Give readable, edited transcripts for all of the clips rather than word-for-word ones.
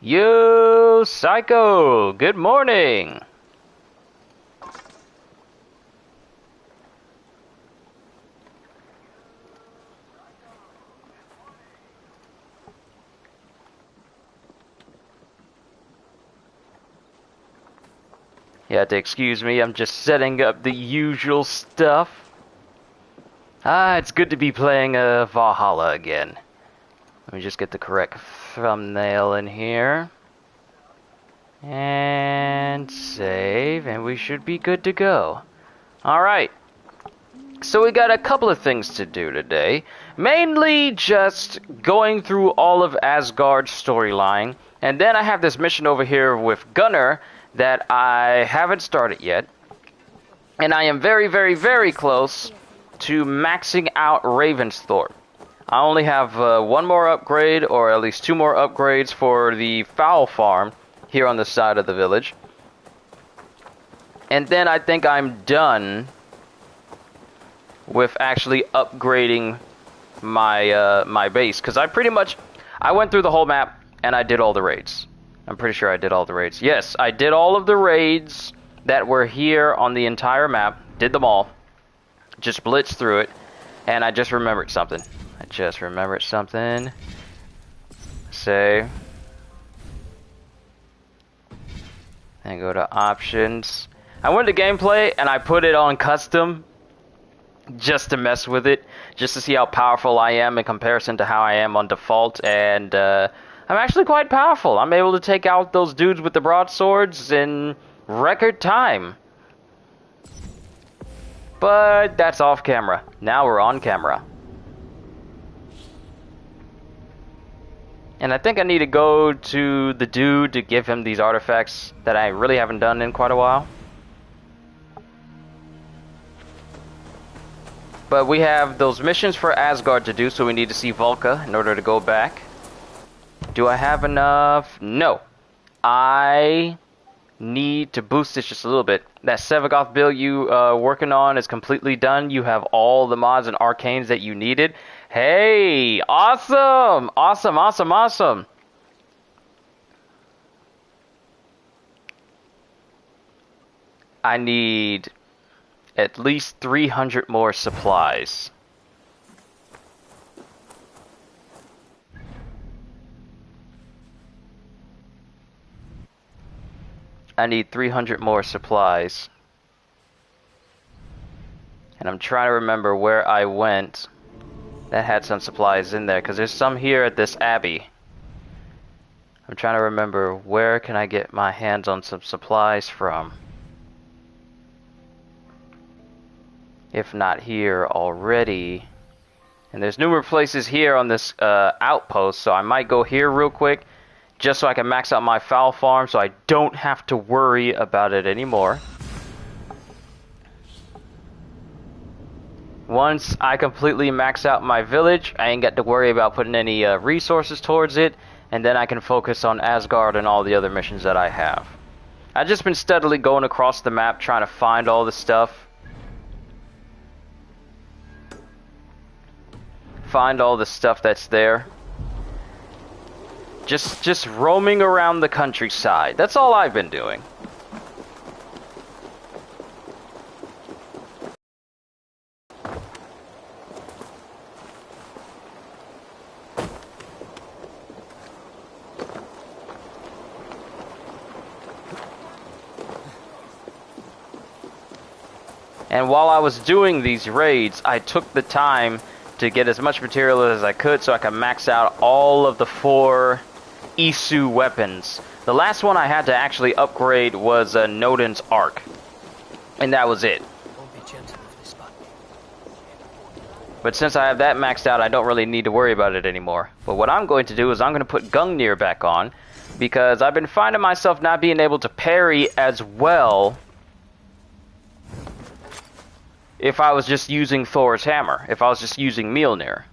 Yo, Psycho! Good morning! You have to excuse me, I'm just setting up the usual stuff. It's good to be playing Valhalla again. Let me just get the correct thumbnail in here. And save, and we should be good to go. Alright. So we got a couple of things to do today. Mainly just going through all of Asgard's storyline. And then I have this mission over here with Gunnar that I haven't started yet. And I am very, very, very close to maxing out Ravensthorpe. I only have one more upgrade, or at least two more upgrades for the fowl farm here on the side of the village. And then I think I'm done with actually upgrading my my base, because I went through the whole map and I did all the raids. I'm pretty sure I did all the raids. Yes, I did all of the raids that were here on the entire map. Did them all. Just blitzed through it. And I just remembered something. Save. And go to options. I went to gameplay and I put it on custom. Just to mess with it. Just to see how powerful I am in comparison to how I am on default. And I'm actually quite powerful. I'm able to take out those dudes with the broadswords in record time. But that's off camera. Now we're on camera. And I think I need to go to the dude to give him these artifacts that I really haven't done in quite a while. But we have those missions for Asgard to do, so we need to see Volka in order to go back. Do I have enough? No. I need to boost this just a little bit. That Sevagoth build you working on is completely done. You have all the mods and arcanes that you needed. Hey, awesome! Awesome, awesome, awesome. I need at least 300 more supplies. I need 300 more supplies. And I'm trying to remember where I went that had some supplies in there, because there's some here at this abbey. I'm trying to remember where can I get my hands on some supplies from. If not here already. And there's numerous places here on this outpost, so I might go here real quick. Just so I can max out my fowl farm so I don't have to worry about it anymore. Once I completely max out my village, I ain't got to worry about putting any resources towards it. And then I can focus on Asgard and all the other missions that I have. I've just been steadily going across the map trying to find all the stuff. Find all the stuff that's there. Just roaming around the countryside. That's all I've been doing. And while I was doing these raids, I took the time to get as much material as I could so I could max out all of the 4 Isu weapons. The last one I had to actually upgrade was Nodin's Arc. And that was it. But since I have that maxed out, I don't really need to worry about it anymore. But what I'm going to do is I'm going to put Gungnir back on, because I've been finding myself not being able to parry as well if I was just using Thor's hammer, if I was just using Mjolnir.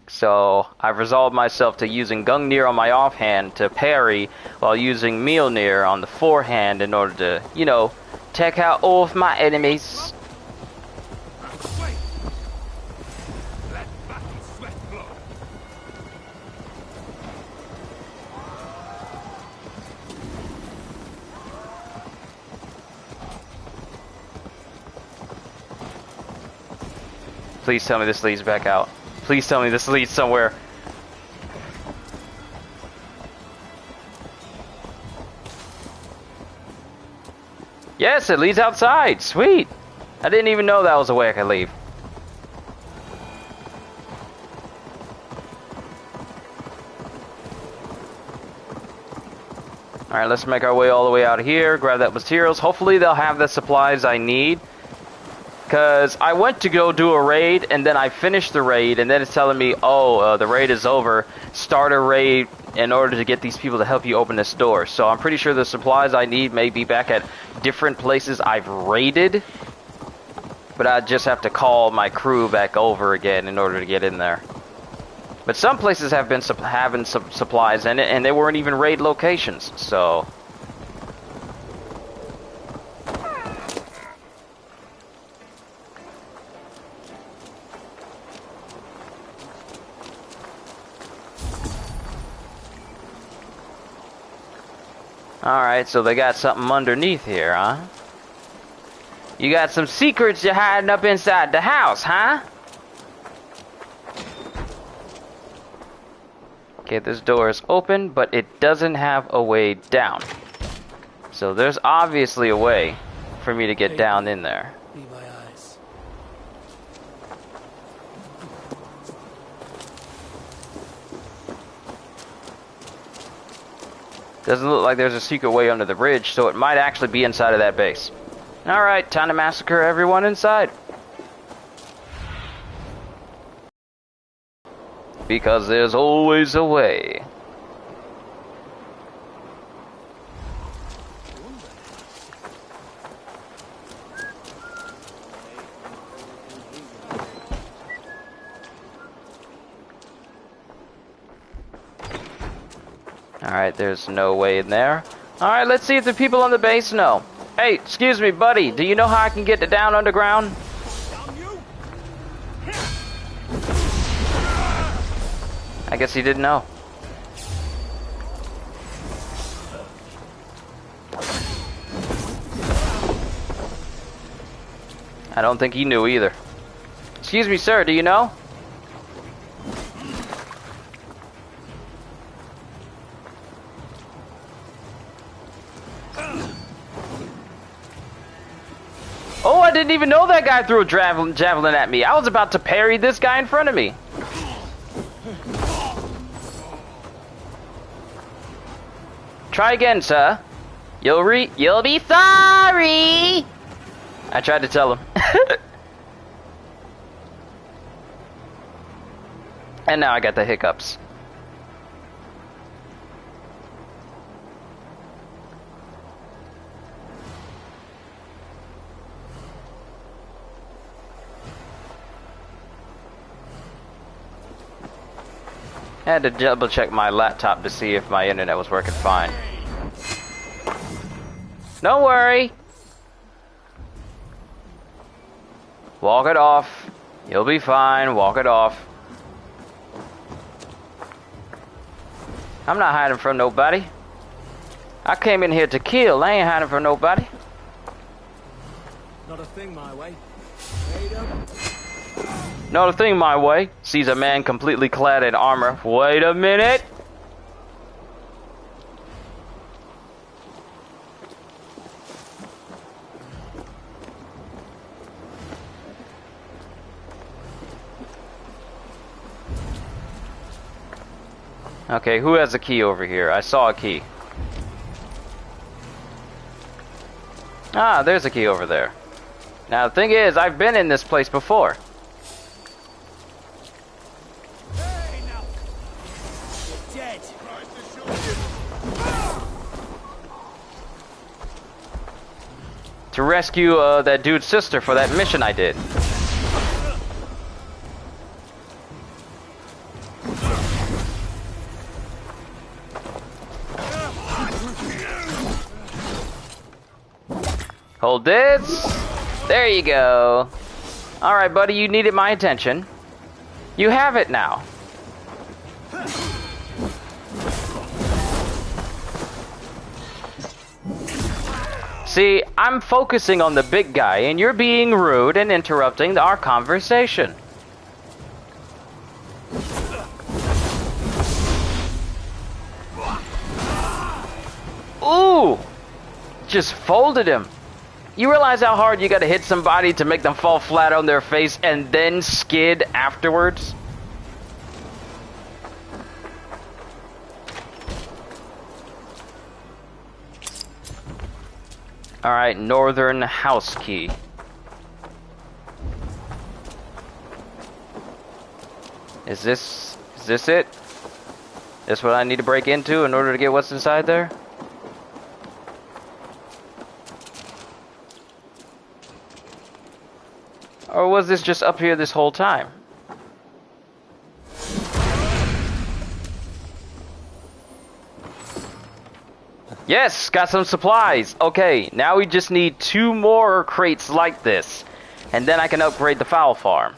So I've resolved myself to using Gungnir on my offhand to parry, while using Mjolnir on the forehand in order to, you know, take out all of my enemies. Please tell me this leads back out. Please tell me this leads somewhere. Yes, it leads outside. Sweet. I didn't even know that was a way I could leave. Alright, let's make our way all the way out here, grab that materials. Hopefully they'll have the supplies I need. Because I went to go do a raid, and then I finished the raid, and then it's telling me, oh, the raid is over. Start a raid in order to get these people to help you open this door. So I'm pretty sure the supplies I need may be back at different places I've raided. But I just have to call my crew back over again in order to get in there. But some places have been having some supplies in it, and they weren't even raid locations, so... Alright, so they got something underneath here, huh? You got some secrets you're hiding up inside the house, huh? Okay, this door is open, but it doesn't have a way down. So there's obviously a way for me to get down in there. Be my eyes. Doesn't look like there's a secret way under the bridge, so it might actually be inside of that base. Alright, time to massacre everyone inside. Because there's always a way. Alright, there's no way in there. Alright, let's see if the people on the base know. Hey, excuse me, buddy. Do you know how I can get down underground? I guess he didn't know. I don't think he knew either. Excuse me, sir, do you know? Oh, I didn't even know that guy threw a javelin at me. I was about to parry this guy in front of me. Try again, sir. You'll be sorry. I tried to tell him. And now I got the hiccups. I had to double check my laptop to see if my internet was working fine. Don't worry. Walk it off. You'll be fine. Walk it off. I'm not hiding from nobody. I came in here to kill. I ain't hiding from nobody. Not a thing my way. Wait up. Not a thing my way. Sees a man completely clad in armor. Wait a minute. Okay, who has a key over here? I saw a key. Ah, there's a key over there. Now, the thing is, I've been in this place before. Hey, now. You're dead. To rescue that dude's sister for that mission I did. Hold this. There you go. Alright, buddy, you needed my attention. You have it now. See, I'm focusing on the big guy, and you're being rude and interrupting our conversation. just folded him. You realize how hard you gotta hit somebody to make them fall flat on their face and then skid afterwards? Alright, northern house key. Is this it? This what I need to break into in order to get what's inside there? Or was this just up here this whole time? Yes, got some supplies. Okay, now we just need 2 more crates like this. And then I can upgrade the fowl farm.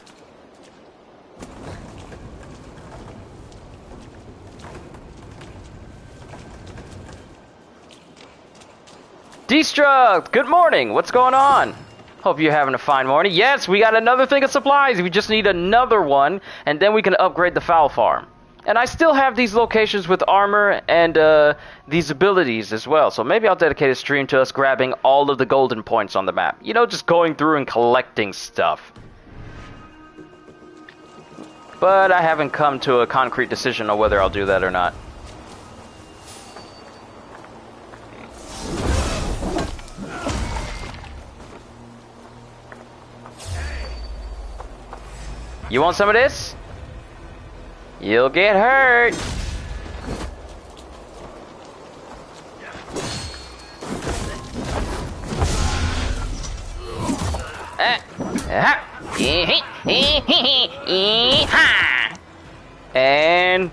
Destruct, good morning. What's going on? Hope you're having a fine morning. Yes, we got another thing of supplies. We just need another one, and then we can upgrade the fowl farm. And I still have these locations with armor and these abilities as well. So maybe I'll dedicate a stream to us grabbing all of the golden points on the map. You know, just going through and collecting stuff. But I haven't come to a concrete decision on whether I'll do that or not. You want some of this? You'll get hurt. And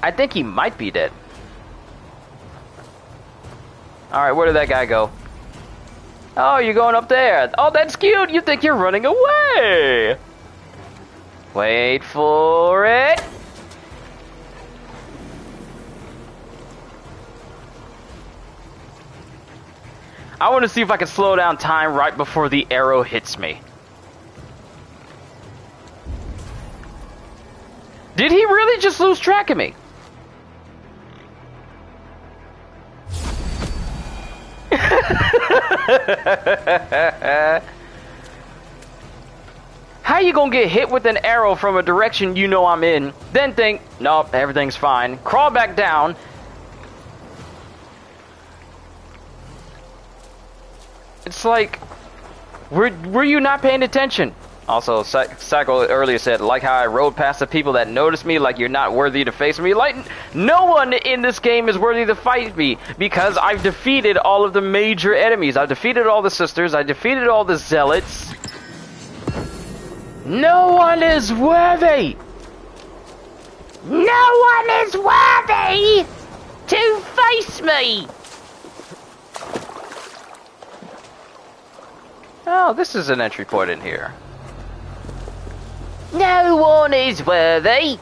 I think he might be dead. Alright, where did that guy go? Oh, you're going up there. Oh, that's cute. You think you're running away. Wait for it. I want to see if I can slow down time right before the arrow hits me. Did he really just lose track of me? How you gonna get hit with an arrow from a direction you know I'm in, then think, nope, everything's fine, crawl back down, it's like, were you not paying attention? Also, Psycho earlier said, like how I rode past the people that noticed me, like you're not worthy to face me. Like, no one in this game is worthy to fight me, because I've defeated all of the major enemies. I've defeated all the sisters, I defeated all the zealots. No one is worthy! No one is worthy to face me! Oh, this is an entry point in here. No one is worthy.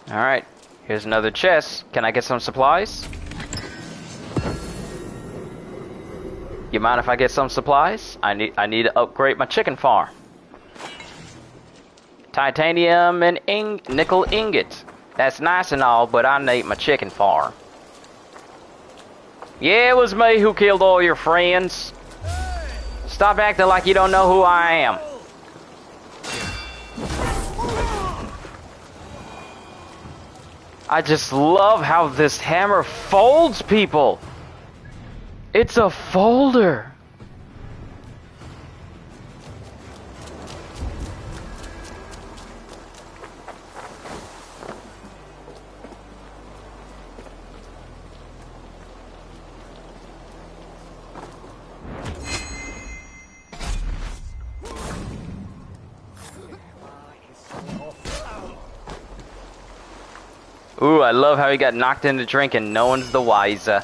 Alright, here's another chest. Can I get some supplies? You mind if I get some supplies? I need to upgrade my chicken farm. Titanium and nickel ingot. That's nice and all, but I need my chicken farm. Yeah, it was me who killed all your friends. Stop acting like you don't know who I am. I just love how this hammer folds people. It's a folder. Ooh, I love how he got knocked into drink and no one's the wiser.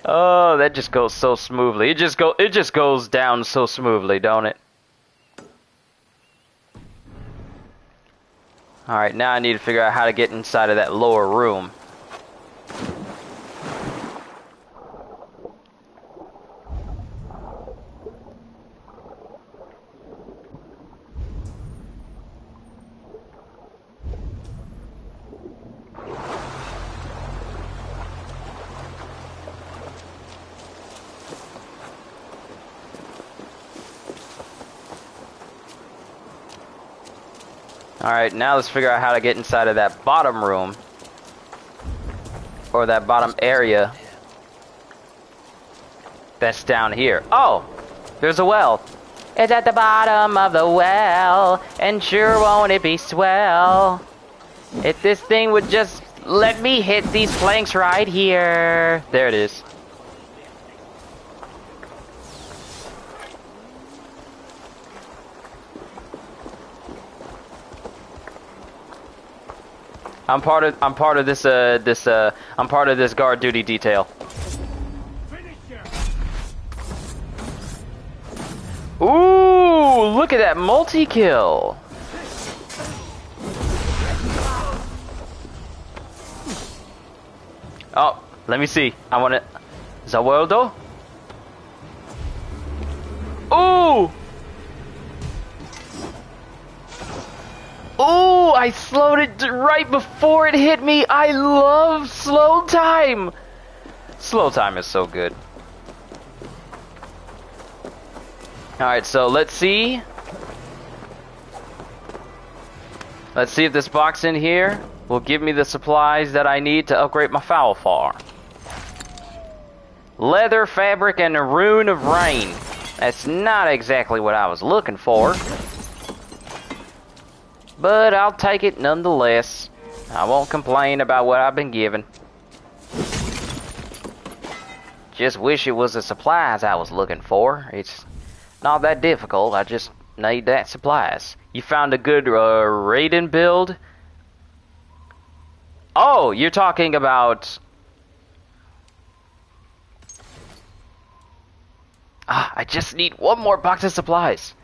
Oh, that just goes so smoothly. It just goes down so smoothly, don't it? Alright, now I need to figure out how to get inside of that lower room. Alright, now let's figure out how to get inside of that bottom room. Or that bottom area. That's down here. Oh! There's a well. It's at the bottom of the well. And sure won't it be swell. If this thing would just let me hit these planks right here. There it is. I'm part of this guard duty detail. Ooh, look at that multi-kill. Oh, let me see. I want it. Zaweldo? Ooh! Ooh, I slowed it right before it hit me. I love slow time. Slow time is so good. Alright, so let's see. Let's see if this box in here will give me the supplies that I need to upgrade my foul farm. Leather, fabric, and a rune of rain. That's not exactly what I was looking for. But I'll take it nonetheless. I won't complain about what I've been given. Just wish it was the supplies I was looking for. It's not that difficult. I just need that supplies. You found a good Raiden build? Oh, you're talking about... I just need one more box of supplies.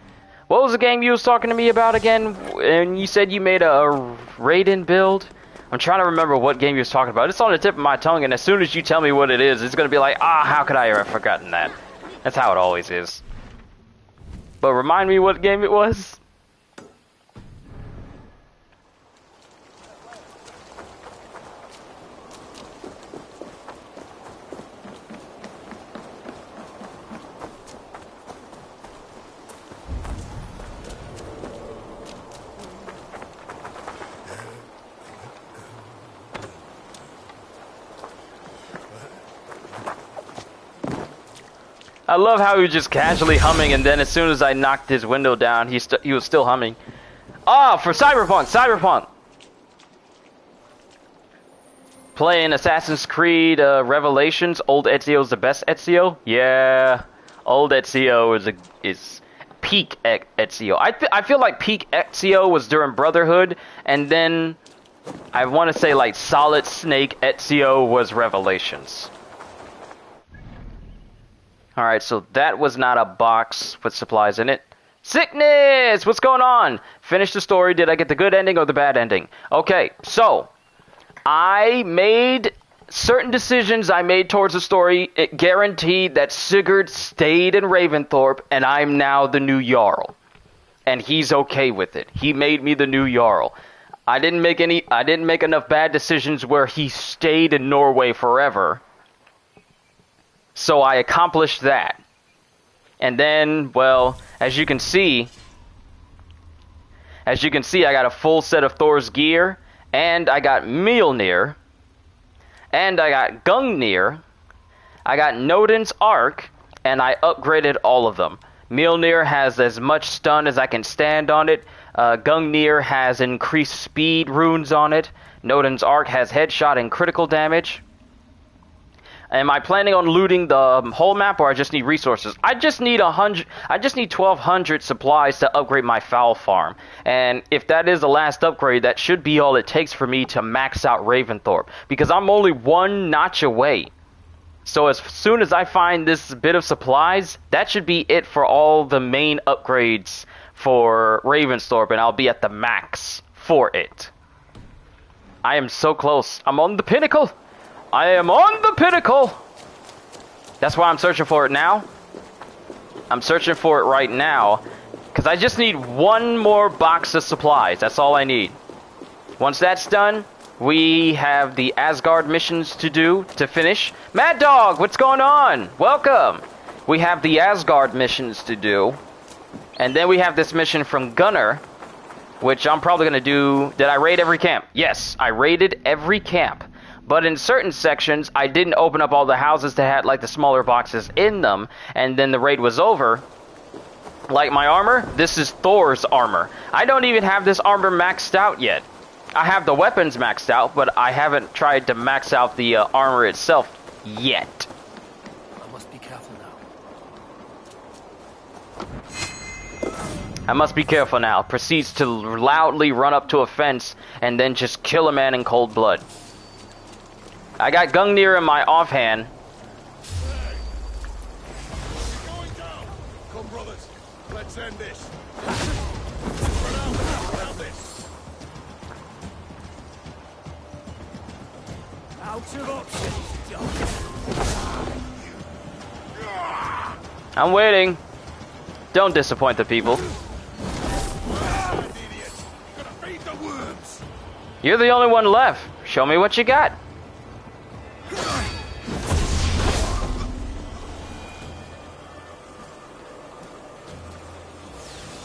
What was the game you was talking to me about again? And you said you made a Raiden build? I'm trying to remember what game you was talking about. It's on the tip of my tongue, and as soon as you tell me what it is, it's going to be like, how could I have forgotten that? That's how it always is. But remind me what game it was? I love how he was just casually humming, and then as soon as I knocked his window down, he was still humming. Ah, for Cyberpunk! Playing Assassin's Creed Revelations. Old Ezio's the best Ezio. Yeah, old Ezio is peak Ezio. I feel like peak Ezio was during Brotherhood, and then I want to say like Solid Snake Ezio was Revelations. Alright, so that was not a box with supplies in it. Sickness! What's going on? Finish the story. Did I get the good ending or the bad ending? Okay, so I made certain decisions I made towards the story. It guaranteed that Sigurd stayed in Ravensthorpe, and I'm now the new Jarl. And he's okay with it. He made me the new Jarl. I didn't make enough bad decisions where he stayed in Norway forever. So I accomplished that. And then, well, as you can see, I got a full set of Thor's gear, and I got Mjolnir, and I got Gungnir, I got Nodin's Arc, and I upgraded all of them. Mjolnir has as much stun as I can stand on it. Gungnir has increased speed runes on it. Nodin's Arc has headshot and critical damage. Am I planning on looting the whole map, or I just need resources? I just need 1,200 supplies to upgrade my foul farm. And if that is the last upgrade, that should be all it takes for me to max out Ravensthorpe. Because I'm only one notch away. So as soon as I find this bit of supplies, that should be it for all the main upgrades for Ravensthorpe, and I'll be at the max for it. I am so close. I'm on the pinnacle. I am on the pinnacle. That's why I'm searching for it now. I'm searching for it right now. Because I just need one more box of supplies. That's all I need. Once that's done, we have the Asgard missions to do to finish. Mad Dog, what's going on? Welcome. We have the Asgard missions to do. And then we have this mission from Gunnar, which I'm probably going to do. Did I raid every camp? Yes, I raided every camp. But in certain sections, I didn't open up all the houses that had like the smaller boxes in them. And then the raid was over. Like my armor, this is Thor's armor. I don't even have this armor maxed out yet. I have the weapons maxed out, but I haven't tried to max out the armor itself yet. I must be careful now. I must be careful now. Proceeds to loudly run up to a fence and then just kill a man in cold blood. I got Gungnir in my offhand. Hey. You're going down. Come, brothers. Let's end this. Around this. Out of options, Doc. I'm waiting. Don't disappoint the people. Idiot. You're gonna feed the worms. You're the only one left. Show me what you got.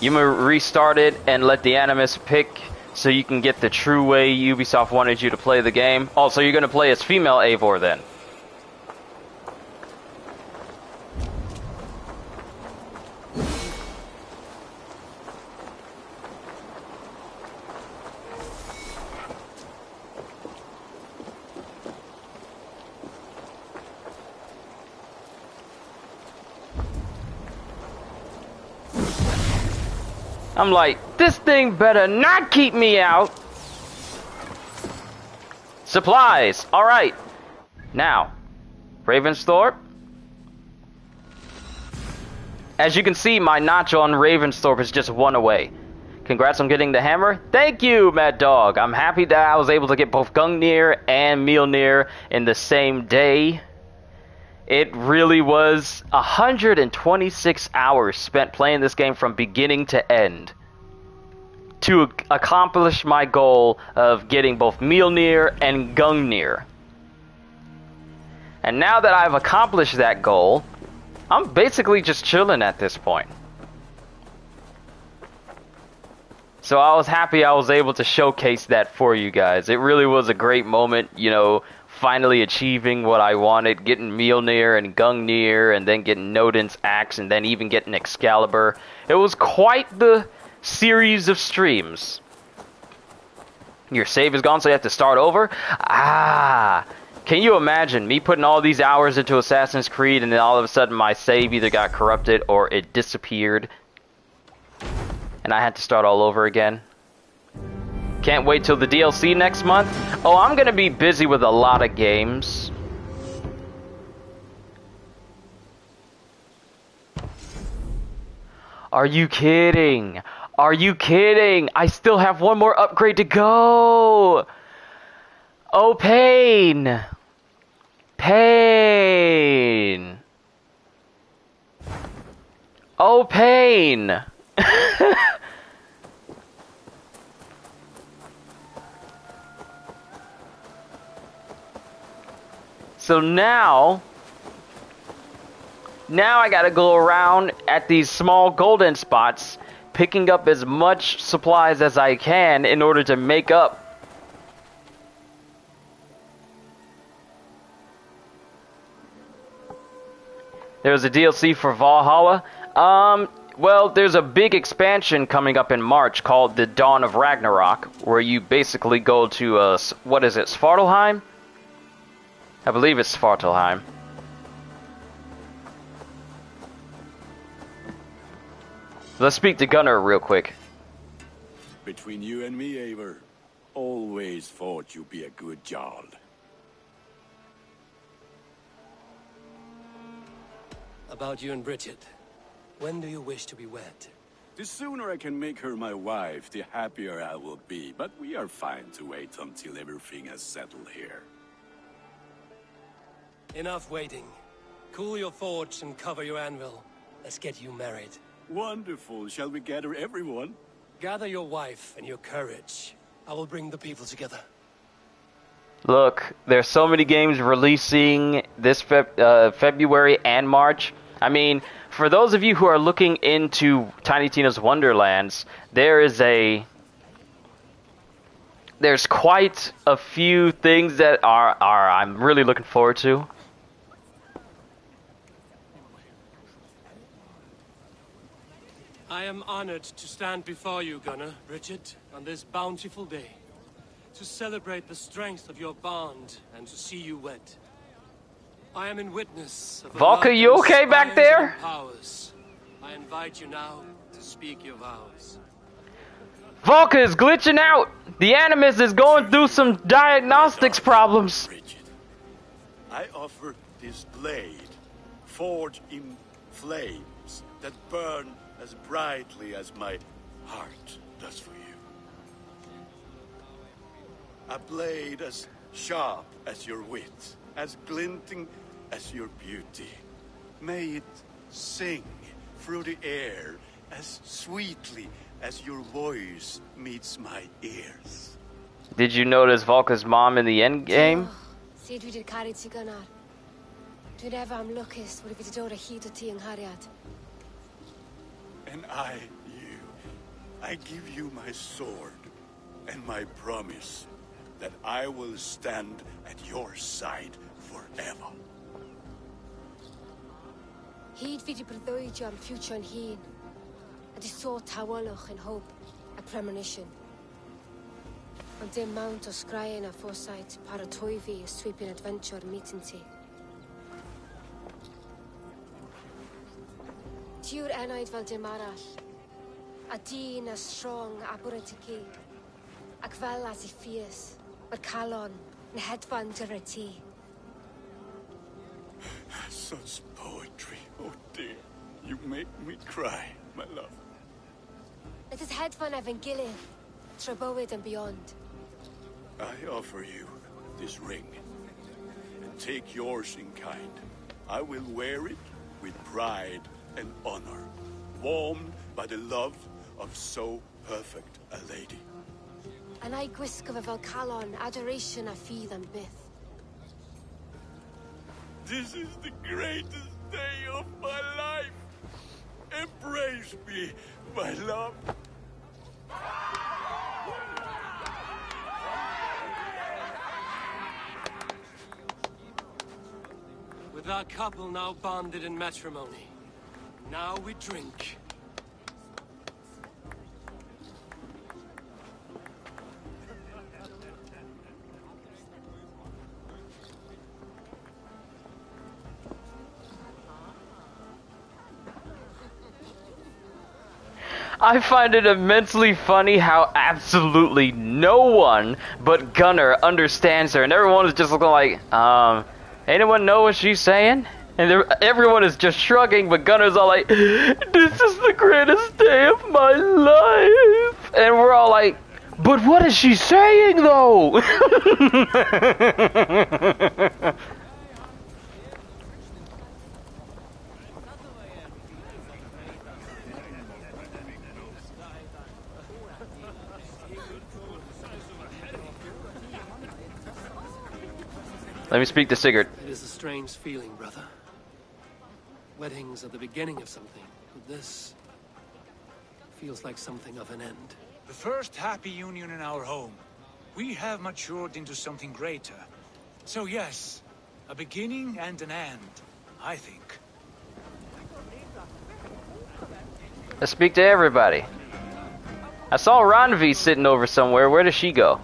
You may restart it and let the Animus pick so you can get the true way Ubisoft wanted you to play the game. Also, you're going to play as female Eivor then. I'm like, this thing better not keep me out. Supplies. All right. Now, Ravensthorpe. As you can see, my notch on Ravensthorpe is just one away. Congrats on getting the hammer. Thank you, Mad Dog. I'm happy that I was able to get both Gungnir and Mjolnir in the same day. It really was 126 hours spent playing this game from beginning to end to accomplish my goal of getting both Mjolnir and Gungnir. And now that I've accomplished that goal, I'm basically just chilling at this point. So I was happy I was able to showcase that for you guys. It really was a great moment, you know, finally achieving what I wanted, getting Mjolnir and Gungnir, and then getting Nodin's axe, and then even getting Excalibur. It was quite the series of streams. Your save is gone, so you have to start over? Ah, can you imagine me putting all these hours into Assassin's Creed, and then all of a sudden my save either got corrupted or it disappeared, and I had to start all over again? Can't wait till the DLC next month. Oh, I'm gonna be busy with a lot of games. Are you kidding? Are you kidding? I still have one more upgrade to go. Oh, pain. Pain. Oh, pain. So now I gotta go around at these small golden spots, picking up as much supplies as I can in order to make up. There's a DLC for Valhalla. Well, there's a big expansion coming up in March called the Dawn of Ragnarok, where you basically go to, what is it, Svartalheim? I believe it's Svartalheim. Let's speak to Gunnar real quick. Between you and me, Eivor, always thought you'd be a good Jarl. About you and Bridget. When do you wish to be wed? The sooner I can make her my wife, the happier I will be. But we are fine to wait until everything has settled here. Enough waiting. Cool your forge and cover your anvil. Let's get you married. Wonderful. Shall we gather everyone? Gather your wife and your courage. I will bring the people together. Look, there's so many games releasing this February and March. I mean, for those of you who are looking into Tiny Tina's Wonderlands, there's quite a few things that I'm really looking forward to. I am honored to stand before you, Gunnar, Richard, on this bountiful day, to celebrate the strength of your bond and to see you wed. I am in witness of Valka, you okay back there? Powers. I invite you now to speak your vows. Valka is glitching out. The Animus is going through some diagnostics problems. Richard, I offer this blade, forged in flames that burn as brightly as my heart does for you. A blade as sharp as your wit, as glinting as your beauty. May it sing through the air as sweetly as your voice meets my ears. Did you notice Valka's mom in the end game? Syd vi det carried til Gunnar. Du never am luckiest, hvor vi det dår hit og ting harriat. And I give you my sword and my promise that I will stand at your side forever. Hyd vi det brydwyd om future and heen. A det så tawaloch and hope, a premonition. On dim mount o scryen a foresight, paratoivi a sweeping adventure meeting te. Tiwr enaid fel dim arall. A dyn as strong a bwrentigi. Ac fel as I ffies, mae'r calon yn hedfan dyr ti. Such poetry, oh dear. You make me cry, my love. Let us hedfan efo'n gilydd, tra bywyd and beyond. I offer you this ring, and take yours in kind. I will wear it with pride and honor, warmed by the love of so perfect a lady. And I gwisg of fel calon, adoration a ffydd am byth. This is the greatest day of my life. Embrace me, my love. With our couple now bonded in matrimony, now we drink. I find it immensely funny how absolutely no one but Gunnar understands her, and everyone is just looking like, anyone know what she's saying? And everyone is just shrugging, but Gunnar's all like, this is the greatest day of my life! And we're all like, but what is she saying though? Let me speak to Sigurd. It is a strange feeling, brother. Weddings are the beginning of something, but this feels like something of an end. The first happy union in our home. We have matured into something greater. So yes, a beginning and an end, I think. Let's speak to everybody. I saw Ranvi sitting over somewhere. Where does she go?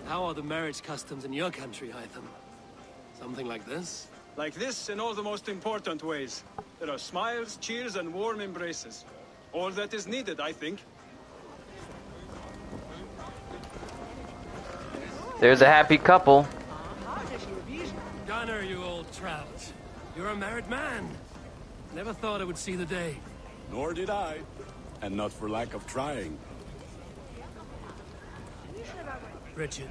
How are the marriage customs in your country, Hytham? Something like this? Like this in all the most important ways. There are smiles, cheers, and warm embraces. All that is needed, I think. There's a happy couple. Gunnar, you old trout. You're a married man. Never thought I would see the day. Nor did I. And not for lack of trying. Richard,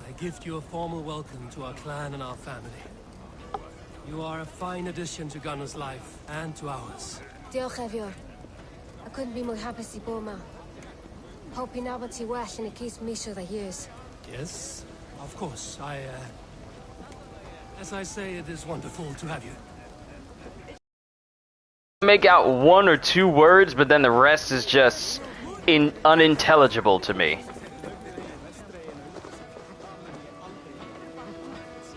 I gift you a formal welcome to our clan and our family. You are a fine addition to Gunnar's life, and to ours. Diolch Evior. I couldn't be more hapus I Boma. Hope you nabod ti well in a case misho the years. Yes, of course. As I say, it is wonderful to have you. Make out one or two words, but then the rest is just unintelligible to me.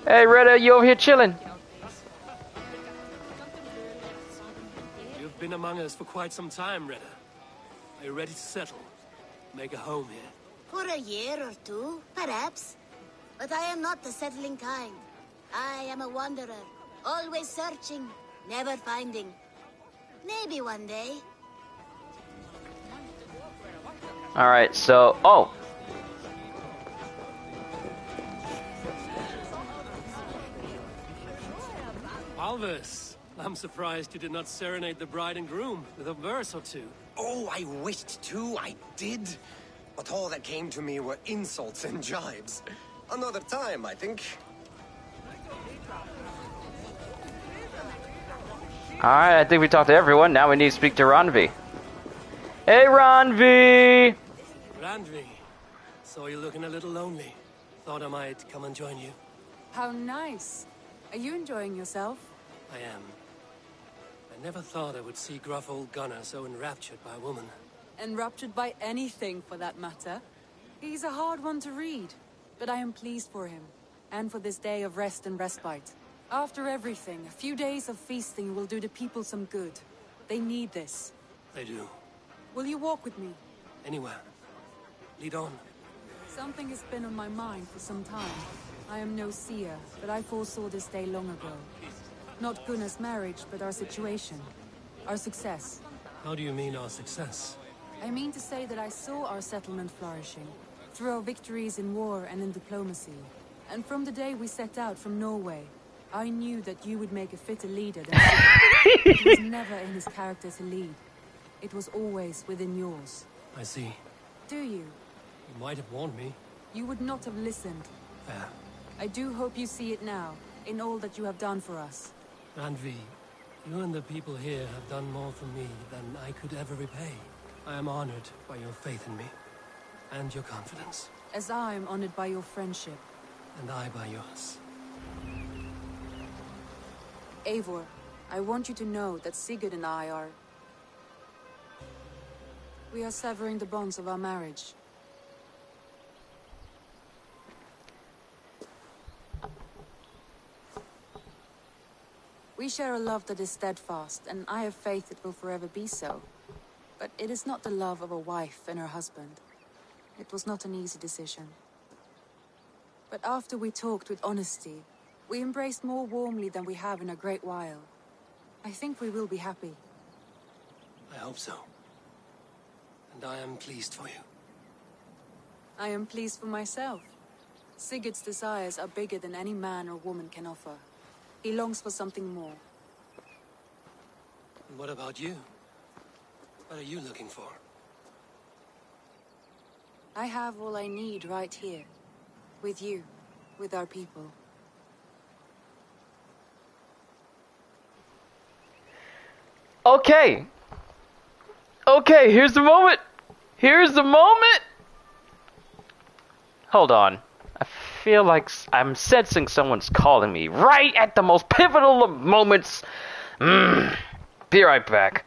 Hey, Retta, you over here chilling? You've been among us for quite some time, Retta. Are you ready to settle? Make a home here? For a year or two, perhaps. But I am not the settling kind. I am a wanderer, always searching, never finding. Maybe one day. Alright, so... Oh! Alvis, I'm surprised you did not serenade the bride and groom with a verse or two. Oh, I wished to, I did. But all that came to me were insults and jibes. Another time, I think. Alright, I think we talked to everyone. Now we need to speak to Ranvi. Hey, Ranvi! Randvi, saw you looking a little lonely. Thought I might come and join you. How nice. Are you enjoying yourself? I am. I never thought I would see gruff old Gunnar so enraptured by a woman. Enraptured by anything, for that matter. He's a hard one to read, but I am pleased for him, and for this day of rest and respite. After everything, a few days of feasting will do the people some good. They need this. They do. Will you walk with me? Anywhere. Lead on. Something has been on my mind for some time. I am no seer, but I foresaw this day long ago. Not Gunnar's marriage, but our situation. Our success. How do you mean our success? I mean to say that I saw our settlement flourishing, through our victories in war and in diplomacy. And from the day we set out from Norway, I knew that you would make a fitter leader than Sigurd. It was never in his character to lead. It was always within yours. I see. Do you? You might have warned me. You would not have listened. Fair. I do hope you see it now, in all that you have done for us. Randvi, you and the people here have done more for me than I could ever repay. I am honored by your faith in me, and your confidence. As I am honored by your friendship. And I by yours. Eivor, I want you to know that Sigurd and I are... We are severing the bonds of our marriage. We share a love that is steadfast, and I have faith it will forever be so. But it is not the love of a wife and her husband. It was not an easy decision. But after we talked with honesty, we embraced more warmly than we have in a great while. I think we will be happy. I hope so. And I am pleased for you. I am pleased for myself. Sigurd's desires are bigger than any man or woman can offer. He longs for something more. And what about you? What are you looking for? I have all I need right here. With you. With our people. Okay. Okay, here's the moment. Here's the moment. Hold on. I feel like I'm sensing someone's calling me right at the most pivotal of moments. Be right back.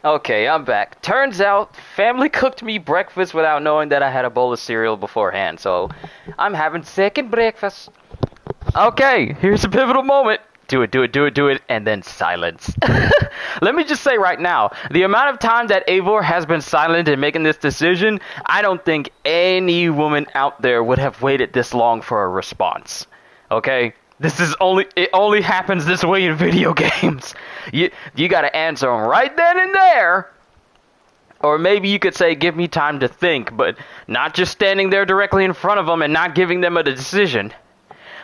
Okay, I'm back. Turns out, family cooked me breakfast without knowing that I had a bowl of cereal beforehand, so I'm having second breakfast. Okay, here's a pivotal moment. Do it, and then silence. Let me just say right now, the amount of time that Eivor has been silent in making this decision, I don't think any woman out there would have waited this long for a response. Okay? It only happens this way in video games. You gotta answer them right then and there. Or maybe you could say, give me time to think, but not just standing there directly in front of them and not giving them a decision.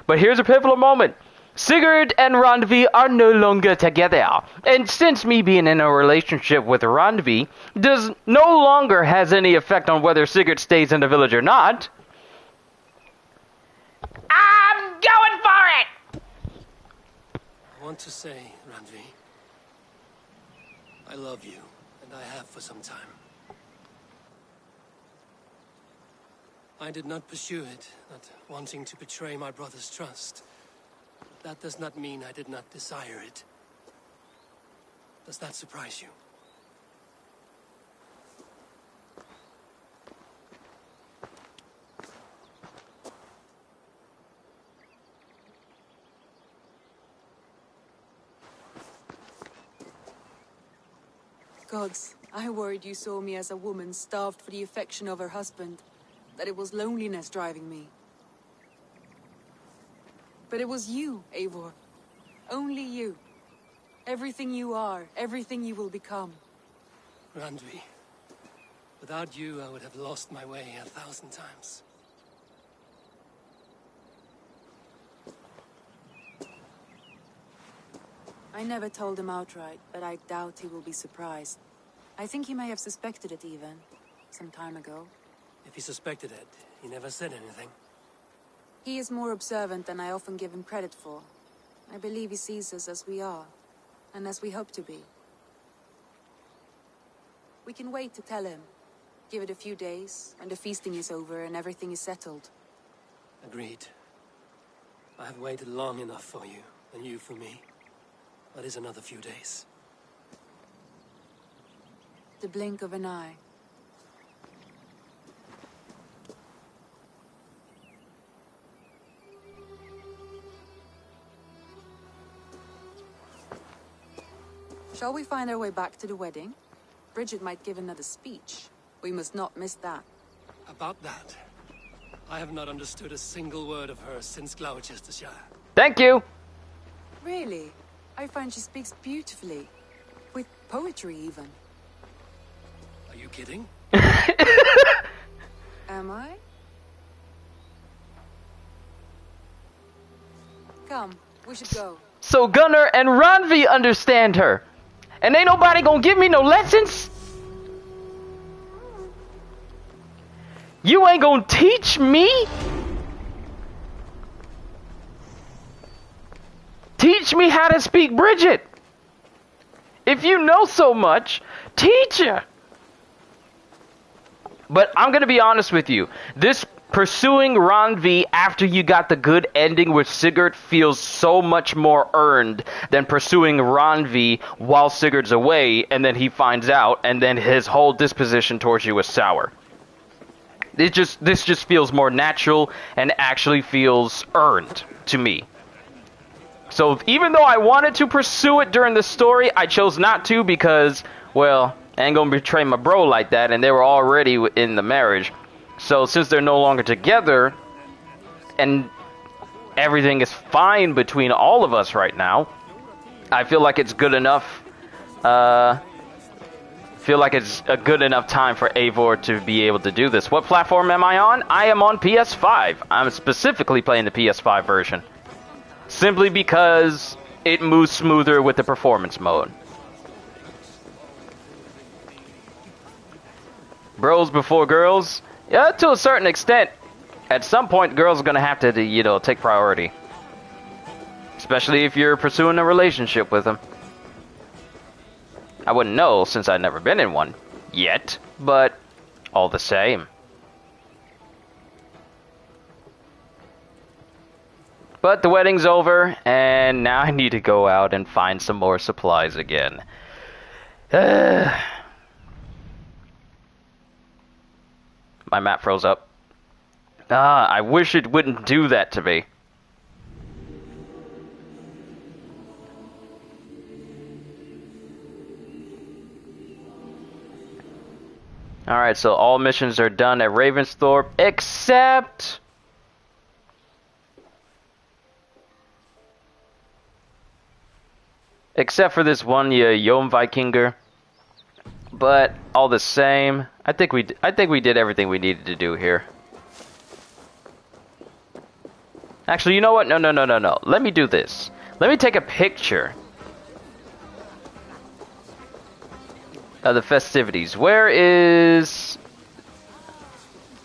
But here's a pivotal moment. Sigurd and Randvi are no longer together. And since me being in a relationship with Randvi does no longer has any effect on whether Sigurd stays in the village or not, I'm going for it! I want to say, Randvi, I love you, and I have for some time. I did not pursue it, not wanting to betray my brother's trust. That does not mean I did not desire it. Does that surprise you? Gods, I worried you saw me as a woman starved for the affection of her husband. That it was loneliness driving me. But it was you, Eivor. Only you. Everything you are, everything you will become. Randvi, without you I would have lost my way 1,000 times. I never told him outright, but I doubt he will be surprised. I think he may have suspected it even, some time ago. If he suspected it, he never said anything. He is more observant than I often give him credit for. I believe he sees us as we are, and as we hope to be. We can wait to tell him. Give it a few days, when the feasting is over and everything is settled. Agreed. I have waited long enough for you, and you for me. That is another few days. The blink of an eye. Shall we find our way back to the wedding? Bridget might give another speech. We must not miss that. About that, I have not understood a single word of hers since Gloucestershire. Thank you! Really? I find she speaks beautifully. With poetry, even. Are you kidding? Am I? Come, we should go. So Gunnar and Randvi understand her. And ain't nobody gonna give me no lessons? You ain't gonna teach me? Teach me how to speak Bridget. If you know so much, teach her. But I'm gonna be honest with you. This pursuing Randvi after you got the good ending with Sigurd feels so much more earned than pursuing Randvi while Sigurd's away and then he finds out and then his whole disposition towards you is sour. This just feels more natural and actually feels earned to me. So even though I wanted to pursue it during the story, I chose not to because, well, I ain't gonna betray my bro like that and they were already in the marriage. So since they're no longer together, and everything is fine between all of us right now, I feel like it's good enough. Feel like it's a good enough time for Eivor to be able to do this. What platform am I on? I am on PS5. I'm specifically playing the PS5 version, simply because it moves smoother with the performance mode. Bros before girls. Yeah, to a certain extent. At some point, girls are gonna have to, you know, take priority. Especially if you're pursuing a relationship with them. I wouldn't know since I've never been in one yet, but all the same. But the wedding's over, and now I need to go out and find some more supplies again. My map froze up. I wish it wouldn't do that to me. Alright, so all missions are done at Ravensthorpe, except... Except for this one, Jomvikinger. But all the same, I think we did everything we needed to do here. Actually, you know what? No. Let me do this. Let me take a picture of the festivities. Where is...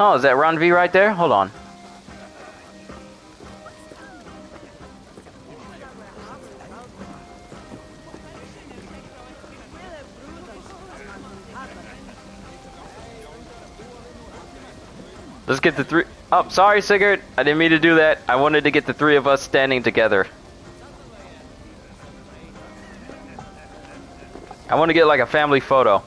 Oh, is that Ron V right there? Hold on. Let's get the three... Oh, sorry, Sigurd. I didn't mean to do that. I wanted to get the three of us standing together. I want to get like a family photo.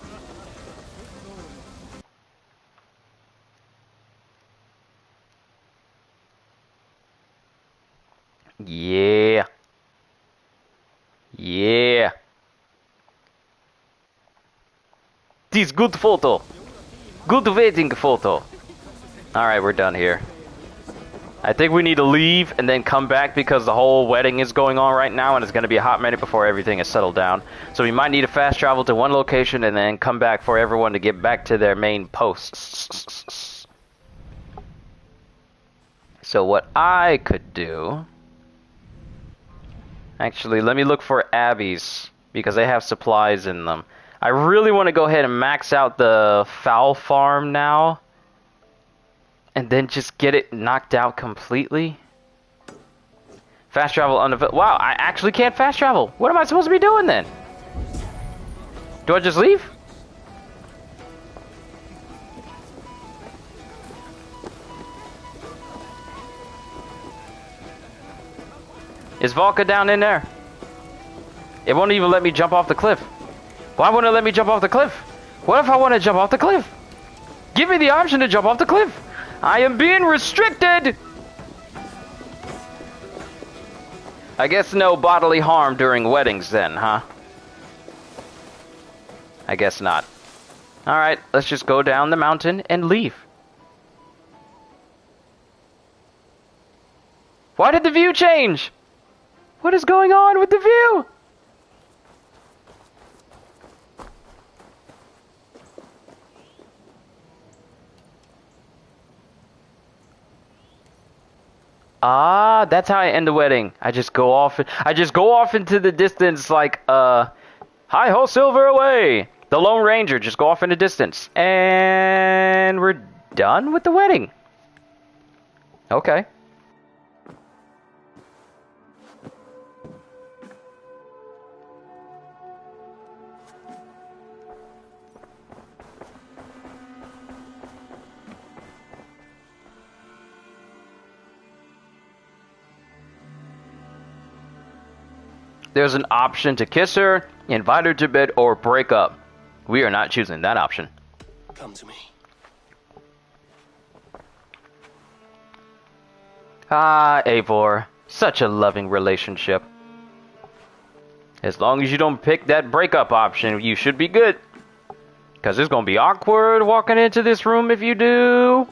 Yeah. Yeah. This good photo. Good waiting photo. Alright, we're done here. I think we need to leave and then come back because the whole wedding is going on right now and it's going to be a hot minute before everything is settled down. So we might need to fast travel to one location and then come back for everyone to get back to their main posts. So what I could do... Actually, let me look for abbeys because they have supplies in them. I really want to go ahead and max out the fowl farm now. And then just get it knocked out completely. Fast travel unavailable. Wow, I actually can't fast travel. What am I supposed to be doing then? Do I just leave? Is Valka down in there? It won't even let me jump off the cliff. Why wouldn't it let me jump off the cliff? What if I want to jump off the cliff? Give me the option to jump off the cliff. I am being restricted! I guess no bodily harm during weddings then, huh? I guess not. Alright, let's just go down the mountain and leave. Why did the view change? What is going on with the view? Ah, that's how I end the wedding. I just go off into the distance like, hi ho silver away. The Lone Ranger, just go off in the distance. And we're done with the wedding. Okay. There's an option to kiss her, invite her to bed, or break up. We are not choosing that option. Come to me. Ah, Eivor. Such a loving relationship. As long as you don't pick that breakup option, you should be good. Because it's going to be awkward walking into this room if you do.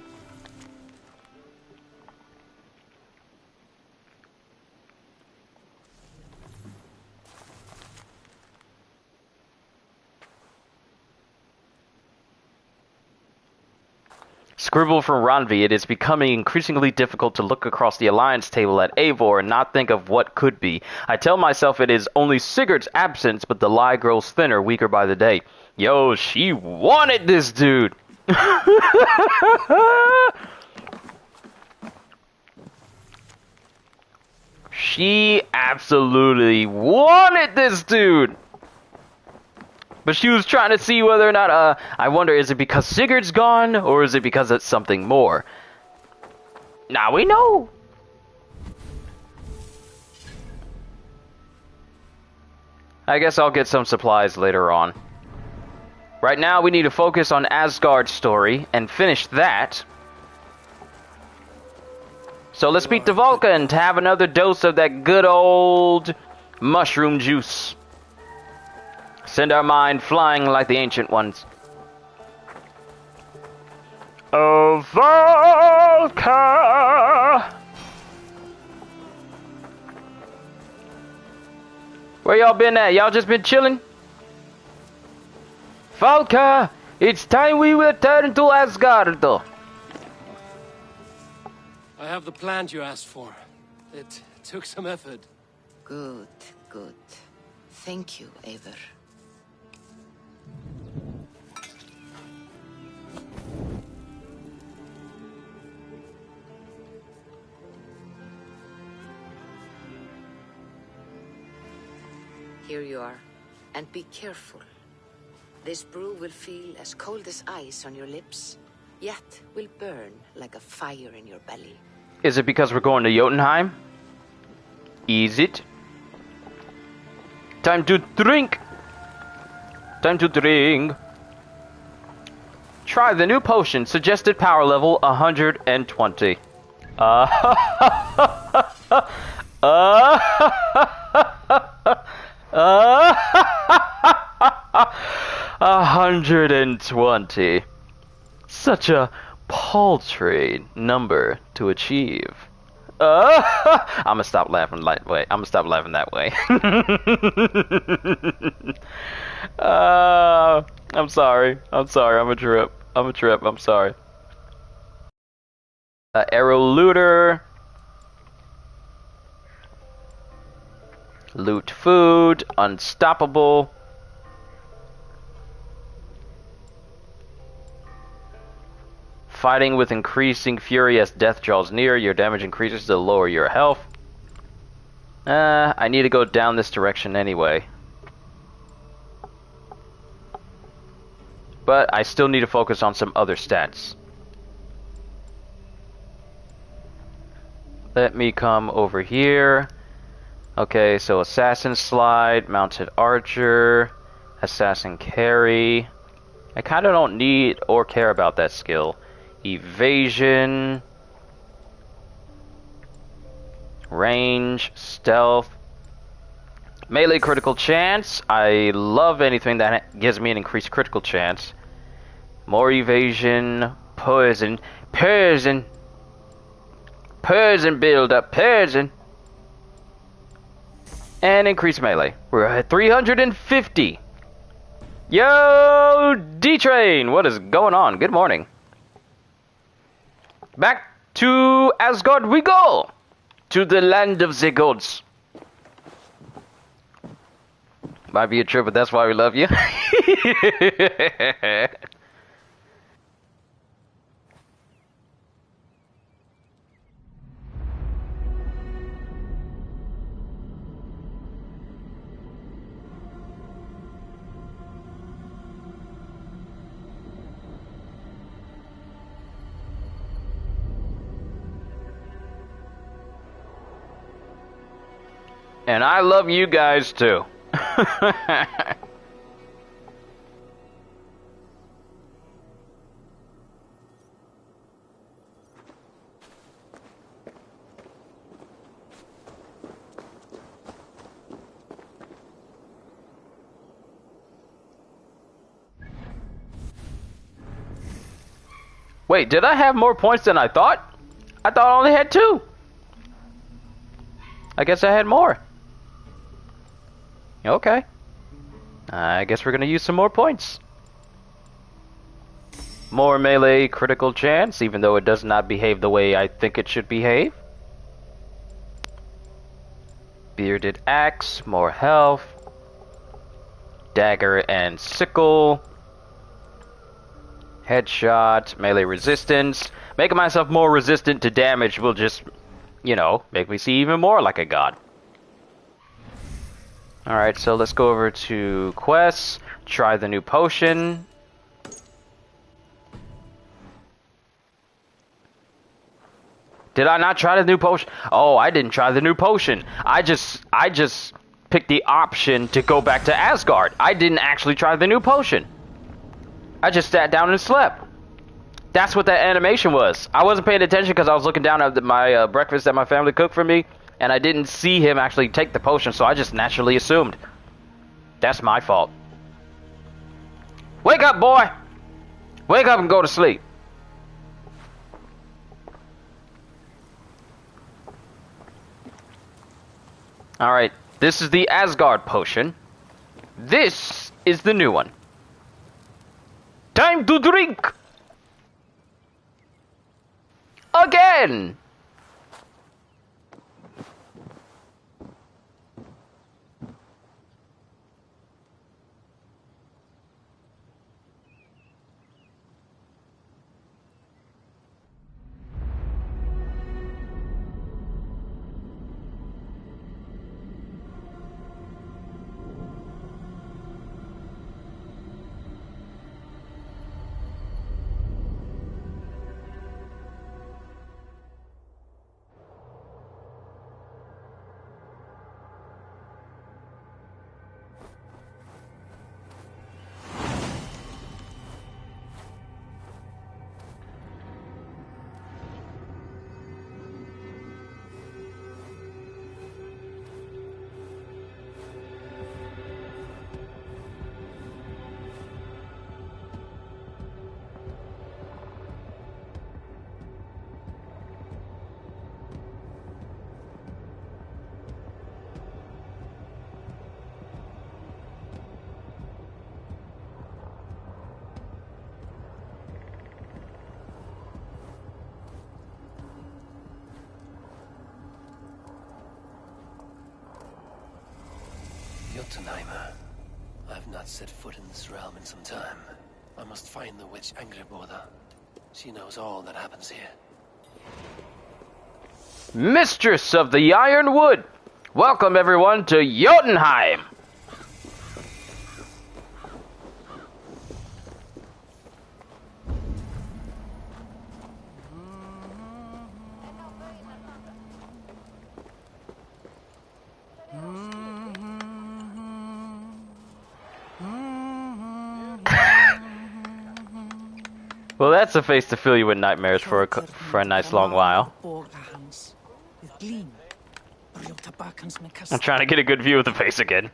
Scribble from Ranvi, it is becoming increasingly difficult to look across the alliance table at Eivor and not think of what could be. I tell myself it is only Sigurd's absence, but the lie grows thinner, weaker by the day. Yo, she wanted this dude! She absolutely wanted this dude! But she was trying to see whether or not, I wonder, is it because Sigurd's gone, or is it because it's something more? Now we know! I guess I'll get some supplies later on. Right now, we need to focus on Asgard's story and finish that. So let's beat the Vulcan to have another dose of that good old mushroom juice. Send our mind flying like the ancient ones. Oh, Valka! Where y'all been at? Y'all just been chilling? Valka, it's time we return to Asgard. I have the plant you asked for. It took some effort. Good, good. Thank you, Eivor. Here you are. And be careful. This brew will feel as cold as ice on your lips, yet will burn like a fire in your belly. Is it because we're going to Jotunheim? Is it? Time to drink! Time to drink! Try the new potion, suggested power level 120. 120. Such a paltry number to achieve. I'ma stop laughing that way. I'ma stop laughing that way. I'm sorry. I'm sorry. I'm a trip. I'm a trip. I'm sorry. Arrow looter. Loot food. Unstoppable. Fighting with increasing fury as death draws near. Your damage increases to lower your health. I need to go down this direction anyway. But I still need to focus on some other stats. Let me come over here. Okay, so Assassin Slide, Mounted Archer, Assassin Carry. I kind of don't need or care about that skill. Evasion, range, stealth, melee critical chance. I love anything that gives me an increased critical chance. More evasion, poison build up, poison, and increased melee. We're at 350. Yo, D-Train, what is going on? Good morning. Back to Asgard we go! To the land of the gods. Might be a trip, but that's why we love you. And I love you guys too. Wait, did I have more points than I thought? I thought I only had 2. I guess I had more. Okay. I guess we're gonna use some more points. More melee critical chance, even though it does not behave the way I think it should behave. Bearded axe, more health. Dagger and sickle. Headshot, melee resistance. Making myself more resistant to damage will just, you know, make me see even more like a god. Alright, so let's go over to quests, try the new potion. Did I not try the new potion? Oh, I didn't try the new potion. I just picked the option to go back to Asgard. I didn't actually try the new potion. I just sat down and slept. That's what that animation was. I wasn't paying attention because I was looking down at my breakfast that my family cooked for me, and I didn't see him actually take the potion, so I just naturally assumed. That's my fault. Wake up, boy! Wake up and go to sleep. Alright, this is the Asgard Potion. This is the new one. Time to drink! Again! Jotunheim. I've not set foot in this realm in some time. I must find the witch Angrboda. She knows all that happens here. Mistress of the Iron Wood! Welcome everyone to Jotunheim! Well, that's a face to fill you with nightmares for a nice long while. I'm trying to get a good view of the face again.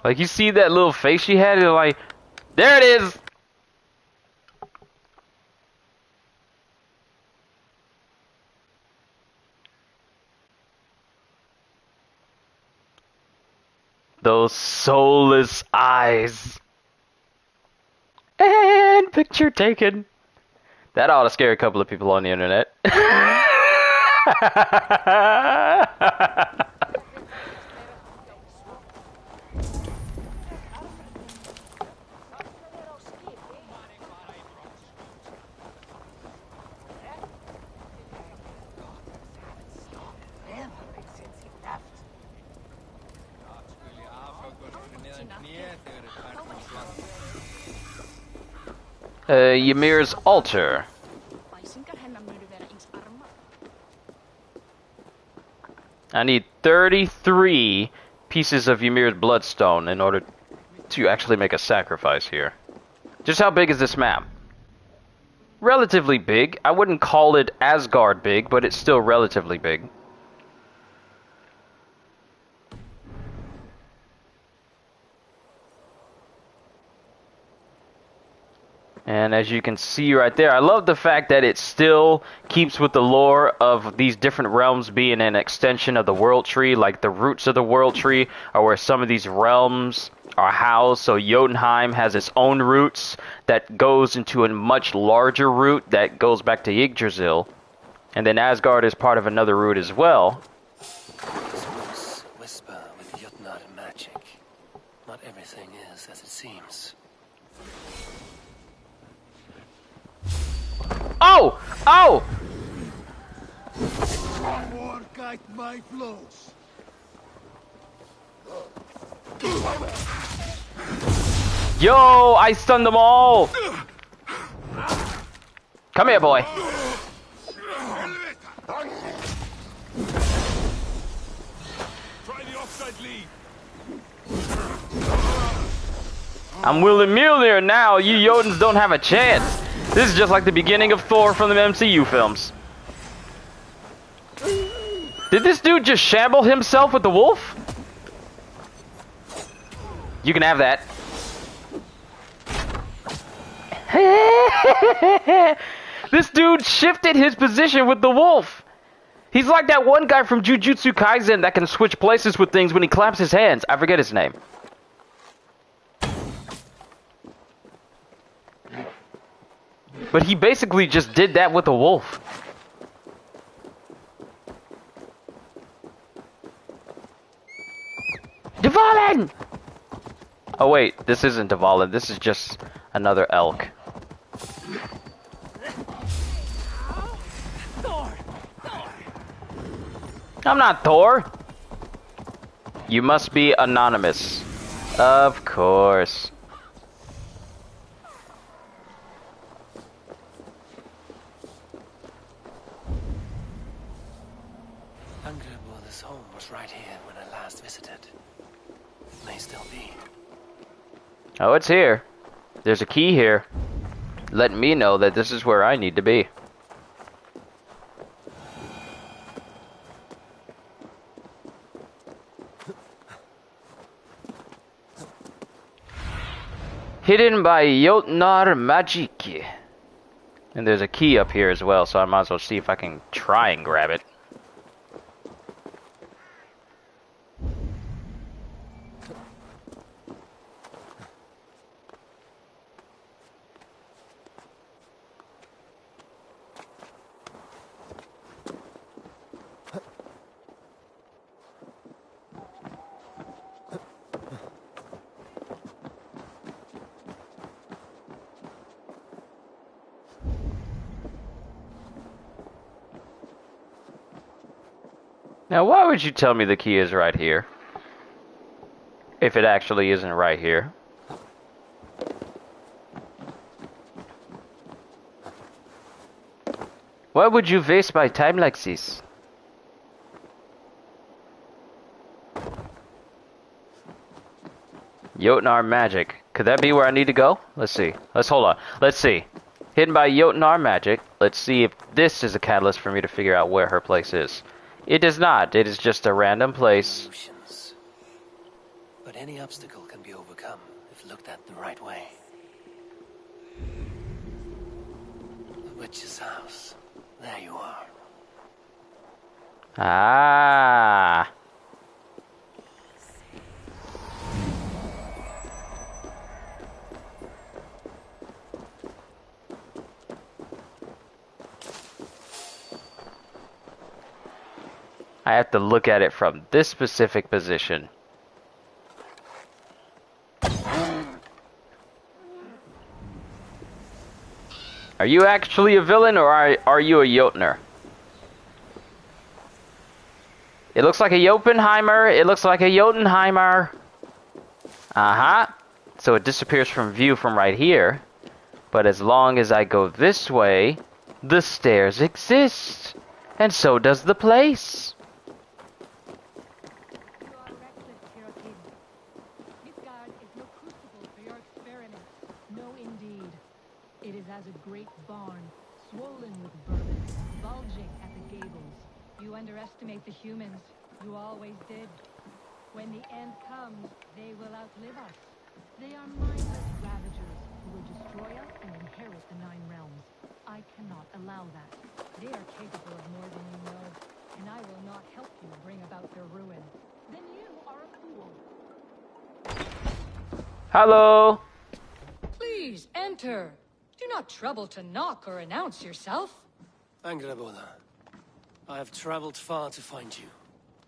Like, you see that little face she had? You're like, there it is! Those soulless eyes. And picture taken. That ought to scare a couple of people on the internet. Ymir's altar. I need 33 pieces of Ymir's bloodstone in order to actually make a sacrifice here. Just how big is this map? Relatively big. I wouldn't call it Asgard big, but it's still relatively big. And as you can see right there, I love the fact that it still keeps with the lore of these different realms being an extension of the world tree. Like the roots of the world tree are where some of these realms are housed. So Jotunheim has its own roots that goes into a much larger root that goes back to Yggdrasil. And then Asgard is part of another root as well. These whisper with Jotnar magic. Not everything is as it seems. Oh! Oh! More guide my blows. Yo! I stunned them all! Come here, boy. Try the offside lead. I'm William Mjolnir now. You Jotuns don't have a chance. This is just like the beginning of Thor from the MCU films. Did this dude just shamble himself with the wolf? You can have that. This dude shifted his position with the wolf. He's like that one guy from Jujutsu Kaisen that can switch places with things when he claps his hands. I forget his name. But he basically just did that with the wolf. Dvalin! Oh wait, this isn't Dvalin. This is just another elk. I'm not Thor. You must be anonymous. Of course. Angreboda's home was right here when I last visited. May still be. Oh, it's here. There's a key here, letting me know that this is where I need to be. Hidden by Jotnar Magic. And there's a key up here as well, so I might as well see if I can try and grab it. Now, why would you tell me the key is right here? If it actually isn't right here. Why would you waste my time like this? Jotnar Magic. Could that be where I need to go? Let's see. Hold on. Let's see. Hidden by Jotnar Magic. Let's see if this is a catalyst for me to figure out where her place is. It does not. It is just a random place. But any obstacle can be overcome if looked at the right way. The witch's house. There you are. Ah. I have to look at it from this specific position. Are you actually a villain, or are you a Jotnar? It looks like a Jotunheimer. It looks like a Jotunheimer. Uh-huh. So it disappears from view from right here. But as long as I go this way, the stairs exist. And so does the place. It is as a great barn, swollen with vermin, bulging at the gables. You underestimate the humans. You always did. When the end comes, they will outlive us. They are mindless ravagers who will destroy us and inherit the 9 realms. I cannot allow that. They are capable of more than you know, and I will not help you bring about their ruin. Then you are a fool. Hello. Please enter. Do not trouble to knock or announce yourself. Angreboda, I have traveled far to find you.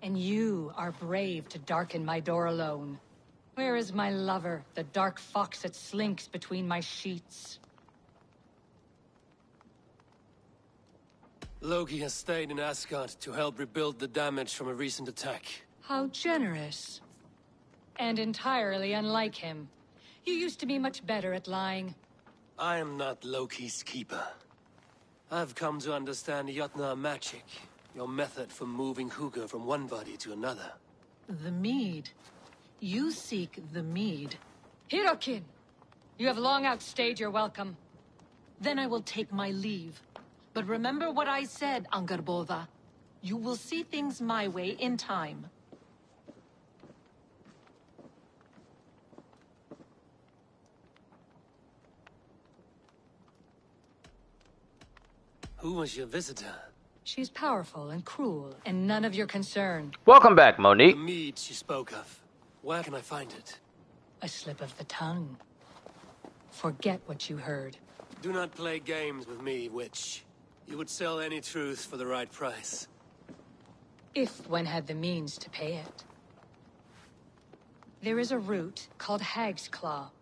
And you are brave to darken my door alone. Where is my lover, the dark fox that slinks between my sheets? Loki has stayed in Asgard to help rebuild the damage from a recent attack. How generous. And entirely unlike him. You used to be much better at lying. I am not Loki's keeper. I've come to understand Jotnar magic, your method for moving Hugr from one body to another. The mead. You seek the mead. Hirokin! You have long outstayed your welcome. Then I will take my leave. But remember what I said, Angarboda. You will see things my way in time. Who was your visitor? She's powerful and cruel, and none of your concern. Welcome back, Monique. The mead she spoke of. Where can I find it? A slip of the tongue. Forget what you heard. Do not play games with me, witch. You would sell any truth for the right price. If one had the means to pay it. There is a root called Hag's Claw.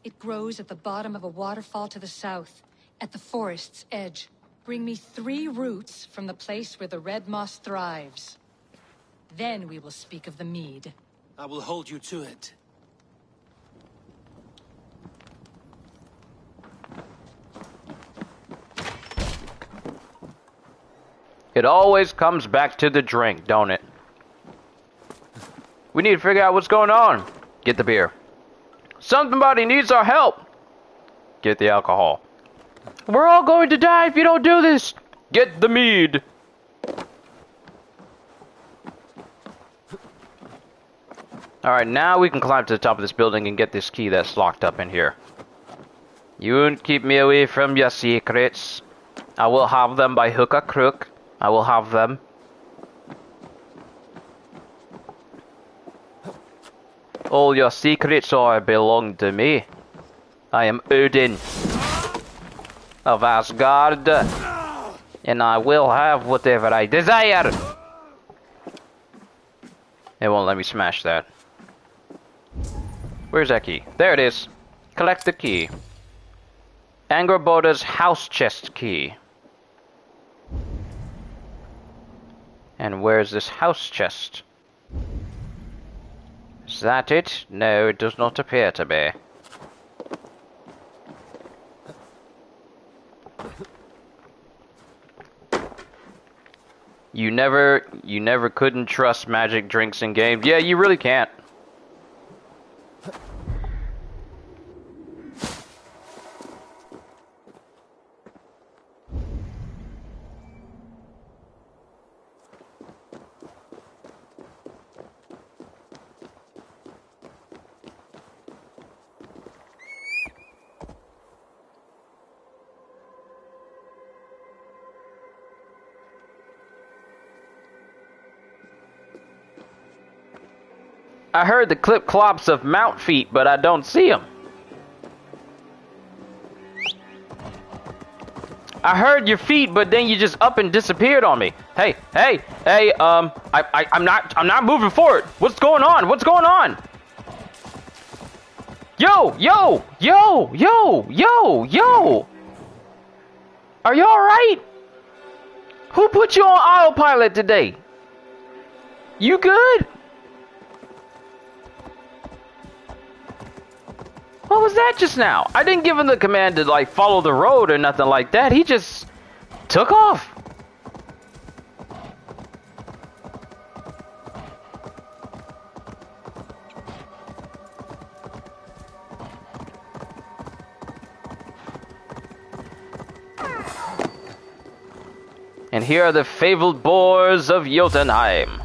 It grows at the bottom of a waterfall to the south, at the forest's edge. Bring me 3 roots from the place where the red moss thrives. Then we will speak of the mead. I will hold you to it. It always comes back to the drink, don't it? We need to figure out what's going on. Get the beer. Somebody needs our help. Get the alcohol. We're all going to die if you don't do this. Get the mead. Alright, now we can climb to the top of this building and get this key that's locked up in here. You won't keep me away from your secrets. I will have them by hook or crook. I will have them. All your secrets all belong to me. I am Odin of Asgard, and I will have whatever I desire. It won't let me smash that. Where's that key? There it is. Collect the key. Angerboda's house chest key. And where's this house chest? Is that it? No, it does not appear to be. You never couldn't trust magic drinks in games. Yeah, you really can't. I heard the clip-clops of mount feet, but I don't see them. I heard your feet, but then you just up and disappeared on me. Hey, I'm not moving forward. What's going on? What's going on? Yo! Are you alright? Who put you on autopilot today? You good? What was that just now? I didn't give him the command to, like, follow the road or nothing like that. He just took off. And here are the fabled boars of Jotunheim.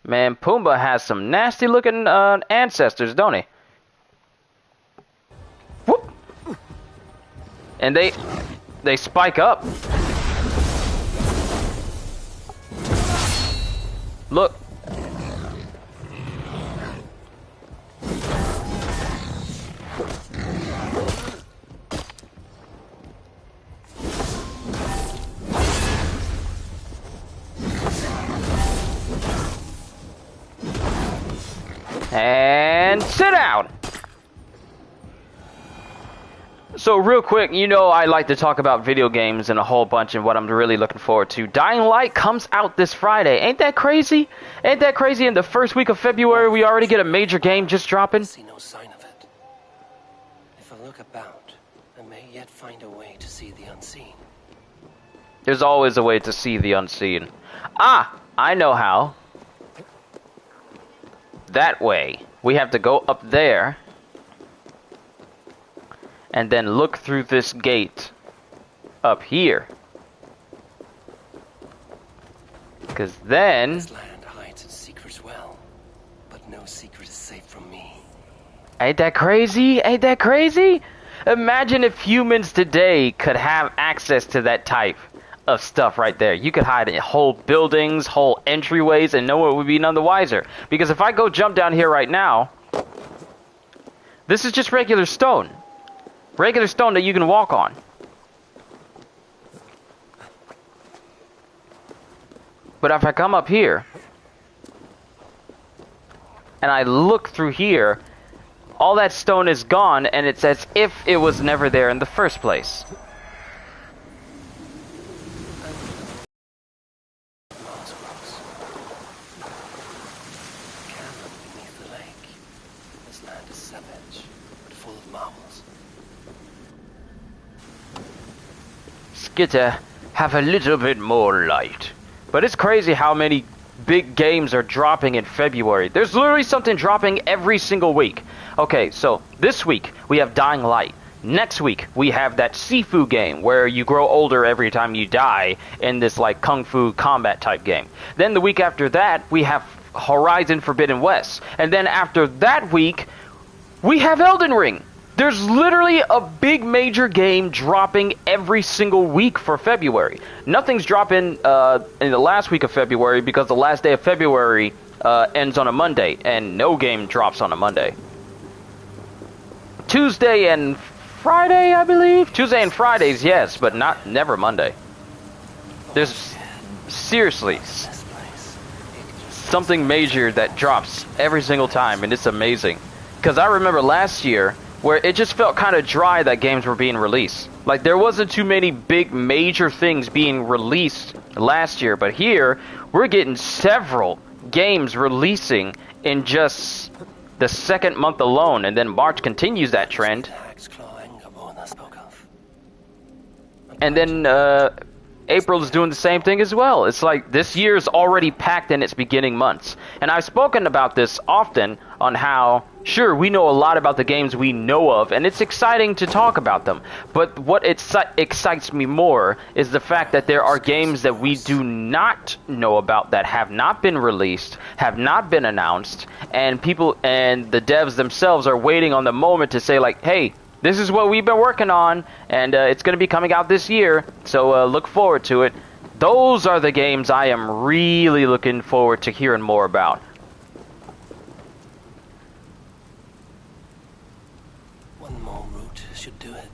Man, Pumbaa has some nasty looking ancestors, don't he? Whoop! And they spike up. Look. And sit down. So real quick, you know I like to talk about video games and a whole bunch and what I'm really looking forward to. Dying Light comes out this Friday. Ain't that crazy? Ain't that crazy? In the first week of February, we already get a major game just dropping. I see no sign of it. If I look about, I may yet find a way to see the unseen. There's always a way to see the unseen. Ah! I know how. That way. We have to go up there. And then look through this gate. Up here. Because then... This land hides its secrets well. But no secret is safe from me. Ain't that crazy? Ain't that crazy? Imagine if humans today could have access to that type of stuff right there. You could hide in whole buildings, whole entryways, and no one would be none the wiser. Because if I go jump down here right now, this is just regular stone. Regular stone that you can walk on. But if I come up here, and I look through here, all that stone is gone, and it's as if it was never there in the first place. Skitter, have a little bit more light. But it's crazy how many big games are dropping in February. There's literally something dropping every single week. Okay, so this week we have Dying Light. Next week we have that Sifu game where you grow older every time you die in this like kung fu combat type game. Then the week after that we have Horizon Forbidden West. And then after that week we have Elden Ring. There's literally a big major game dropping every single week for February. Nothing's dropping in the last week of February because the last day of February ends on a Monday, and no game drops on a Monday. Tuesday and Friday, I believe? Tuesday and Fridays, yes, but never Monday. There's seriously something major that drops every single time, and it's amazing. Because I remember last year where it just felt kind of dry that games were being released. Like, there wasn't too many big major things being released last year, but here, we're getting several games releasing in just the second month alone, and then March continues that trend. And then, April is doing the same thing as well. It's like this year's already packed in its beginning months. And I've spoken about this often on how, sure, we know a lot about the games we know of, and it's exciting to talk about them. But what excites me more is the fact that there are games that we do not know about that have not been released, have not been announced, and people and the devs themselves are waiting on the moment to say like, hey, this is what we've been working on, and it's going to be coming out this year, so look forward to it. Those are the games I am really looking forward to hearing more about. One more route should do it.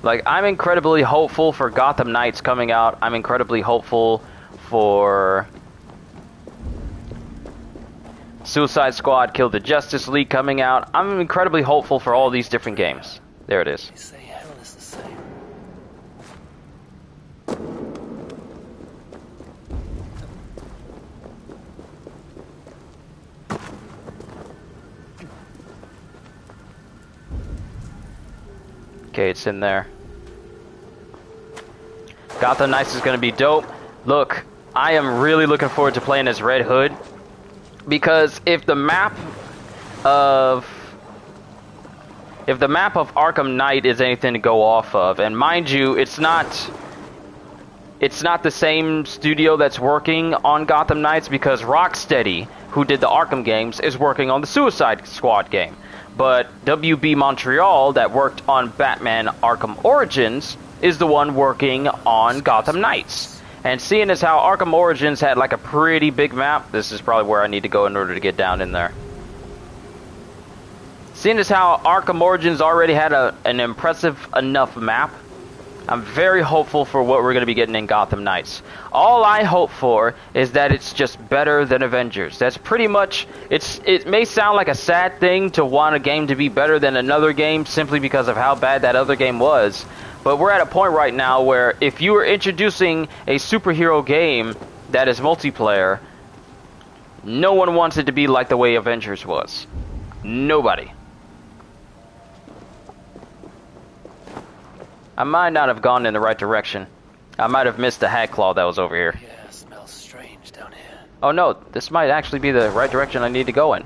Like, I'm incredibly hopeful for Gotham Knights coming out. I'm incredibly hopeful for Suicide Squad Kill the Justice League coming out. I'm incredibly hopeful for all these different games. There it is. They say hell is the same. Okay, it's in there. Gotham Knights is going to be dope. Look, I am really looking forward to playing as Red Hood, because if the map of Arkham Knight is anything to go off of, and mind you, it's not the same studio that's working on Gotham Knights, because Rocksteady, who did the Arkham games, is working on the Suicide Squad game. But WB Montreal, that worked on Batman Arkham Origins, is the one working on Gotham Knights. And seeing as how Arkham Origins had like a pretty big map, this is probably where I need to go in order to get down in there. Seeing as how Arkham Origins already had an impressive enough map, I'm very hopeful for what we're going to be getting in Gotham Knights. All I hope for is that it's just better than Avengers. That's pretty much, it may sound like a sad thing to want a game to be better than another game simply because of how bad that other game was. But we're at a point right now where if you are introducing a superhero game that is multiplayer, no one wants it to be like the way Avengers was. Nobody. I might not have gone in the right direction. I might have missed the hag claw that was over here. Yeah, smells strange down here. Oh no, this might actually be the right direction I need to go in.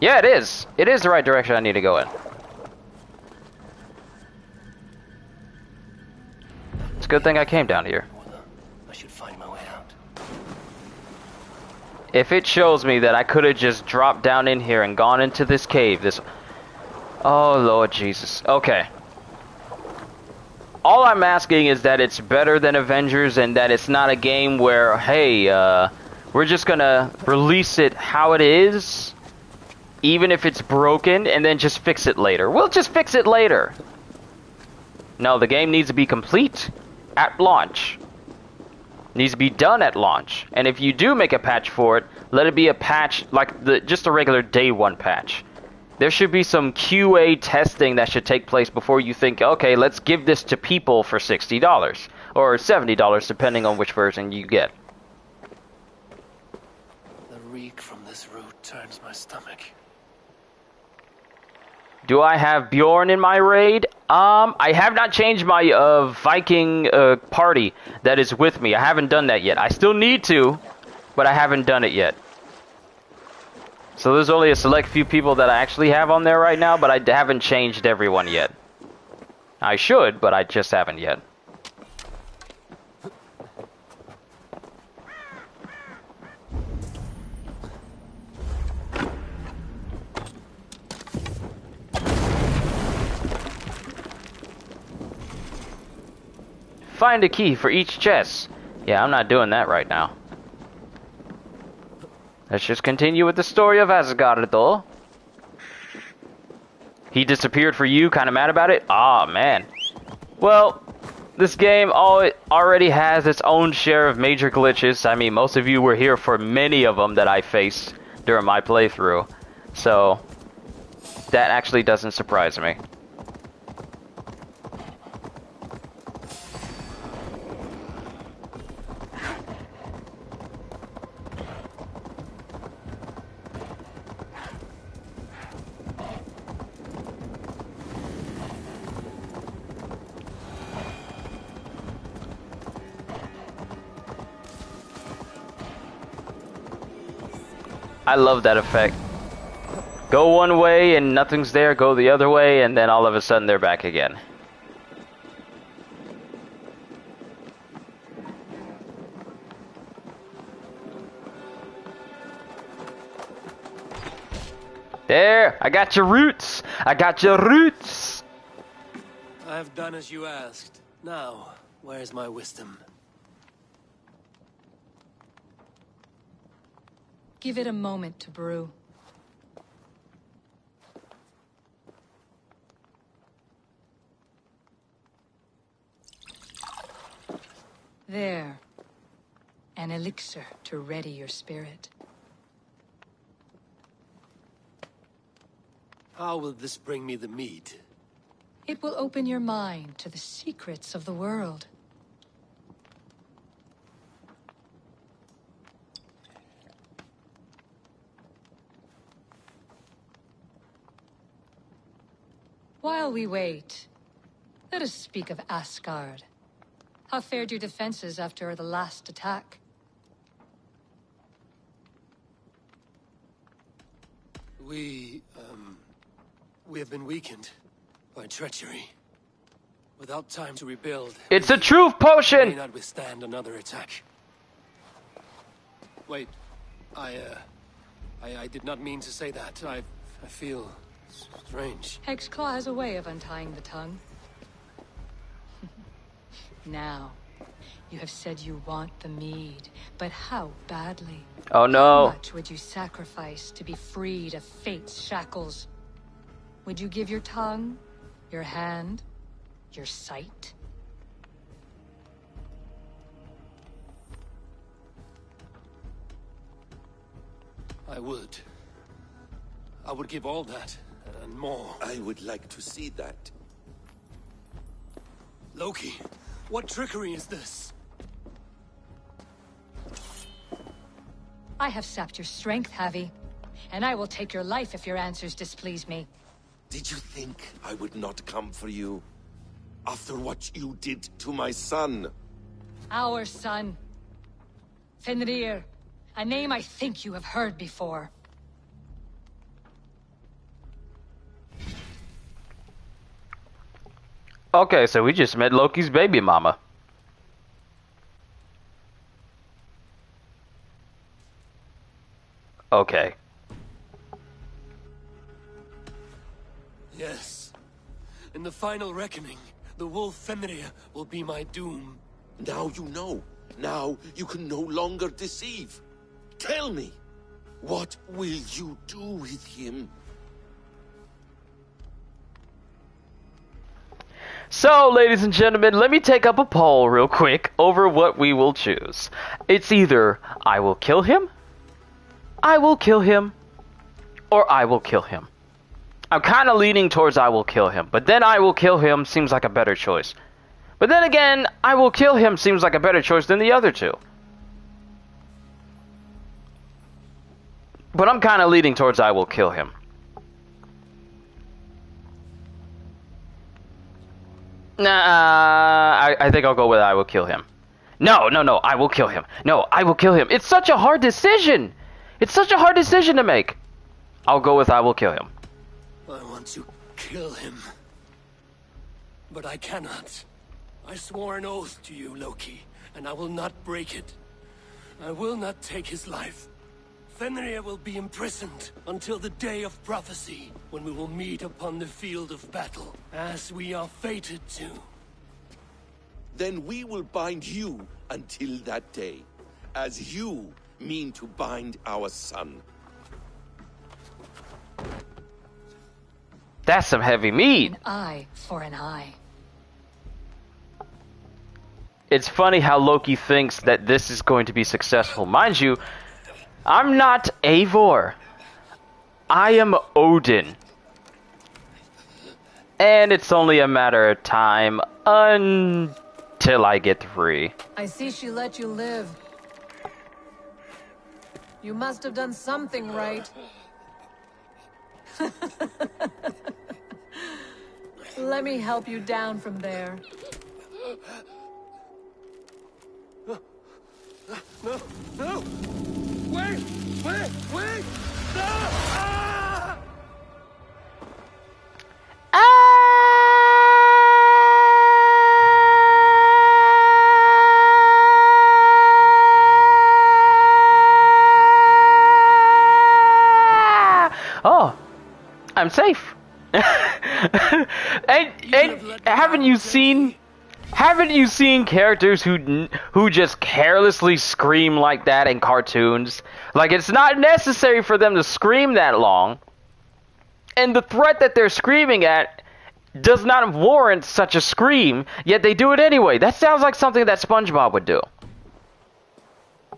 Yeah, it is. It is the right direction I need to go in. It's a good thing I came down here. I should find my way out. If it shows me that I could have just dropped down in here and gone into this cave, this... Oh, Lord Jesus. Okay. All I'm asking is that it's better than Avengers and that it's not a game where, hey, we're just gonna release it how it is, even if it's broken, and then just fix it later. We'll just fix it later. No, the game needs to be complete at launch. Needs to be done at launch. And if you do make a patch for it, let it be a patch like just a regular day one patch. There should be some QA testing that should take place before you think, okay, let's give this to people for $60 or $70, depending on which version you get. The reek from this root turns my stomach. Do I have Bjorn in my raid? I have not changed my Viking party that is with me. I haven't done that yet. I still need to, but I haven't done it yet. So there's only a select few people that I actually have on there right now, but I haven't changed everyone yet. I should, but I just haven't yet. Find a key for each chest. Yeah, I'm not doing that right now. Let's just continue with the story of Asgard, though. He disappeared for you, kind of mad about it? Ah, man. Well, this game already has its own share of major glitches. I mean, most of you were here for many of them that I faced during my playthrough. So, that actually doesn't surprise me. I love that effect. Go one way and nothing's there, go the other way, and then all of a sudden they're back again. There! I got your roots! I got your roots! I have done as you asked. Now, where's my wisdom? Give it a moment to brew. There. An elixir to ready your spirit. How will this bring me the mead? It will open your mind to the secrets of the world. While we wait, let us speak of Asgard. How fared your defenses after the last attack? We have been weakened by treachery. Without time to rebuild... It's a truth potion! We may not withstand another attack. Wait, I did not mean to say that. I feel strange. Hexclaw has a way of untying the tongue. Now, you have said you want the mead, but how badly? Oh no. How much would you sacrifice to be freed of fate's shackles? Would you give your tongue, your hand, your sight? I would. I would give all that, and more. I would like to see that. Loki, what trickery is this? I have sapped your strength, Havi. and I will take your life if your answers displease me. Did you think I would not come for you? After what you did to my son? Our son. Fenrir. A name I think you have heard before. Okay, so we just met Loki's baby mama. Okay. Yes. In the final reckoning, the wolf Fenrir will be my doom. Now you know. Now you can no longer deceive. Tell me, what will you do with him? So, ladies and gentlemen, let me take up a poll real quick over what we will choose. It's either I will kill him, I will kill him, or I will kill him. I'm kind of leaning towards I will kill him, but then I will kill him seems like a better choice. But then again, I will kill him seems like a better choice than the other two. But I'm kind of leaning towards I will kill him. Nah, I think I'll go with I will kill him. No, I will kill him. No, I will kill him. It's such a hard decision. It's such a hard decision to make. I'll go with I will kill him. I want to kill him. But I cannot. I swore an oath to you, Loki, and I will not break it. I will not take his life. Fenrir will be imprisoned until the day of prophecy, when we will meet upon the field of battle, as we are fated to. Then we will bind you until that day, as you mean to bind our son. That's some heavy meat. An eye for an eye. It's funny how Loki thinks that this is going to be successful. Mind you, I'm not Eivor. I am Odin. And it's only a matter of time until I get free. I see she let you live. You must have done something right. Let me help you down from there. No! Wait! No! Ah! Oh, I'm safe. and haven't you seen characters who just carelessly scream like that in cartoons? Like, it's not necessary for them to scream that long, and the threat that they're screaming at does not warrant such a scream, yet they do it anyway. That sounds like something that SpongeBob would do.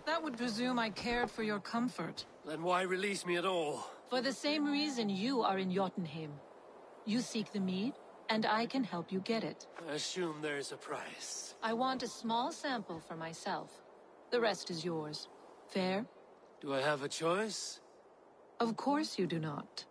That would presume I cared for your comfort. Then why release me at all? For the same reason you are in Jotunheim. You seek the mead, and I can help you get it. I assume there is a price. I want a small sample for myself. The rest is yours. Fair? Do I have a choice? Of course you do not.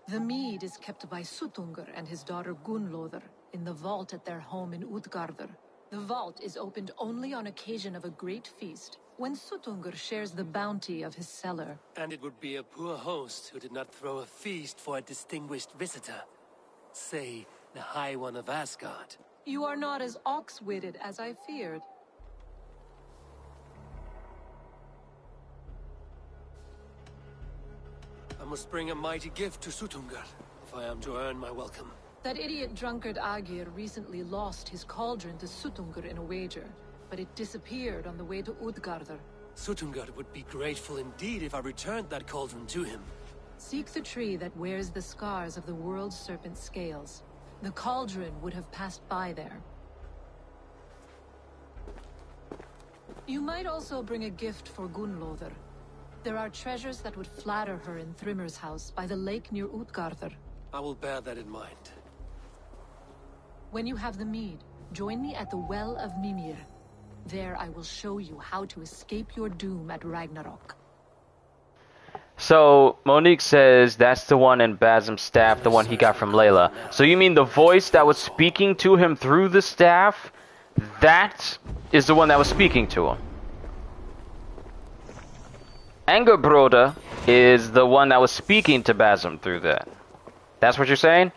The mead is kept by Suttungr and his daughter Gunnlóðr in the vault at their home in Utgardr. The vault is opened only on occasion of a great feast, when Suttungr shares the bounty of his cellar. And it would be a poor host who did not throw a feast for a distinguished visitor. Say, the High One of Asgard. You are not as ox-witted as I feared. I must bring a mighty gift to Suttungr, if I am to earn my welcome. That idiot drunkard Agir recently lost his cauldron to Suttungr in a wager, but it disappeared on the way to Utgardr. Suttungr would be grateful indeed if I returned that cauldron to him. Seek the tree that wears the scars of the world's serpent scales. The cauldron would have passed by there. You might also bring a gift for Gunnlóðr. There are treasures that would flatter her in Thrimmer's house by the lake near Utgardr. I will bear that in mind. When you have the mead, join me at the Well of Mimir. There I will show you how to escape your doom at Ragnarok. So, Monique says that's the one in Basim's staff, the one he got from Layla. So you mean the voice that was speaking to him through the staff, that is the one that was speaking to him. Angerbroda is the one that was speaking to Basim through that. That's what you're saying?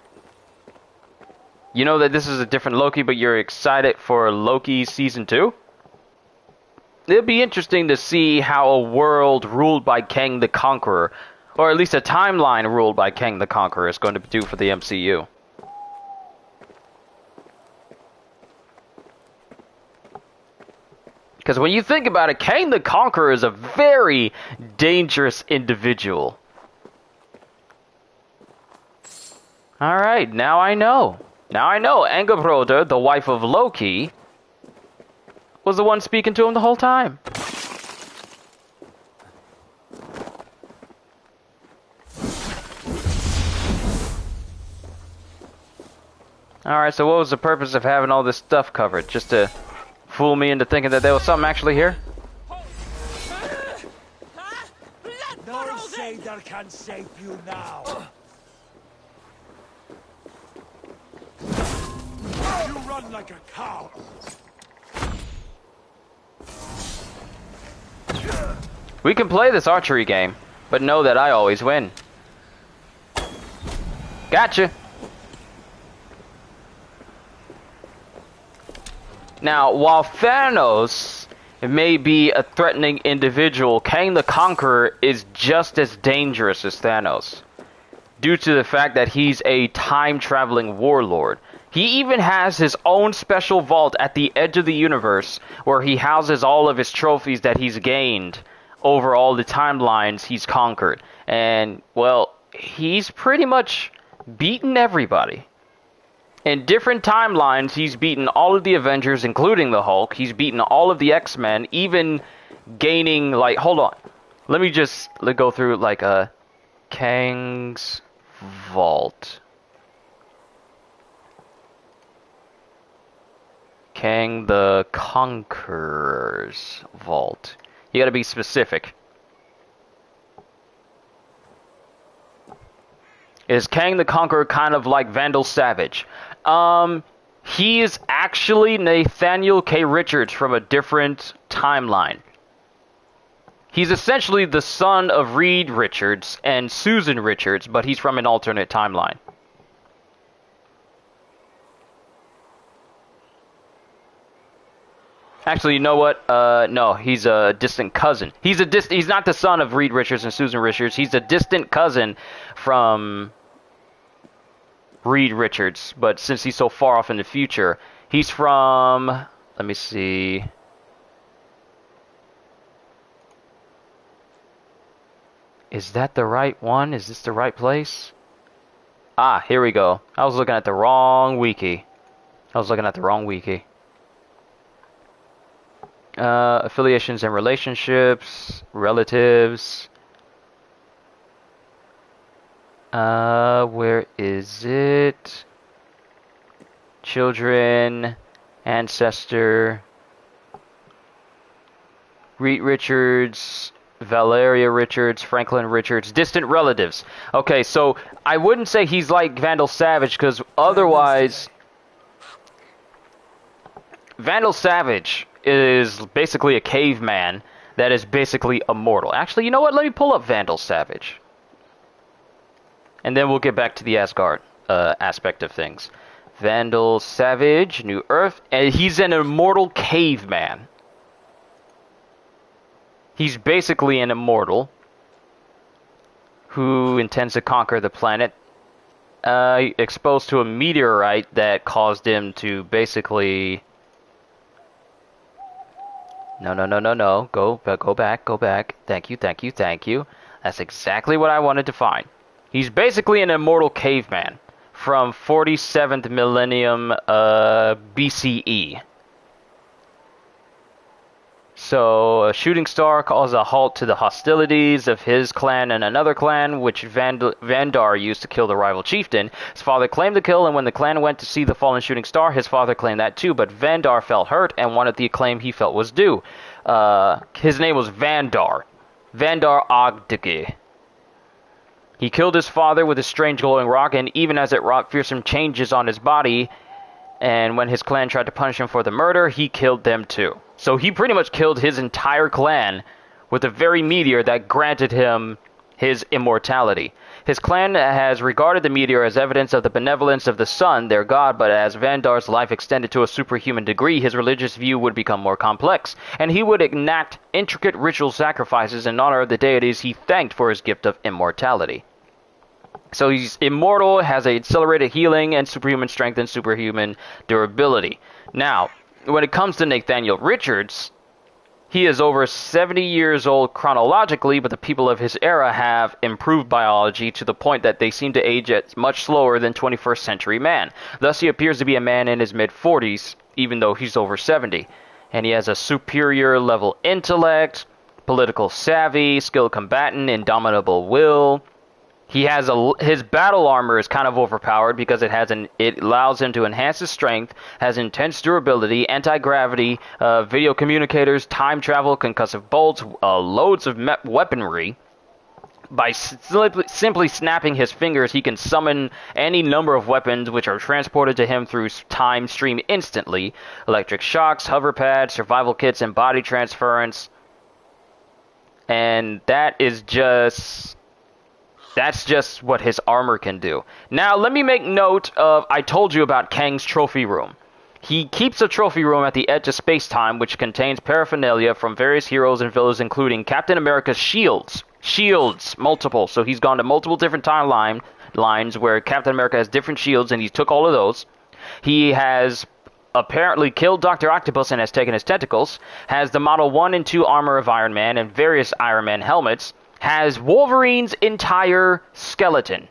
You know that this is a different Loki, but you're excited for Loki Season 2? It'll be interesting to see how a world ruled by Kang the Conqueror, or at least a timeline ruled by Kang the Conqueror, is going to do for the MCU. Because when you think about it, Kang the Conqueror is a very dangerous individual. Alright, now I know. Now I know Angerbroda, the wife of Loki, was the one speaking to him the whole time. Alright, so what was the purpose of having all this stuff covered? Just to fool me into thinking that there was something actually here? No sailor can save you now. You run like a cow. We can play this archery game, but know that I always win. Gotcha. Now, while Thanos may be a threatening individual, Kang the Conqueror is just as dangerous as Thanos, due to the fact that he's a time-traveling warlord. He even has his own special vault at the edge of the universe where he houses all of his trophies that he's gained over all the timelines he's conquered. And, well, he's pretty much beaten everybody. In different timelines, he's beaten all of the Avengers, including the Hulk. He's beaten all of the X-Men, even gaining, like, hold on. Let me just go through, like, Kang's vault. Kang the Conqueror's vault. You gotta be specific. Is Kang the Conqueror kind of like Vandal Savage? He is actually Nathaniel K. Richards from a different timeline. He's essentially the son of Reed Richards and Susan Richards, but he's from an alternate timeline. Actually, you know what? No, he's a distant cousin. He's not the son of Reed Richards and Susan Richards. He's a distant cousin from Reed Richards. But since he's so far off in the future, he's from... Let me see. Is that the right one? Is this the right place? Ah, here we go. I was looking at the wrong wiki. Affiliations and relationships, relatives. Where is it? Children, ancestor, Reed Richards, Valeria Richards, Franklin Richards, distant relatives. Okay, so I wouldn't say he's like Vandal Savage, because otherwise... Vandal Savage is basically a caveman that is basically immortal. Actually, you know what? Let me pull up Vandal Savage. And then we'll get back to the Asgard aspect of things. Vandal Savage, New Earth. And he's an immortal caveman. He's basically an immortal who intends to conquer the planet. Exposed to a meteorite that caused him to basically... No. Go back. Thank you. That's exactly what I wanted to find. He's basically an immortal caveman from 47th millennium BCE. So, a shooting star calls a halt to the hostilities of his clan and another clan, which Vandar used to kill the rival chieftain. His father claimed the kill, and when the clan went to see the fallen shooting star, his father claimed that too, but Vandar felt hurt and wanted the acclaim he felt was due. His name was Vandar. Vandar Ogdigi. He killed his father with a strange glowing rock, and even as it wrought fearsome changes on his body, and when his clan tried to punish him for the murder, he killed them too. So he pretty much killed his entire clan with a very meteor that granted him his immortality. His clan has regarded the meteor as evidence of the benevolence of the sun, their god, but as Vandar's life extended to a superhuman degree, his religious view would become more complex, and he would enact intricate ritual sacrifices in honor of the deities he thanked for his gift of immortality. So he's immortal, has accelerated healing, and superhuman strength and superhuman durability. Now, when it comes to Nathaniel Richards, he is over 70 years old chronologically, but the people of his era have improved biology to the point that they seem to age at much slower than 21st century man. Thus, he appears to be a man in his mid-40s, even though he's over 70. And he has a superior level intellect, political savvy, skilled combatant, indomitable will. He has his battle armor is kind of overpowered because it allows him to enhance his strength, has intense durability, anti-gravity, video communicators, time travel, concussive bolts, loads of weaponry. By simply snapping his fingers, he can summon any number of weapons which are transported to him through time stream instantly. Electric shocks, hover pads, survival kits, and body transference. And that's just what his armor can do. Now, let me make note of, I told you about Kang's trophy room. He keeps a trophy room at the edge of space-time, which contains paraphernalia from various heroes and villains, including Captain America's shields. Shields, multiple. So he's gone to multiple different timelines where Captain America has different shields, and he took all of those. He has apparently killed Dr. Octopus and has taken his tentacles. Has the Model 1 and 2 armor of Iron Man and various Iron Man helmets. Has Wolverine's entire skeleton,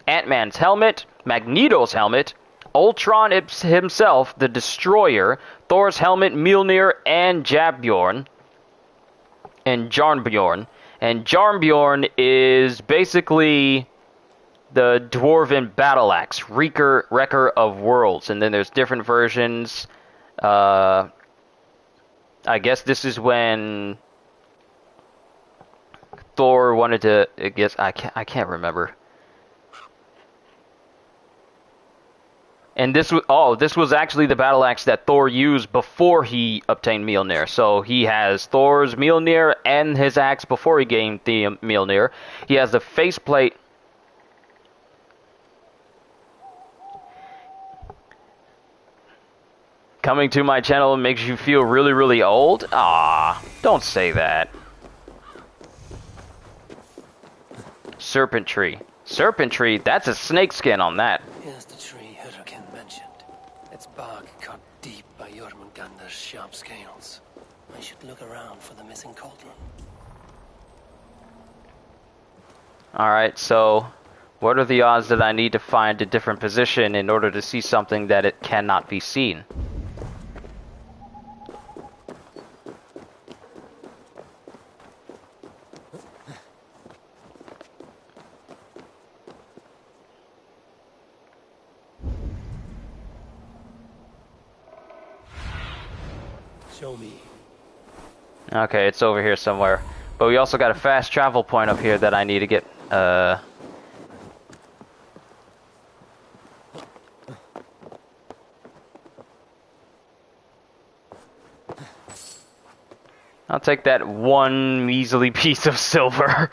Ant-Man's helmet, Magneto's helmet, Ultron himself, the Destroyer, Thor's helmet, Mjolnir, and Jarnbjorn. And Jarnbjorn is basically the dwarven battle axe, Wrecker of Worlds. And then there's different versions. I guess this is when Thor wanted to, I can't remember. And this was actually the battle axe that Thor used before he obtained Mjolnir. So he has Thor's Mjolnir and his axe before he gained the Mjolnir. He has the faceplate. Coming to my channel makes you feel really, really old? Ah, don't say that. Serpent tree. Serpent tree? That's a snake skin on that. Here's the tree Hurricane mentioned. Its bark cut deep by Jormungandr's sharp scales. I should look around for the missing cauldron. Alright, so what are the odds that I need to find a different position in order to see something that it cannot be seen? Show me. Okay, it's over here somewhere. But we also got a fast travel point up here that I need to get, I'll take that one measly piece of silver.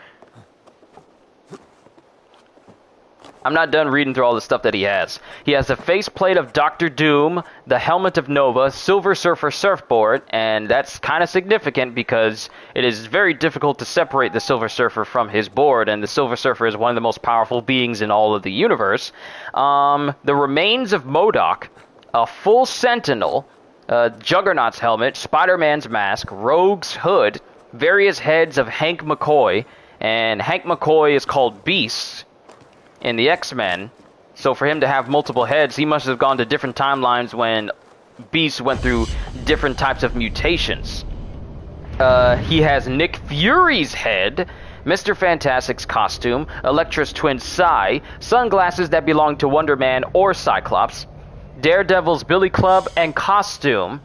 I'm not done reading through all the stuff that he has. He has the faceplate of Doctor Doom, the helmet of Nova, Silver Surfer surfboard, and that's kind of significant because it is very difficult to separate the Silver Surfer from his board, and the Silver Surfer is one of the most powerful beings in all of the universe. The remains of MODOK, a full Sentinel, Juggernaut's helmet, Spider-Man's mask, Rogue's hood, various heads of Hank McCoy, and Hank McCoy is called Beast in the X-Men, so for him to have multiple heads, he must have gone to different timelines when Beast went through different types of mutations. He has Nick Fury's head, Mr. Fantastic's costume, Elektra's twin Psy, sunglasses that belong to Wonder Man or Cyclops, Daredevil's billy club and costume,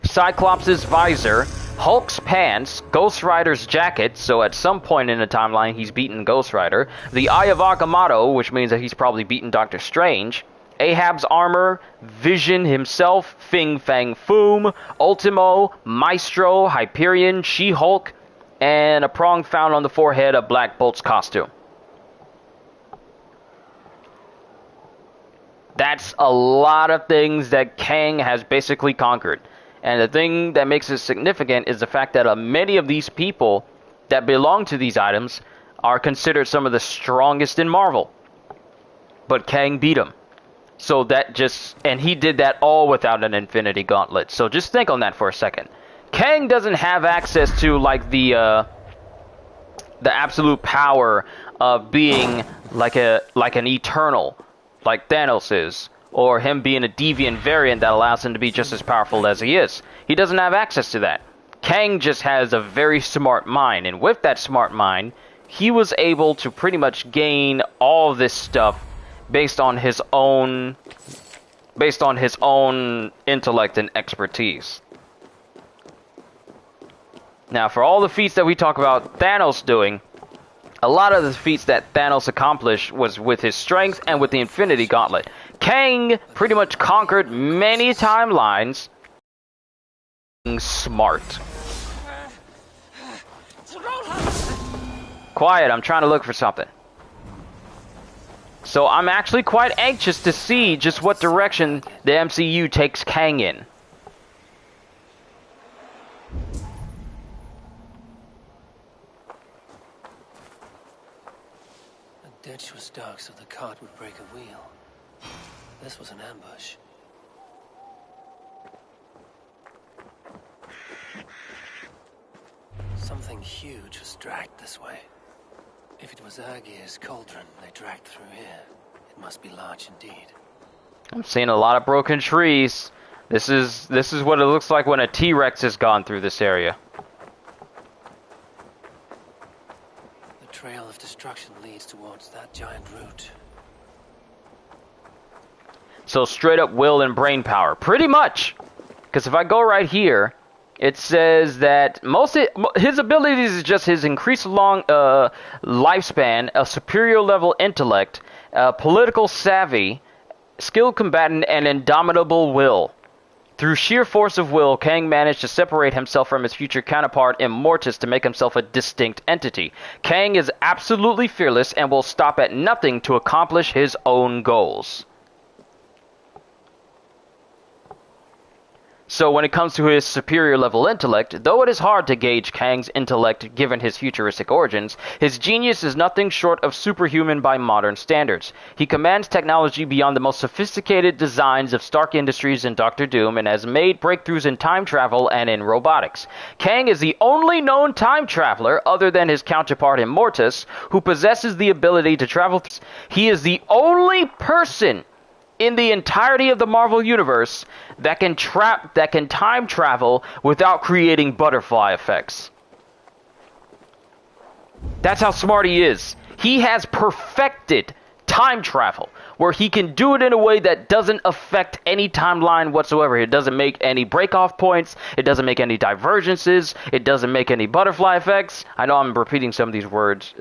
Cyclops' visor, Hulk's pants, Ghost Rider's jacket, so at some point in the timeline he's beaten Ghost Rider, the Eye of Agamotto, which means that he's probably beaten Doctor Strange, Ahab's armor, Vision himself, Fing Fang Foom, Ultimo, Maestro, Hyperion, She-Hulk, and a prong found on the forehead of Black Bolt's costume. That's a lot of things that Kang has basically conquered. And the thing that makes it significant is the fact that many of these people that belong to these items are considered some of the strongest in Marvel. But Kang beat them. So that just... And he did that all without an Infinity Gauntlet. So just think on that for a second. Kang doesn't have access to, like, the absolute power of being like an Eternal, like Thanos is, or him being a deviant variant that allows him to be just as powerful as he is. He doesn't have access to that. Kang just has a very smart mind, and with that smart mind, he was able to pretty much gain all this stuff based on his own intellect and expertise. Now, for all the feats that we talk about Thanos doing, a lot of the feats that Thanos accomplished was with his strength and with the Infinity Gauntlet. Kang pretty much conquered many timelines. Smart. Quiet, I'm trying to look for something. So I'm actually quite anxious to see just what direction the MCU takes Kang in. The ditch was dark, so the cart would break a wheel. This was an ambush. Something huge was dragged this way. If it was Aegir's cauldron they dragged through here, it must be large indeed. I'm seeing a lot of broken trees. This is what it looks like when a T-Rex has gone through this area. The trail of destruction leads towards that giant root. So straight up will and brain power. Pretty much. Because if I go right here, it says that his abilities is just his increased long lifespan, a superior level intellect, political savvy, skilled combatant, and indomitable will. Through sheer force of will, Kang managed to separate himself from his future counterpart Immortus to make himself a distinct entity. Kang is absolutely fearless and will stop at nothing to accomplish his own goals. So when it comes to his superior level intellect, though it is hard to gauge Kang's intellect given his futuristic origins, his genius is nothing short of superhuman by modern standards. He commands technology beyond the most sophisticated designs of Stark Industries and Doctor Doom, and has made breakthroughs in time travel and in robotics. Kang is the only known time traveler, other than his counterpart Immortus, who possesses the ability to travel. He is the only person in the entirety of the Marvel Universe that can time travel without creating butterfly effects. That's how smart he is. He has perfected time travel, where he can do it in a way that doesn't affect any timeline whatsoever. It doesn't make any break-off points. It doesn't make any divergences. It doesn't make any butterfly effects. I know I'm repeating some of these words,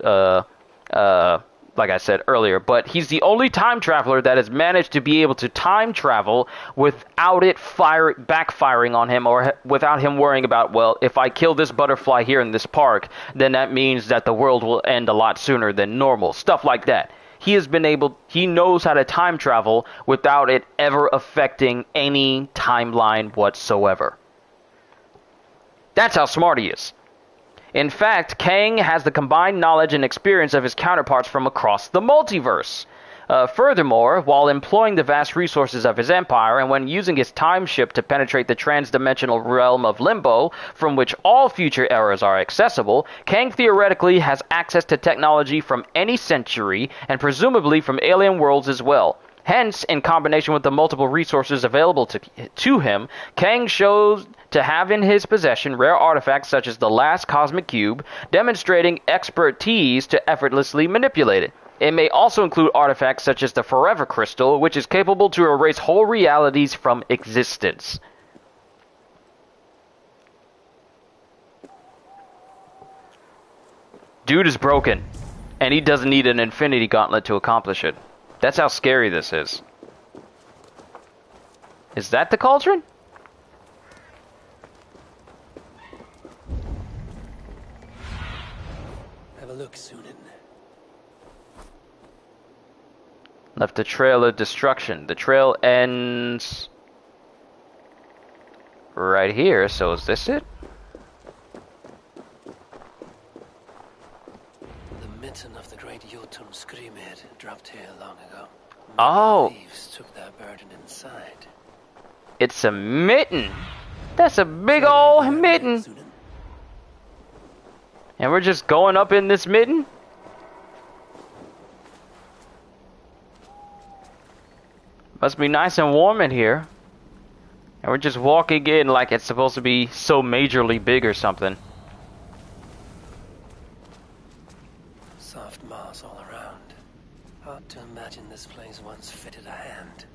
like I said earlier, but he's the only time traveler that has managed to be able to time travel without it backfiring on him, or without him worrying about, well, if I kill this butterfly here in this park, then that means that the world will end a lot sooner than normal. Stuff like that. He knows how to time travel without it ever affecting any timeline whatsoever. That's how smart he is. In fact, Kang has the combined knowledge and experience of his counterparts from across the multiverse. Furthermore, while employing the vast resources of his empire, and when using his time ship to penetrate the trans-dimensional realm of Limbo, from which all future eras are accessible, Kang theoretically has access to technology from any century, and presumably from alien worlds as well. Hence, in combination with the multiple resources available to him, Kang shows to have in his possession rare artifacts such as the last cosmic cube, demonstrating expertise to effortlessly manipulate it. It may also include artifacts such as the Forever Crystal, which is capable to erase whole realities from existence. Dude is broken, and he doesn't need an infinity gauntlet to accomplish it. That's how scary this is. Is that the cauldron? Have a look, Sunan. Left a trail of destruction. The trail ends right here, so is this it? The mitten of the great Jotun Screamhead dropped here long ago. Oh! Thieves took their burden inside. It's a mitten! That's a big old mitten! And we're just going up in this mitten? Must be nice and warm in here. And we're just walking in like it's supposed to be so majorly big or something. Soft moss all around. Hard to imagine this place once fitted a hand.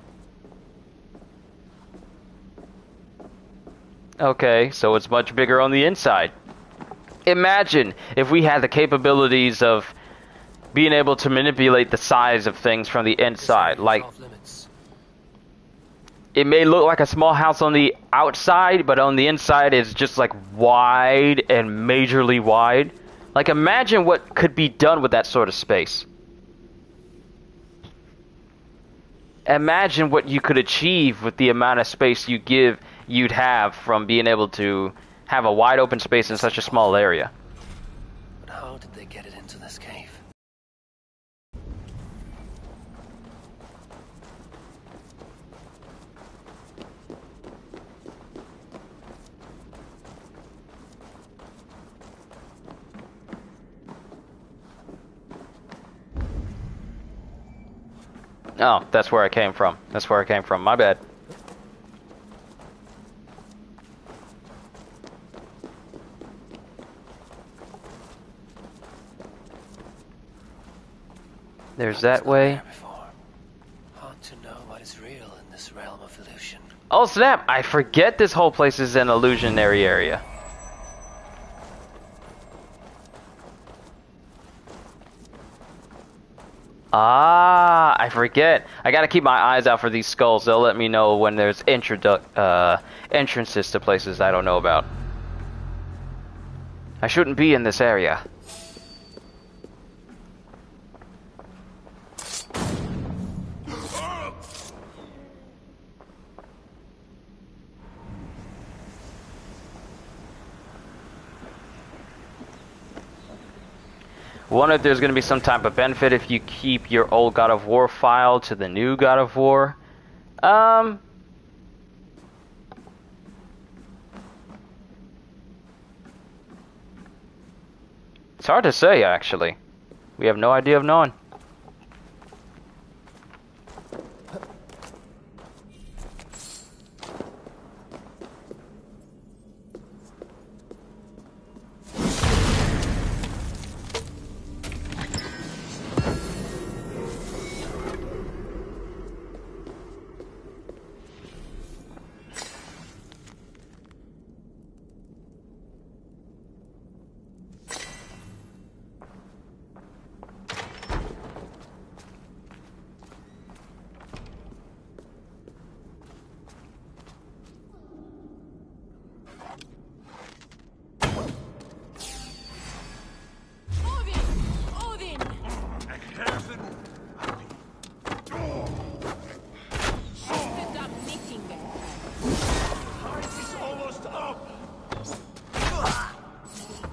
Okay, so it's much bigger on the inside. Imagine if we had the capabilities of being able to manipulate the size of things from the inside. Like, it may look like a small house on the outside, but on the inside it's just like wide and majorly wide. Like, imagine what could be done with that sort of space. Imagine what you could achieve with the amount of space you'd have from being able to have a wide open space in such a small area. But how did they get it into this cave? Oh, that's where I came from. That's where I came from. My bad. There's that way. Hard to know what is real in this realm of illusion. Oh snap! I forget this whole place is an illusionary area. Ah, I forget. I gotta keep my eyes out for these skulls. They'll let me know when there's entrances to places I don't know about. I shouldn't be in this area. Wonder if there's going to be some type of benefit if you keep your old God of War file to the new God of War. It's hard to say, actually. We have no idea of knowing.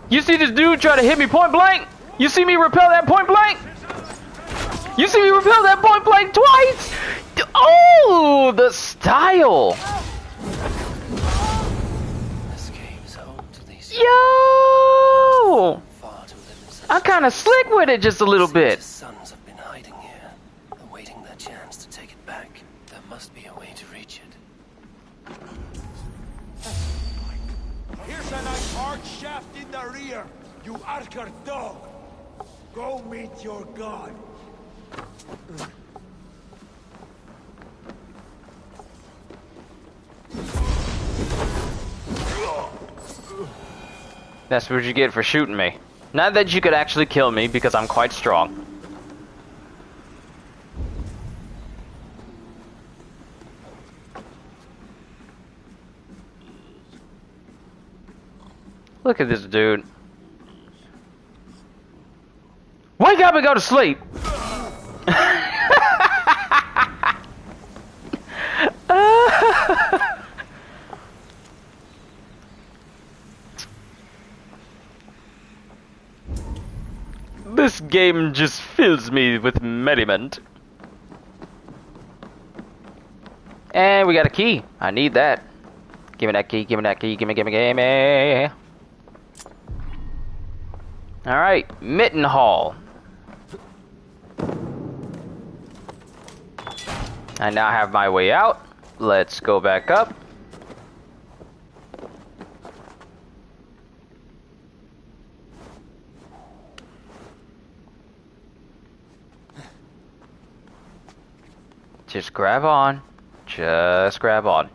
You see this dude try to hit me point blank? You see me repel that point blank? You see me repel that point blank twice? Oh, the style! This cave is home to these. Yo! I'm kind of slick with it just a little bit. The sons have been hiding here, awaiting their chance to take it back. There must be a way to reach it. Here's a nice hard shaft in the rear, you Asgard dog. Go meet your god. That's what you get for shooting me. Not that you could actually kill me, because I'm quite strong. Look at this dude. Wake up and go to sleep! This game just fills me with merriment. And we got a key. I need that. Give me that key, give me that key, gimme. Alright, Mitten Hall. I now have my way out. Let's go back up. Just grab on. Just grab on.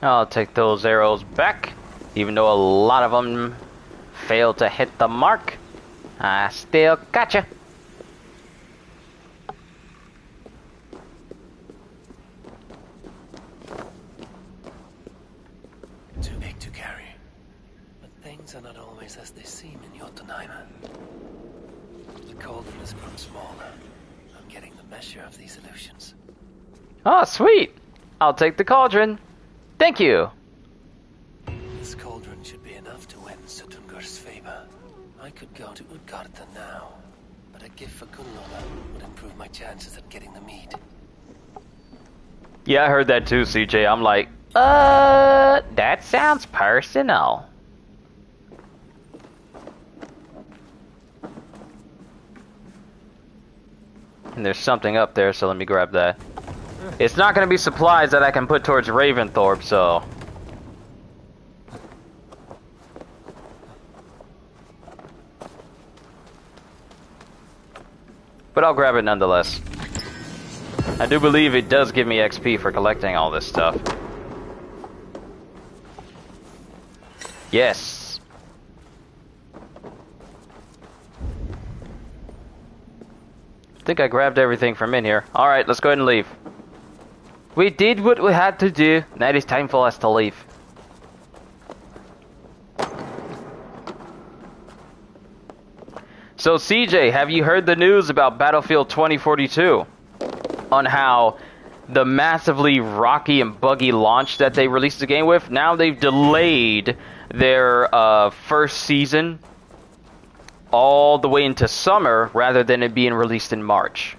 I'll take those arrows back, even though a lot of them failed to hit the mark. I still gotcha. Too big to carry. But things are not always as they seem in Jotunheim. The cauldron has grown smaller. I'm getting the measure of these illusions. Oh, sweet! I'll take the cauldron. Thank you. This cauldron should be enough to win Suttungur's favor. I could go to Utgarda now, but a gift for Gunnloda would improve my chances at getting the mead. Yeah, I heard that too, CJ. I'm like, that sounds personal. And there's something up there, so let me grab that. It's not going to be supplies that I can put towards Raventhorpe, so... But I'll grab it nonetheless. I do believe it does give me XP for collecting all this stuff. Yes. I think I grabbed everything from in here. Alright, let's go ahead and leave. We did what we had to do. Now it is time for us to leave. So CJ, have you heard the news about Battlefield 2042? On how the massively rocky and buggy launch that they released the game with, now they've delayed their first season all the way into summer rather than it being released in March.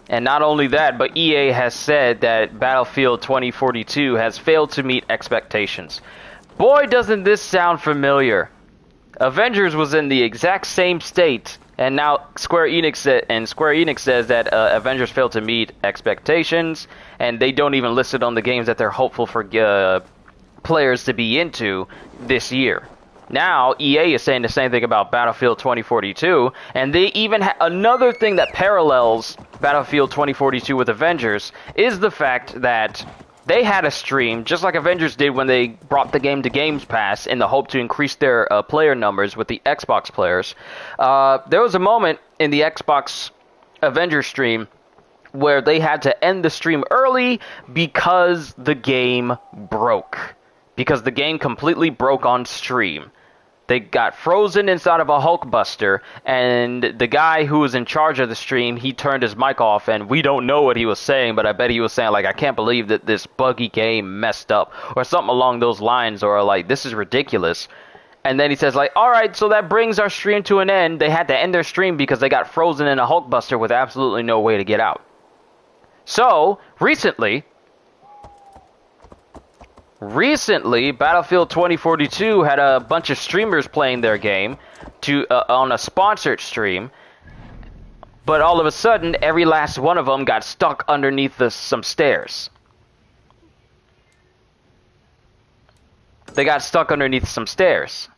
And not only that, but EA has said that Battlefield 2042 has failed to meet expectations. Boy, doesn't this sound familiar. Avengers was in the exact same state, and now Square Enix says that Avengers failed to meet expectations, and they don't even list it on the games that they're hopeful for players to be into this year. Now, EA is saying the same thing about Battlefield 2042, and they even another thing that parallels Battlefield 2042 with Avengers is the fact that they had a stream, just like Avengers did when they brought the game to Games Pass in the hope to increase their player numbers with the Xbox players. There was a moment in the Xbox Avengers stream where they had to end the stream early because the game broke. Because the game completely broke on stream. They got frozen inside of a Hulkbuster, and the guy who was in charge of the stream, he turned his mic off, and we don't know what he was saying, but I bet he was saying, like, I can't believe that this buggy game messed up, or something along those lines, or like, this is ridiculous. And then he says, like, alright, so that brings our stream to an end. They had to end their stream because they got frozen in a Hulkbuster with absolutely no way to get out. So, recently, Battlefield 2042 had a bunch of streamers playing their game to on a sponsored stream, but all of a sudden, every last one of them got stuck underneath some stairs. They got stuck underneath some stairs,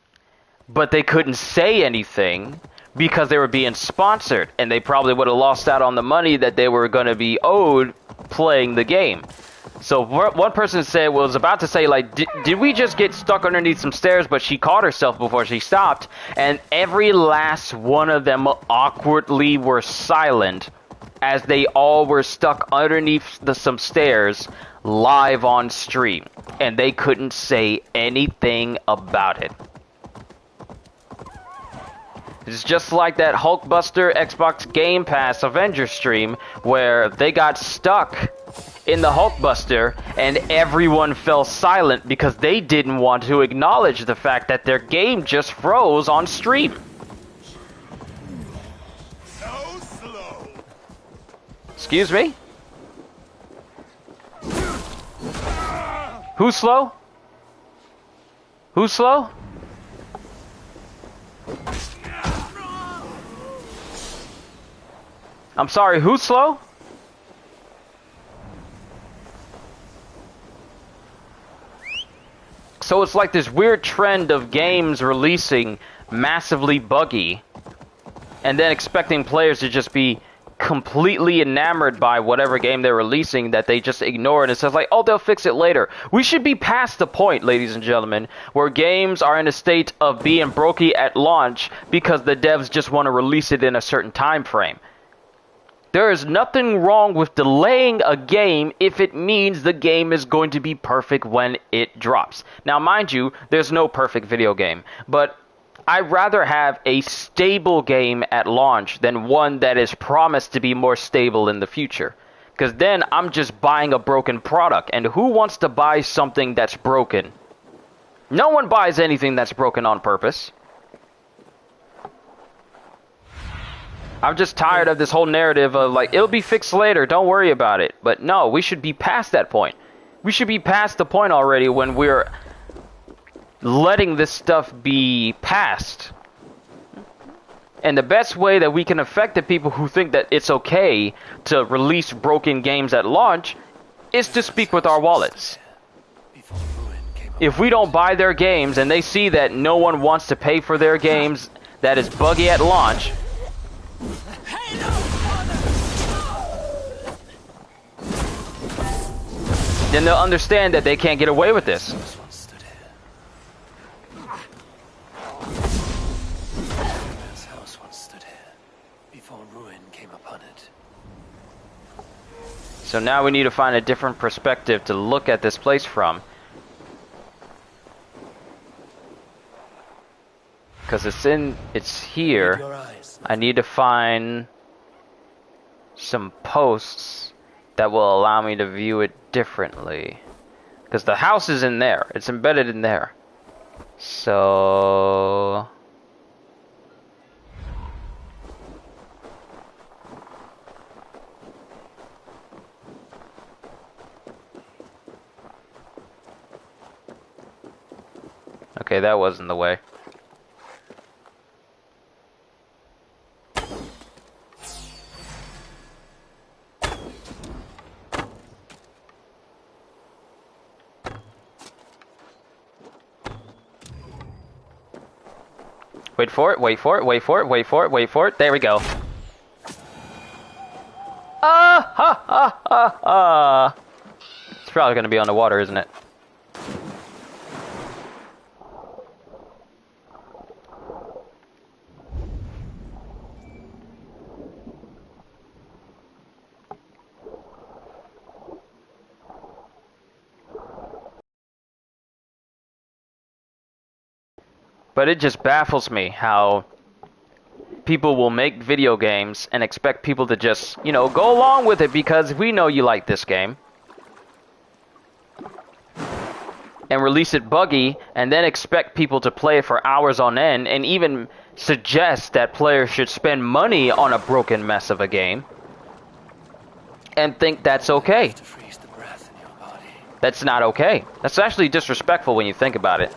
but they couldn't say anything because they were being sponsored, and they probably would have lost out on the money that they were going to be owed playing the game. So one person was about to say, like, did we just get stuck underneath some stairs, but she caught herself before she stopped, and every last one of them awkwardly were silent as they all were stuck underneath some stairs live on stream, and they couldn't say anything about it. It's just like that Hulkbuster Xbox Game Pass Avengers stream where they got stuck in the Hulkbuster and everyone fell silent because they didn't want to acknowledge the fact that their game just froze on stream. So slow. Excuse me? Who's slow? Who's slow? I'm sorry, who's slow? So it's like this weird trend of games releasing massively buggy and then expecting players to just be completely enamored by whatever game they're releasing that they just ignore it and says like, oh, they'll fix it later. We should be past the point, ladies and gentlemen, where games are in a state of being brokey at launch because the devs just want to release it in a certain time frame. There is nothing wrong with delaying a game if it means the game is going to be perfect when it drops. Now, mind you, there's no perfect video game, but I'd rather have a stable game at launch than one that is promised to be more stable in the future. Because then I'm just buying a broken product, and who wants to buy something that's broken? No one buys anything that's broken on purpose. I'm just tired of this whole narrative of like, it'll be fixed later, don't worry about it. But no, we should be past that point. We should be past the point already when we're letting this stuff be passed. And the best way that we can affect the people who think that it's okay to release broken games at launch is to speak with our wallets. If we don't buy their games and they see that no one wants to pay for their games that is buggy at launch, then they'll understand that they can't get away with this. So now we need to find a different perspective to look at this place from. Because it's here. I need to find some posts that will allow me to view it differently. Because the house is in there. It's embedded in there. So... okay, that wasn't the way. Wait for it, wait for it, wait for it, wait for it, wait for it. There we go. Ah ha ha ha ha. It's probably gonna be on the water, isn't it? But it just baffles me how people will make video games and expect people to just, you know, go along with it because we know you like this game. And release it buggy and then expect people to play it for hours on end and even suggest that players should spend money on a broken mess of a game and think that's okay. That's not okay. That's actually disrespectful when you think about it.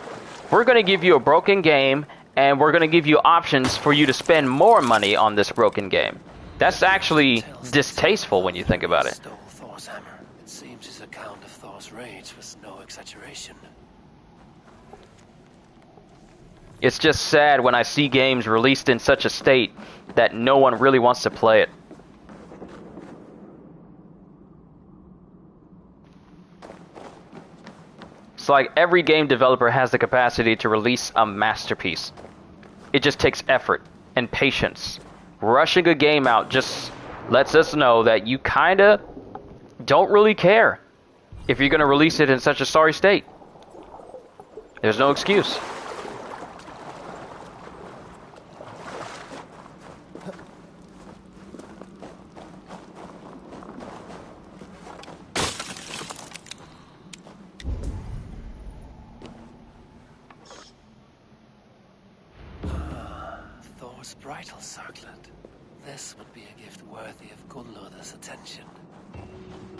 We're going to give you a broken game and we're going to give you options for you to spend more money on this broken game. That's actually distasteful when you think about it. Stole Thor's hammer. It seems his account of Thor's rage was no exaggeration. It's just sad when I see games released in such a state that no one really wants to play it. It's like every game developer has the capacity to release a masterpiece. It just takes effort and patience. Rushing a game out just lets us know that you kinda don't really care if you're gonna release it in such a sorry state. There's no excuse. Thor's bridal circlet. This would be a gift worthy of Gunnlod's attention.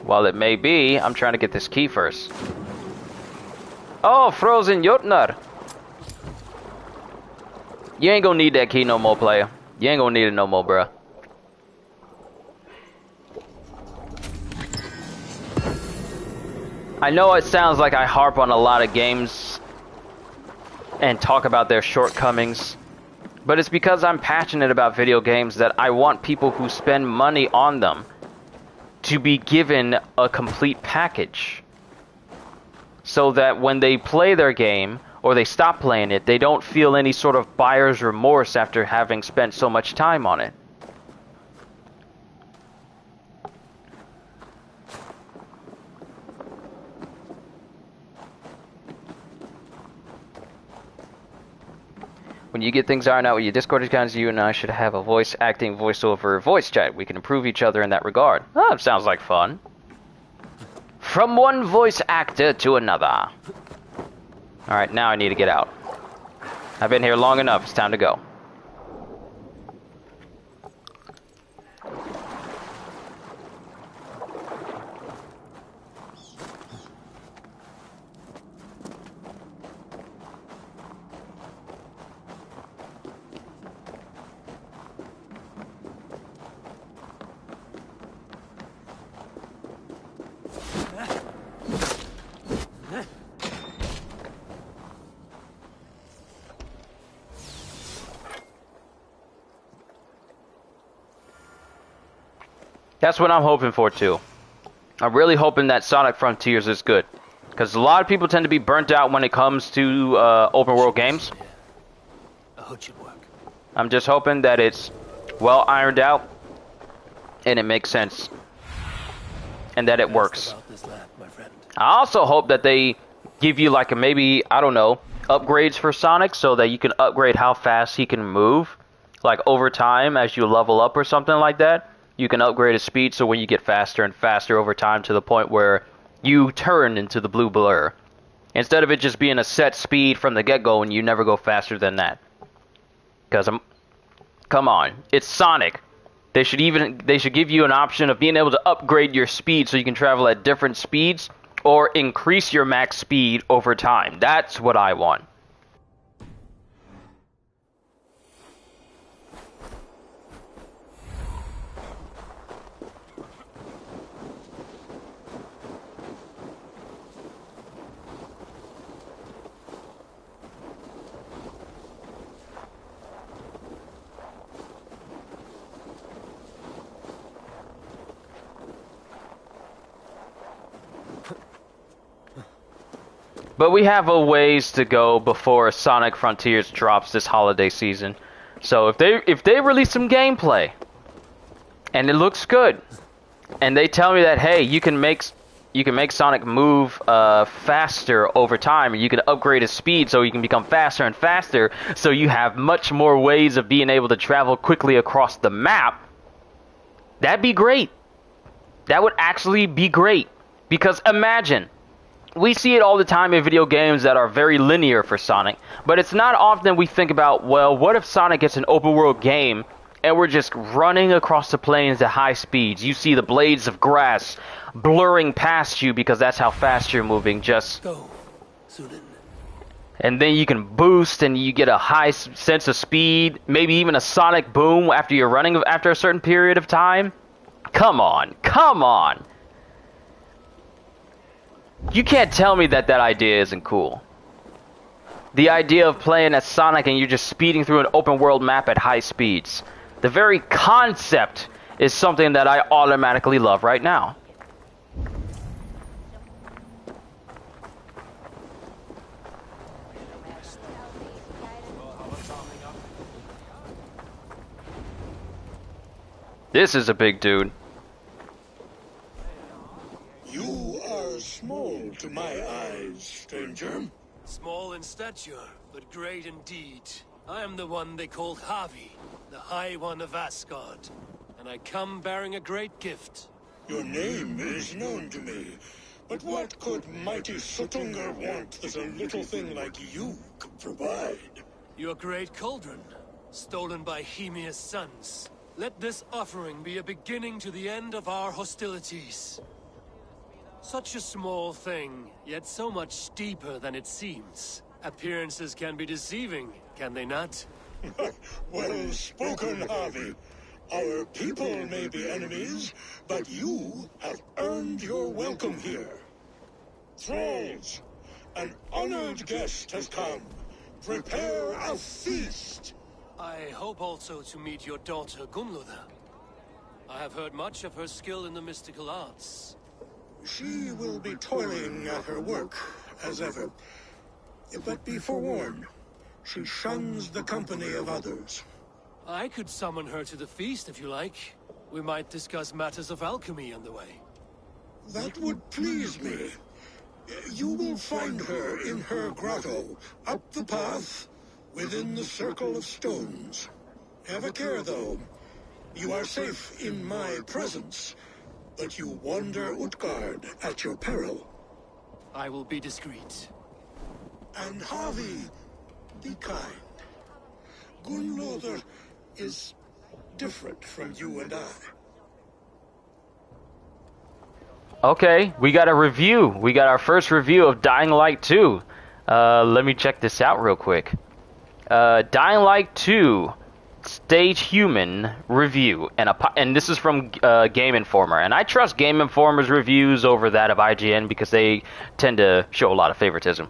While it may be, I'm trying to get this key first. Oh, frozen Jotunheim. You ain't gonna need that key no more, player. You ain't gonna need it no more, bruh. I know it sounds like I harp on a lot of games and talk about their shortcomings, but it's because I'm passionate about video games that I want people who spend money on them to be given a complete package, so that when they play their game or they stop playing it, they don't feel any sort of buyer's remorse after having spent so much time on it. When you get things ironed out with your Discord accounts, you and I should have a voiceover voice chat. We can improve each other in that regard. Oh, that sounds like fun. From one voice actor to another. Alright, now I need to get out. I've been here long enough. It's time to go. That's what I'm hoping for, too. I'm really hoping that Sonic Frontiers is good. Because a lot of people tend to be burnt out when it comes to open world games. A hood should work. I'm just hoping that it's well ironed out and it makes sense. And that it works. I also hope that they give you like a maybe, I don't know, upgrades for Sonic so that you can upgrade how fast he can move. Like over time as you level up or something like that. You can upgrade his speed so when you get faster and faster over time to the point where you turn into the blue blur. Instead of it just being a set speed from the get-go and you never go faster than that. Because come on, it's Sonic. They should give you an option of being able to upgrade your speed so you can travel at different speeds or increase your max speed over time. That's what I want. But we have a ways to go before Sonic Frontiers drops this holiday season. So if they release some gameplay and it looks good, and they tell me that hey, you can make Sonic move faster over time, and you can upgrade his speed so he can become faster and faster, so you have much more ways of being able to travel quickly across the map, that'd be great. That would actually be great. Because imagine, we see it all the time in video games that are very linear for Sonic, but it's not often we think about, well, what if Sonic gets an open world game and we're just running across the plains at high speeds? You see the blades of grass blurring past you because that's how fast you're moving. Just go, Zulin. And then you can boost and you get a high sense of speed, maybe even a sonic boom after you're running after a certain period of time. Come on, come on. You can't tell me that idea isn't cool. The idea of playing as Sonic and you're just speeding through an open world map at high speeds. The very concept is something that I automatically love right now. This is a big dude. You are small to my eyes, stranger. Small in stature, but great in deed. I am the one they call Havi, the High One of Asgard. And I come bearing a great gift. Your name is known to me, but what could mighty Sutungur want that a little thing like you could provide? Your great cauldron, stolen by Hemia's sons. Let this offering be a beginning to the end of our hostilities. Such a small thing, yet so much deeper than it seems. Appearances can be deceiving, can they not? Well spoken, Harvey. Our people may be enemies, but you have earned your welcome here. Thralls, an honored guest has come. Prepare a feast. I hope also to meet your daughter Gunlother. I have heard much of her skill in the mystical arts. She will be toiling at her work, as ever. But be forewarned, she shuns the company of others. I could summon her to the feast if you like. We might discuss matters of alchemy on the way. That would please me. You will find her in her grotto, up the path, within the circle of stones. Have a care, though. You are safe in my presence, but you wander Utgard at your peril. I will be discreet. And Harvey, be kind. Gunlother is different from you and I. Okay, we got a review. We got our first review of Dying Light 2. Let me check this out real quick. Dying Light 2 Stage Human review, and this is from Game Informer, and I trust Game Informer's reviews over that of IGN because they tend to show a lot of favoritism.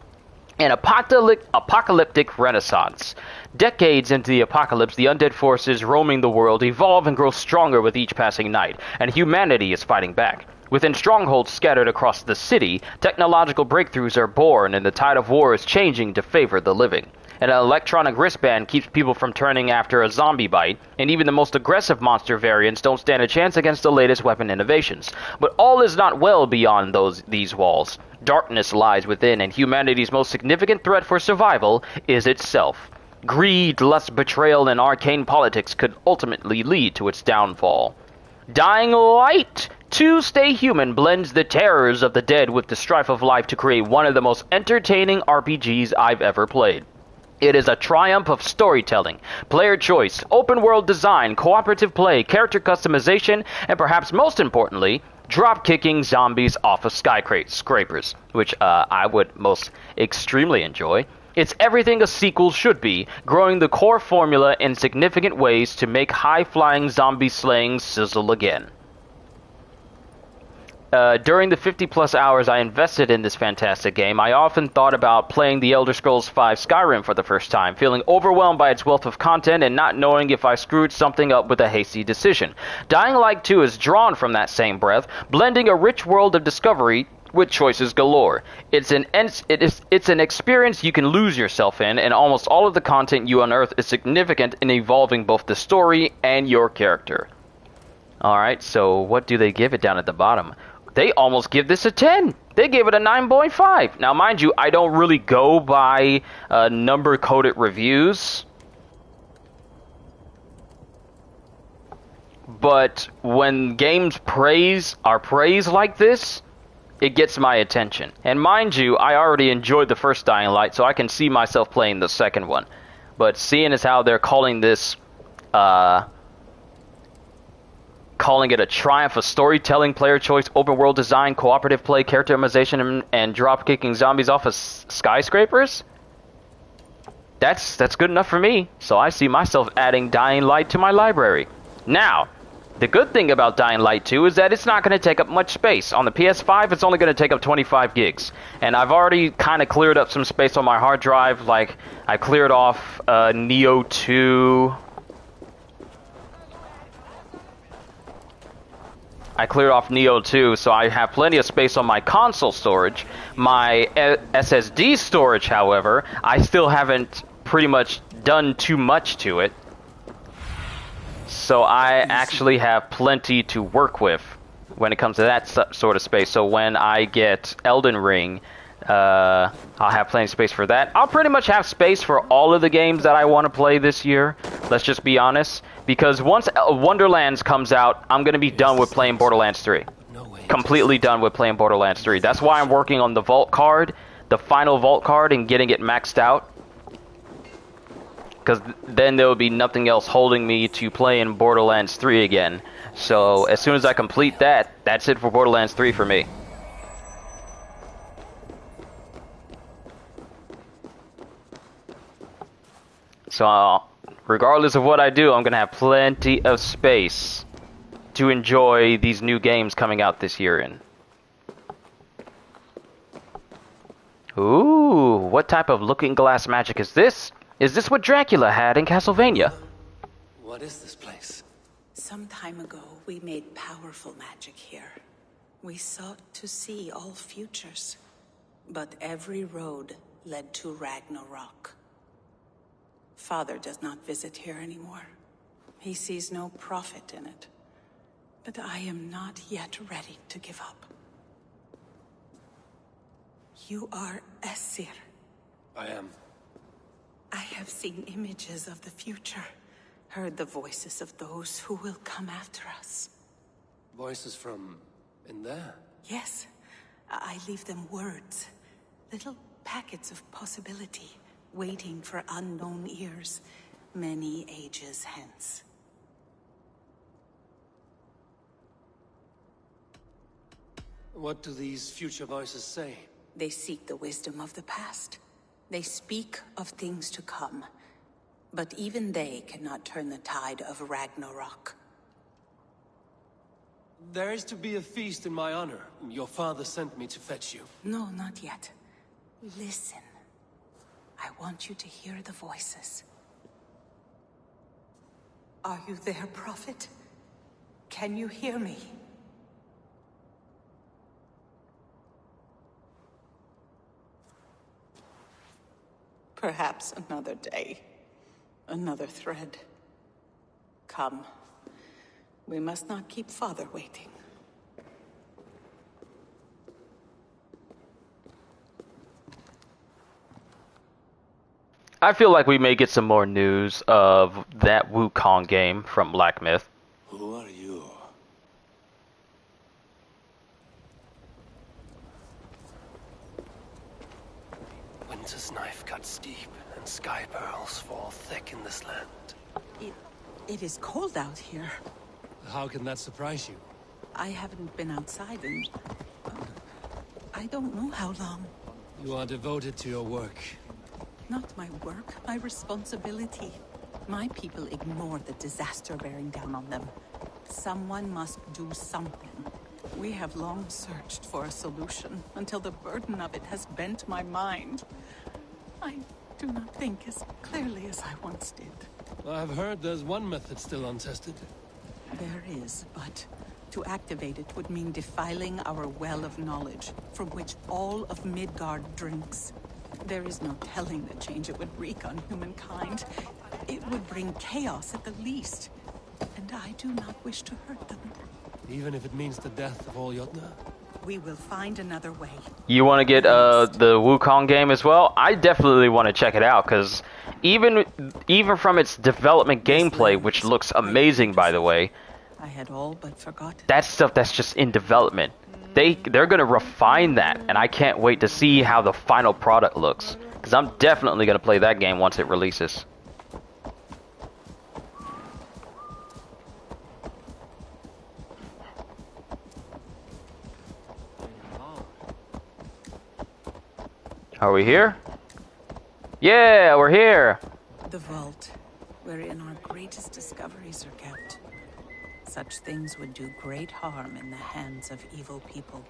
An apocalyptic renaissance. Decades into the apocalypse, the undead forces roaming the world evolve and grow stronger with each passing night, and humanity is fighting back. Within strongholds scattered across the city, technological breakthroughs are born, and the tide of war is changing to favor the living. An electronic wristband keeps people from turning after a zombie bite, and even the most aggressive monster variants don't stand a chance against the latest weapon innovations. But all is not well beyond these walls. Darkness lies within, and humanity's most significant threat for survival is itself. Greed, lust, betrayal, and arcane politics could ultimately lead to its downfall. Dying Light 2 Stay Human blends the terrors of the dead with the strife of life to create one of the most entertaining RPGs I've ever played. It is a triumph of storytelling, player choice, open-world design, cooperative play, character customization, and perhaps most importantly, drop-kicking zombies off of skyscrapers, which I would most extremely enjoy. It's everything a sequel should be, growing the core formula in significant ways to make high-flying zombie slaying sizzle again. During the 50-plus hours I invested in this fantastic game, I often thought about playing The Elder Scrolls V Skyrim for the first time, feeling overwhelmed by its wealth of content and not knowing if I screwed something up with a hasty decision. Dying Light 2 is drawn from that same breath, blending a rich world of discovery with choices galore. It's an experience you can lose yourself in, and almost all of the content you unearth is significant in evolving both the story and your character. Alright, so what do they give it down at the bottom? They almost give this a 10. They gave it a 9.5. Now, mind you, I don't really go by number-coded reviews. But when games are praised like this, it gets my attention. And mind you, I already enjoyed the first Dying Light, so I can see myself playing the second one. But seeing as how they're calling this... calling it a triumph of storytelling, player choice, open world design, cooperative play, character optimization, and drop-kicking zombies off of skyscrapers? that's good enough for me. So I see myself adding Dying Light to my library. Now, the good thing about Dying Light 2 is that it's not going to take up much space. On the PS5, it's only going to take up 25 gigs. And I've already kind of cleared up some space on my hard drive. Like, I cleared off Neo 2. I cleared off Neo 2, so I have plenty of space on my console storage. My SSD storage, however, I still haven't pretty much done too much to it. So I actually have plenty to work with when it comes to that sort of space. So when I get Elden Ring, I'll have plenty of space for that. I'll pretty much have space for all of the games that I want to play this year. Let's just be honest. Because once Wonderlands comes out, I'm going to be done with playing Borderlands 3. Completely done with playing Borderlands 3. That's why I'm working on the Vault card, the final Vault card, and getting it maxed out. Because then there will be nothing else holding me to play in Borderlands 3 again. So as soon as I complete that, that's it for Borderlands 3 for me. So regardless of what I do, I'm going to have plenty of space to enjoy these new games coming out this year in. Ooh, what type of looking glass magic is this? Is this what Dracula had in Castlevania? What is this place? Some time ago, we made powerful magic here. We sought to see all futures, but every road led to Ragnarok. Father does not visit here anymore. He sees no profit in it. But I am not yet ready to give up. You are Esir. I am. I have seen images of the future, heard the voices of those who will come after us. Voices from in there? Yes, I leave them words, little packets of possibility, waiting for unknown ears, many ages hence. What do these future voices say? They seek the wisdom of the past. They speak of things to come. But even they cannot turn the tide of Ragnarok. There is to be a feast in my honor. Your father sent me to fetch you. No, not yet. Listen. I want you to hear the voices. Are you there, Prophet? Can you hear me? Perhaps another day. Another thread. Come. We must not keep Father waiting. I feel like we may get some more news of that Wukong game from Black Myth. Who are you? Winter's knife cuts deep, and sky pearls fall thick in this land. It is cold out here. How can that surprise you? I haven't been outside in... I don't know how long. You are devoted to your work. Not my work, my responsibility. My people ignore the disaster bearing down on them. Someone must do something. We have long searched for a solution, until the burden of it has bent my mind. I do not think as clearly as I once did. I've heard there's one method still untested. There is, but to activate it would mean defiling our well of knowledge, from which all of Midgard drinks. There is no telling the change it would wreak on humankind. It would bring chaos at the least. And I do not wish to hurt them. Even if it means the death of all Jotnar? We will find another way. You want to get the Wukong game as well? I definitely want to check it out, because even from its development gameplay, which looks amazing by the way, I had all but forgotten. that's stuff that's just in development. They're gonna refine that, and I can't wait to see how the final product looks, because I'm definitely gonna play that game once it releases. Are we here? Yeah, we're here. The vault, wherein our greatest discoveries are kept. Such things would do great harm in the hands of evil people.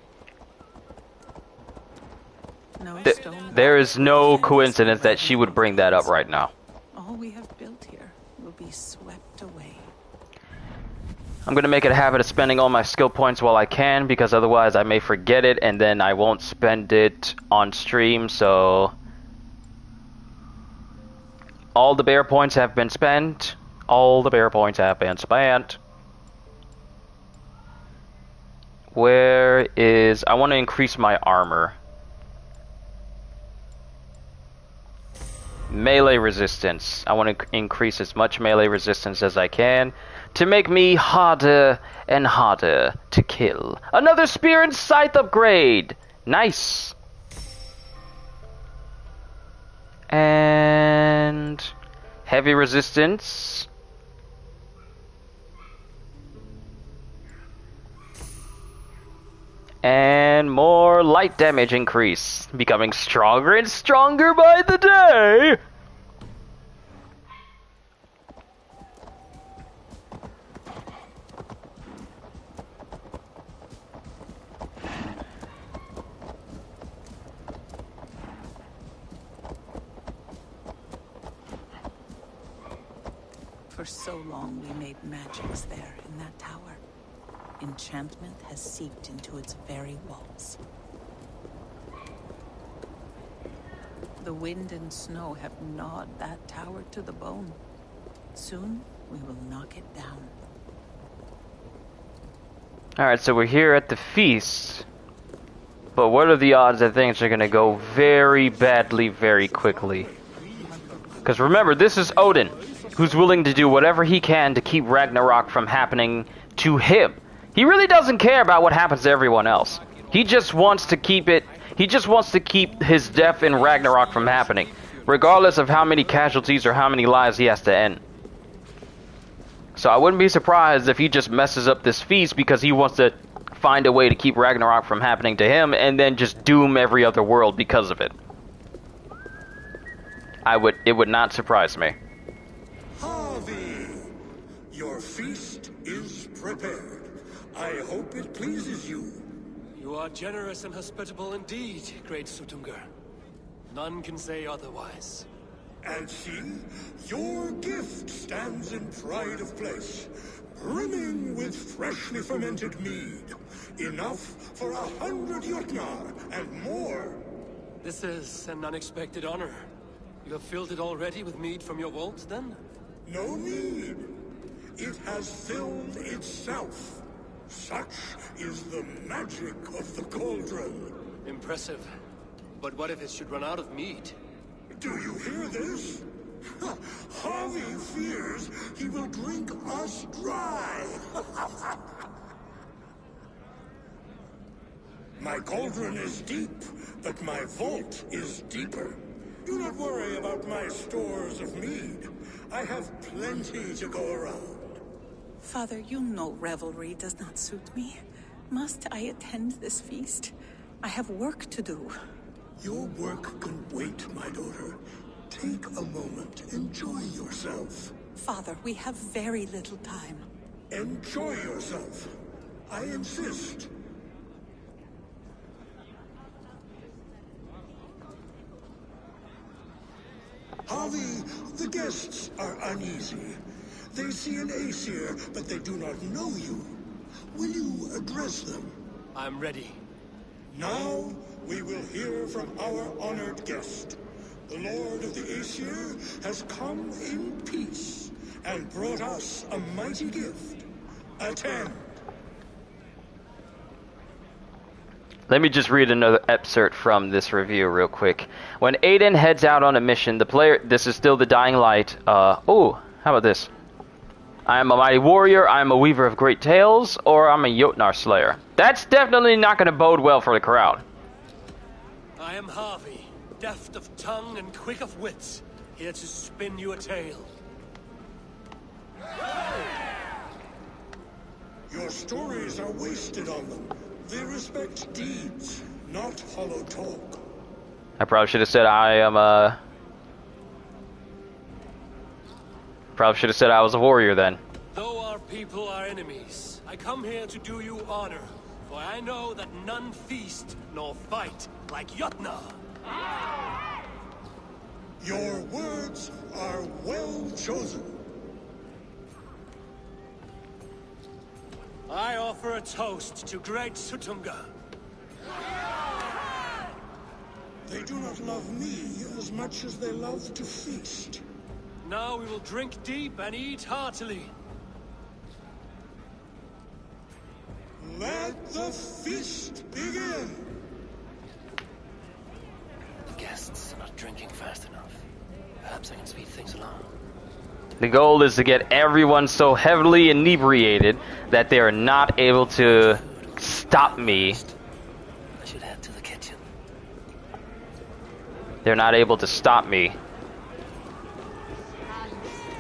No stone. There is no coincidence that she would bring that up right now. All we have built here will be swept away. I'm gonna make it a habit of spending all my skill points while I can, because otherwise I may forget it and then I won't spend it on stream, so... All the bear points have been spent. All the bear points have been spent. Where is... I want to increase my armor. Melee resistance. I want to increase as much melee resistance as I can to make me harder and harder to kill. Another spear and scythe upgrade! Nice! And... heavy resistance. And more light damage increase. Becoming stronger and stronger by the day! For so long we made magics there in that tower. Enchantment has seeped into its very walls. The wind and snow have gnawed that tower to the bone. Soon, we will knock it down. Alright, so we're here at the feast. But what are the odds that things are gonna go very badly very quickly? Because remember, this is Odin, who's willing to do whatever he can to keep Ragnarok from happening to him. He really doesn't care about what happens to everyone else. He just wants to keep it... He just wants to keep his death in Ragnarok from happening, regardless of how many casualties or how many lives he has to end. So I wouldn't be surprised if he just messes up this feast because he wants to find a way to keep Ragnarok from happening to him and then just doom every other world because of it. It would not surprise me. Harvey, your feast is prepared. I hope it pleases you. You are generous and hospitable indeed, great Suttungr. None can say otherwise. And see, your gift stands in pride of place, brimming with freshly fermented mead. Enough for 100 Jotnar and more. This is an unexpected honor. You have filled it already with mead from your vault, then? No need. It has filled itself. Such is the magic of the cauldron. Impressive. But what if it should run out of mead? Do you hear this? Harvey fears he will drink us dry. My cauldron is deep, but my vault is deeper. Do not worry about my stores of mead. I have plenty to go around. Father, you know revelry does not suit me. Must I attend this feast? I have work to do. Your work can wait, my daughter. Take a moment. Enjoy yourself. Father, we have very little time. Enjoy yourself. I insist. Harvey, the guests are uneasy. They see an Aesir, but they do not know you. Will you address them? I'm ready. Now, we will hear from our honored guest. The Lord of the Aesir has come in peace and brought us a mighty gift. Attend. Let me just read another excerpt from this review real quick. When Aiden heads out on a mission, the player... This is still the Dying Light. Oh, how about this? I am a mighty warrior, I am a weaver of great tales, or I'm a Jotnar slayer. That's definitely not going to bode well for the crowd. I am Harvey, deft of tongue and quick of wits, here to spin you a tale. Your stories are wasted on them. They respect deeds, not hollow talk. I probably should have said I am a Probably should have said I was a warrior then. Though our people are enemies, I come here to do you honor, for I know that none feast nor fight like Jotnar. Your words are well chosen. I offer a toast to great Sutunga. They do not love me as much as they love to feast. Now we will drink deep and eat heartily. Let the feast begin! The guests are not drinking fast enough. Perhaps I can speed things along. The goal is to get everyone so heavily inebriated that they are not able to stop me. I should head to the kitchen. They're not able to stop me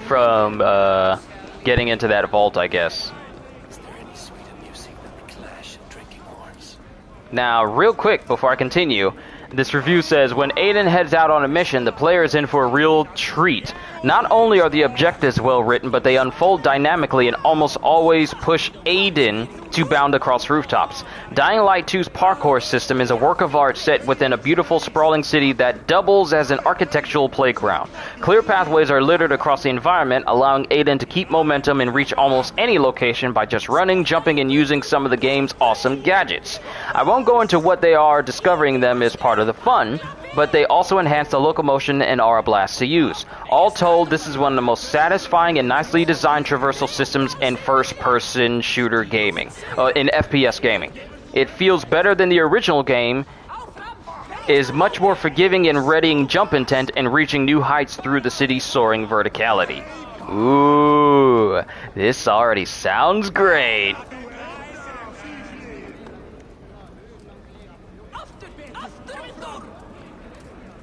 from getting into that vault, I guess. Is there any sweeter music than the clash of drinking horns? Now, real quick before I continue, this review says, when Aiden heads out on a mission, the player is in for a real treat. Not only are the objectives well written, but they unfold dynamically and almost always push Aiden to bound across rooftops. Dying Light 2's parkour system is a work of art set within a beautiful sprawling city that doubles as an architectural playground. Clear pathways are littered across the environment, allowing Aiden to keep momentum and reach almost any location by just running, jumping, and using some of the game's awesome gadgets. I won't go into what they are, discovering them is part of the fun, but they also enhance the locomotion and are a blast to use. All told, this is one of the most satisfying and nicely designed traversal systems in first-person shooter gaming, in FPS gaming. It feels better than the original game, is much more forgiving in readying jump intent and reaching new heights through the city's soaring verticality. Ooh, this already sounds great.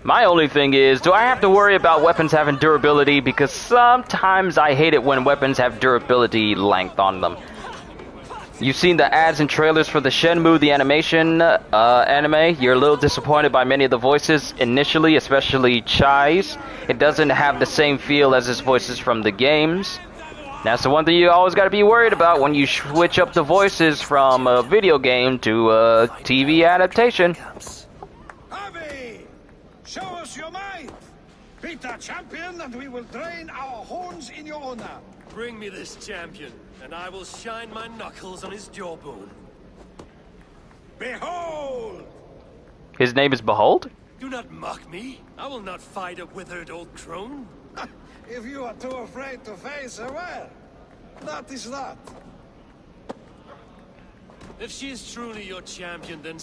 My only thing is, do I have to worry about weapons having durability? Because sometimes I hate it when weapons have durability length on them. You've seen the ads and trailers for the Shenmue, the animation anime. You're a little disappointed by many of the voices initially, especially Chai's. It doesn't have the same feel as his voices from the games. That's the one thing you always got to be worried about when you switch up the voices from a video game to a TV adaptation. Show us your might! Beat our champion and we will drain our horns in your honor. Bring me this champion, and I will shine my knuckles on his jawbone. Behold! His name is Behold? Do not mock me. I will not fight a withered old crone. If you are too afraid to face her, well, that is that. If she is truly your champion, then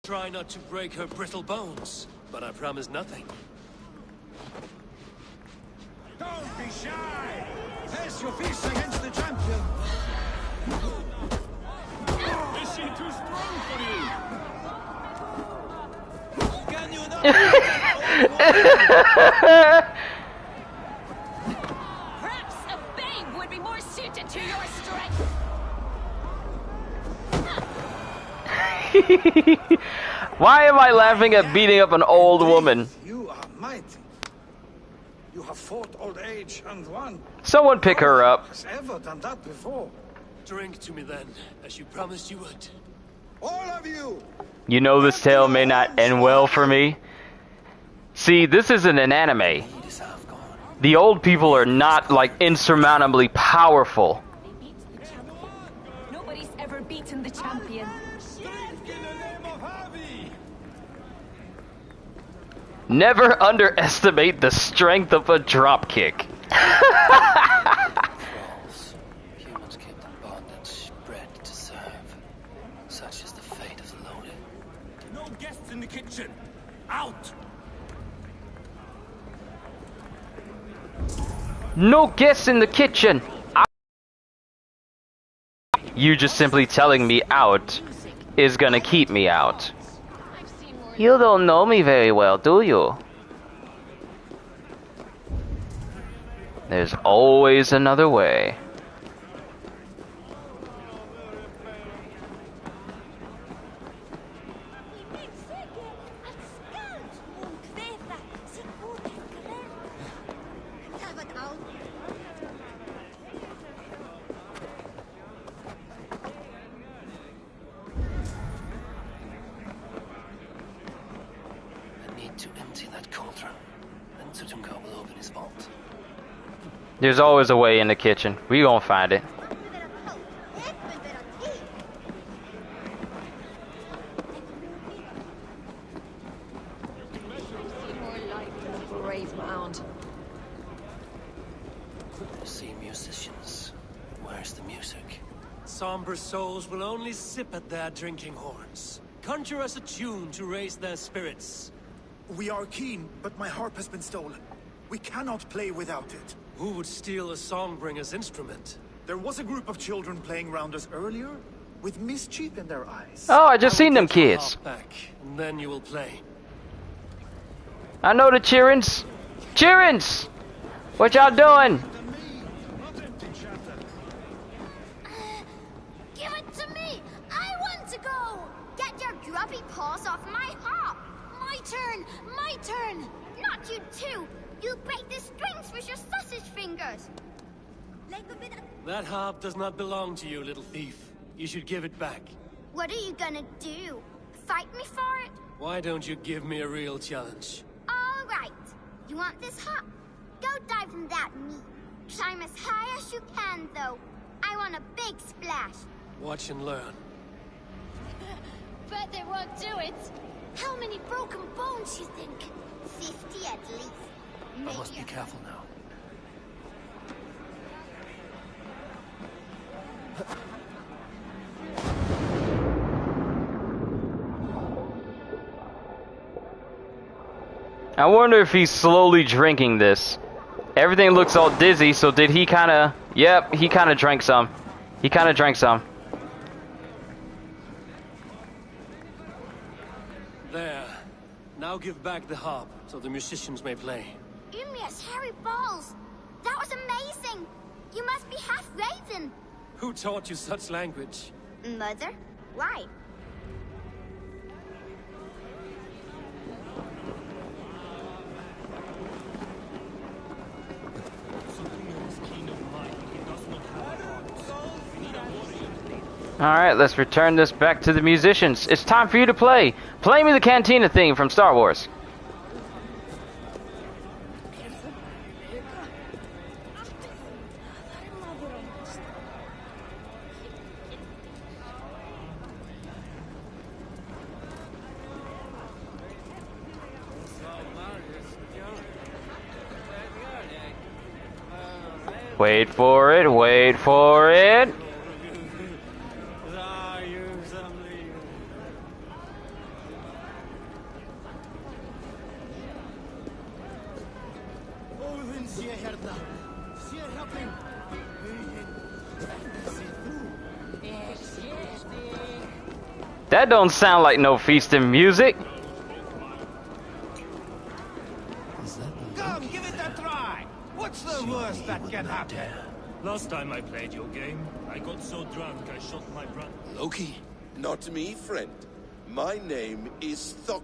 try not to break her brittle bones, but I promise nothing. Don't be shy! Face your fists against the champion! Is she too strong for you? Can you not? Perhaps a babe would be more suited to your strength. Why am I laughing at beating up an old woman? You are mighty. You have fought old age and won. Someone pick her up. Has ever done that before? Drink to me then, as you promised you would. All of you! You know this tale may not end well for me. See, this isn't an anime. The old people are not, like, insurmountably powerful. Nobody's ever beaten the champion. Never underestimate the strength of a dropkick. Humans kept in bondage, bred to serve. Such is the fate of the loaded. No guests in the kitchen! Out! No guests in the kitchen! You just simply telling me out is gonna keep me out. You don't know me very well, do you? There's always another way. cauldron. Then Jotunheim will open his vault. There's always a way in the kitchen. We gonna find it. Brave mound. I see musicians. Where's the music? Somber souls will only sip at their drinking horns. Conjure us a tune to raise their spirits. We are keen, but my harp has been stolen. We cannot play without it. Who would steal a songbringer's instrument? There was a group of children playing around us earlier, with mischief in their eyes. Oh, I just seen them kids. Back, and then you will play. I know the cheerings. Cheerings! What y'all doing? Give it to me! I want to go! Get your grubby paws off my harp! My turn! My turn! Not you too! You'll break the strings with your sausage fingers! That harp does not belong to you, little thief. You should give it back. What are you gonna do? Fight me for it? Why don't you give me a real challenge? All right. You want this harp? Go dive in that meat. Climb as high as you can, though. I want a big splash. Watch and learn. Bet they won't do it. How many broken bones you think? 50 at least. I must be careful now. I wonder if he's slowly drinking this. Everything looks all dizzy, so did he kind of... Yep, he kind of drank some. He kind of drank some. There. Now give back the harp, so the musicians may play. Ymnia's hairy balls! That was amazing! You must be half raven! Who taught you such language? Mother? Why? Alright, let's return this back to the musicians. It's time for you to play. Play me the Cantina theme from Star Wars. Wait for it, wait for it. That don't sound like no feasting music. Come, give it a try. What's the worst that can happen? Last time I played your game, I got so drunk I shot my brother. Loki? Not me, friend. My name is Thok.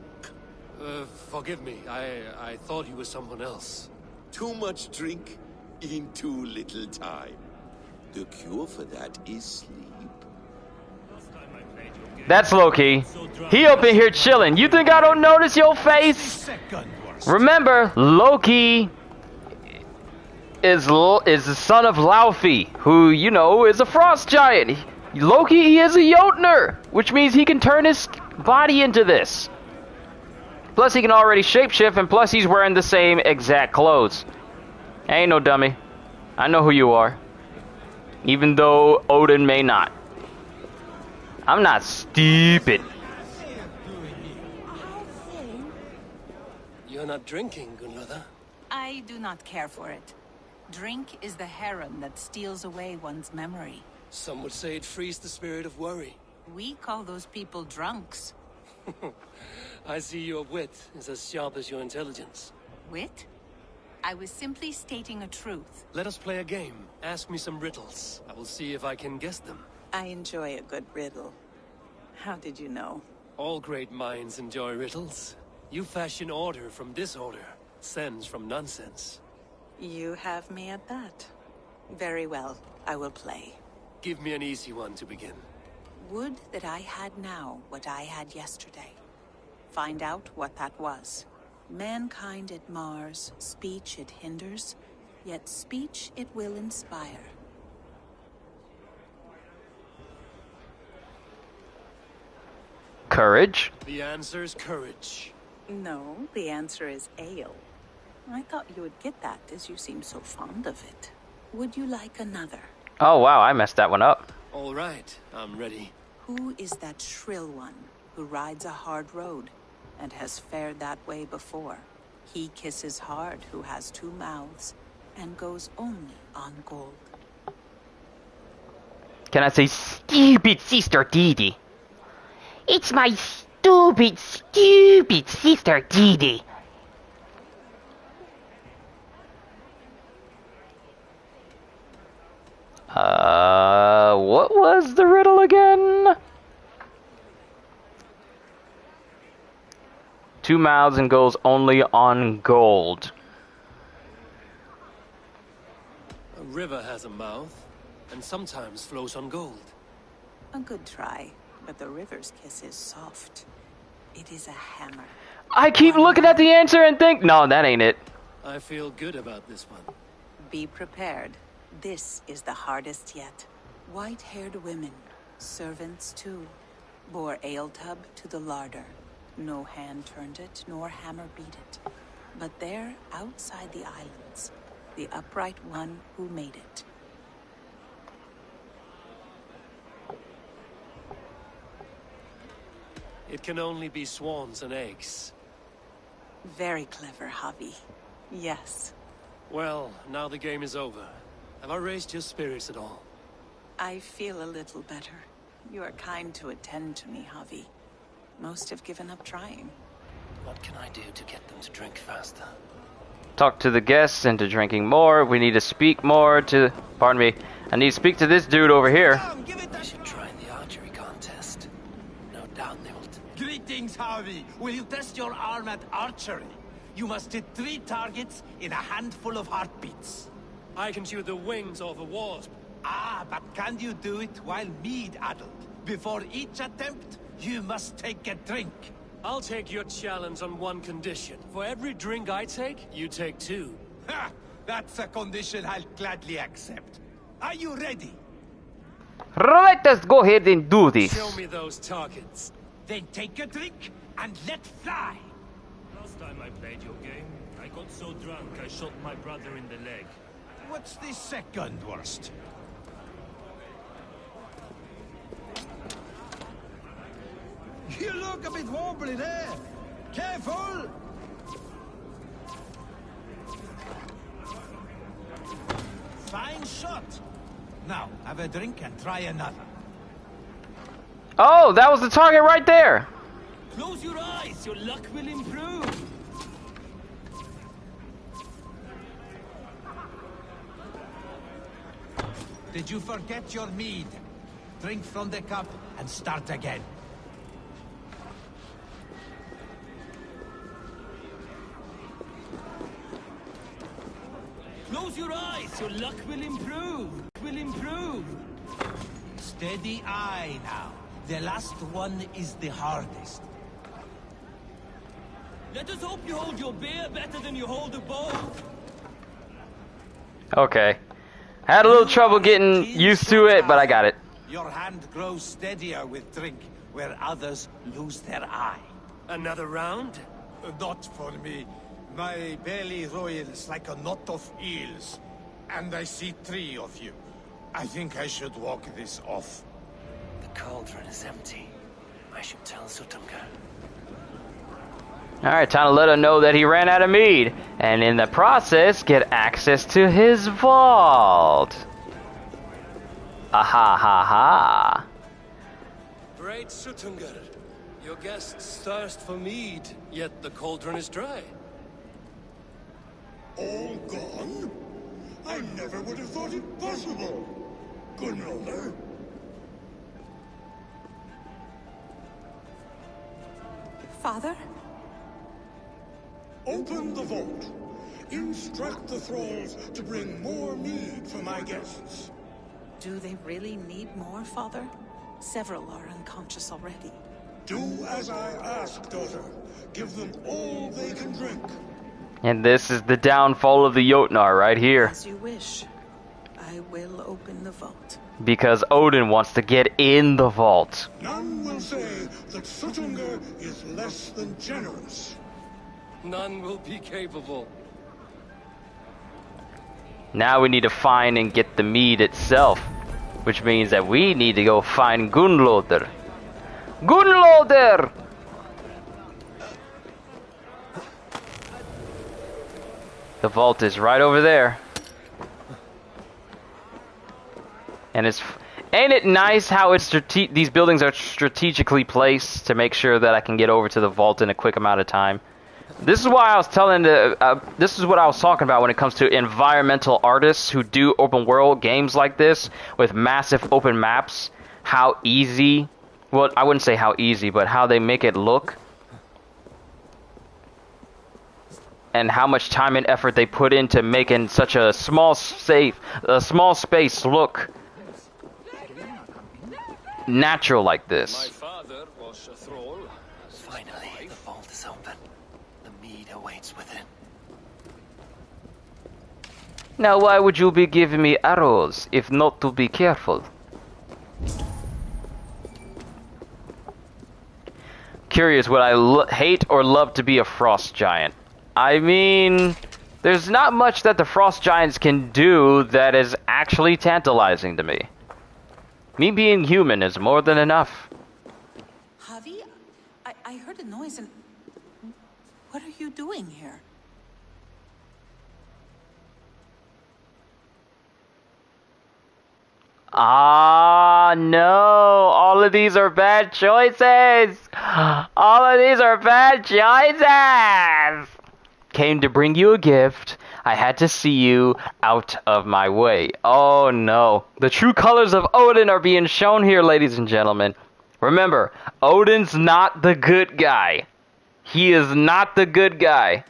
Forgive me. I thought you were someone else. Too much drink in too little time. The cure for that is sleep. That's Loki. He up in here chilling. You think I don't notice your face? Remember, Loki is the son of Laufey, who, you know, is a frost giant. Loki, he is a Jotner, which means he can turn his body into this. Plus, he can already shapeshift, and plus, he's wearing the same exact clothes. I ain't no dummy. I know who you are. Even though Odin may not. I'm not stupid. You're not drinking, Gunlother. I do not care for it. Drink is the heron that steals away one's memory. Some would say it frees the spirit of worry. We call those people drunks. I see your wit is as sharp as your intelligence. Wit? I was simply stating a truth. Let us play a game. Ask me some riddles. I will see if I can guess them. I enjoy a good riddle. How did you know? All great minds enjoy riddles. You fashion order from disorder, sense from nonsense. You have me at that. Very well, I will play. Give me an easy one to begin. Would that I had now what I had yesterday. Find out what that was. Mankind it mars, speech it hinders, yet speech it will inspire. Courage? The answer's courage. No, the answer is ale. I thought you would get that, as you seem so fond of it. Would you like another? Oh wow, I messed that one up. All right, I'm ready. Who is that shrill one who rides a hard road and has fared that way before? He kisses hard who has 2 mouths and goes only on gold. Can I say stupid sister Didi? It's my stupid sister Didi. What was the riddle again? 2 mouths and goes only on gold. A river has a mouth, and sometimes flows on gold. A good try, but the river's kiss is soft. It is a hammer. I keep looking at the answer and think, no, that ain't it. I feel good about this one. Be prepared. This is the hardest yet. White-haired women, servants too, bore ale tub to the larder. No hand turned it, nor hammer beat it. But there, outside the islands, the upright one who made it. It can only be swans and eggs. Very clever, Javi. Yes. Well, now the game is over. Have I raised your spirits at all? I feel a little better. You are kind to attend to me, Javi. Most have given up trying. What can I do to get them to drink faster? Talk to the guests into drinking more. We need to speak more to... Pardon me. I need to speak to this dude over here. I should try the archery contest. No doubt they will... Greetings, Harvey. Will you test your arm at archery? You must hit 3 targets in a handful of heartbeats. I can shoot the wings off a wasp. Ah, but can you do it while mead-addled? Before each attempt, you must take a drink. I'll take your challenge on one condition. For every drink I take, you take 2. Ha! That's a condition I'll gladly accept. Are you ready? Right, let's go ahead and do this. Show me those targets. Then take a drink and let fly. Last time I played your game, I got so drunk I shot my brother in the leg. What's the second worst? You look a bit wobbly there. Careful! Fine shot. Now, have a drink and try another. Oh, that was the target right there. Close your eyes, your luck will improve. Did you forget your mead? Drink from the cup and start again. Close your eyes, your luck will improve. Will improve. Steady eye now. The last one is the hardest. Let us hope you hold your beer better than you hold a bow. Okay. Had a little trouble getting used to it, but I got it. Your hand grows steadier with drink, where others lose their eye. Another round? Not for me. My belly roils like a knot of eels. And I see 3 of you. I think I should walk this off. The cauldron is empty. I should tell Sutunga. Alright, time to let him know that he ran out of mead. And in the process, get access to his vault. Aha ha ha. Great Sutungar. Your guests thirst for mead, yet the cauldron is dry. All gone? I never would have thought it possible. Gunrunner? Father? Open the vault. Instruct the thralls to bring more mead for my guests. Do they really need more, Father? Several are unconscious already. Do as I ask, daughter. Give them all they can drink. And this is the downfall of the Jotnar right here. As you wish. I will open the vault. Because Odin wants to get in the vault. None will say that Suttungr is less than generous. None will be capable. Now we need to find and get the mead itself. Which means that we need to go find Gunnlodr. Gunnlodr! The vault is right over there. And ain't it nice how it's these buildings are strategically placed to make sure that I can get over to the vault in a quick amount of time. This is why I was this is what I was talking about when it comes to environmental artists who do open world games like this with massive open maps. How easy, well, I wouldn't say how easy, but how they make it look. And how much time and effort they put into making such a small space look natural like this. My father was a thrall. Finally, the vault is open. The mead awaits within. Now why would you be giving me arrows if not to be careful? Curious, would I hate or love to be a frost giant? I mean, there's not much that the frost giants can do that is actually tantalizing to me. Me being human is more than enough. Javi, I heard a noise and... What are you doing here? Ah, no. All of these are bad choices. All of these are bad choices. Came to bring you a gift. I had to see you out of my way. Oh no. The true colors of Odin are being shown here, ladies and gentlemen. Remember, Odin's not the good guy. He is not the good guy.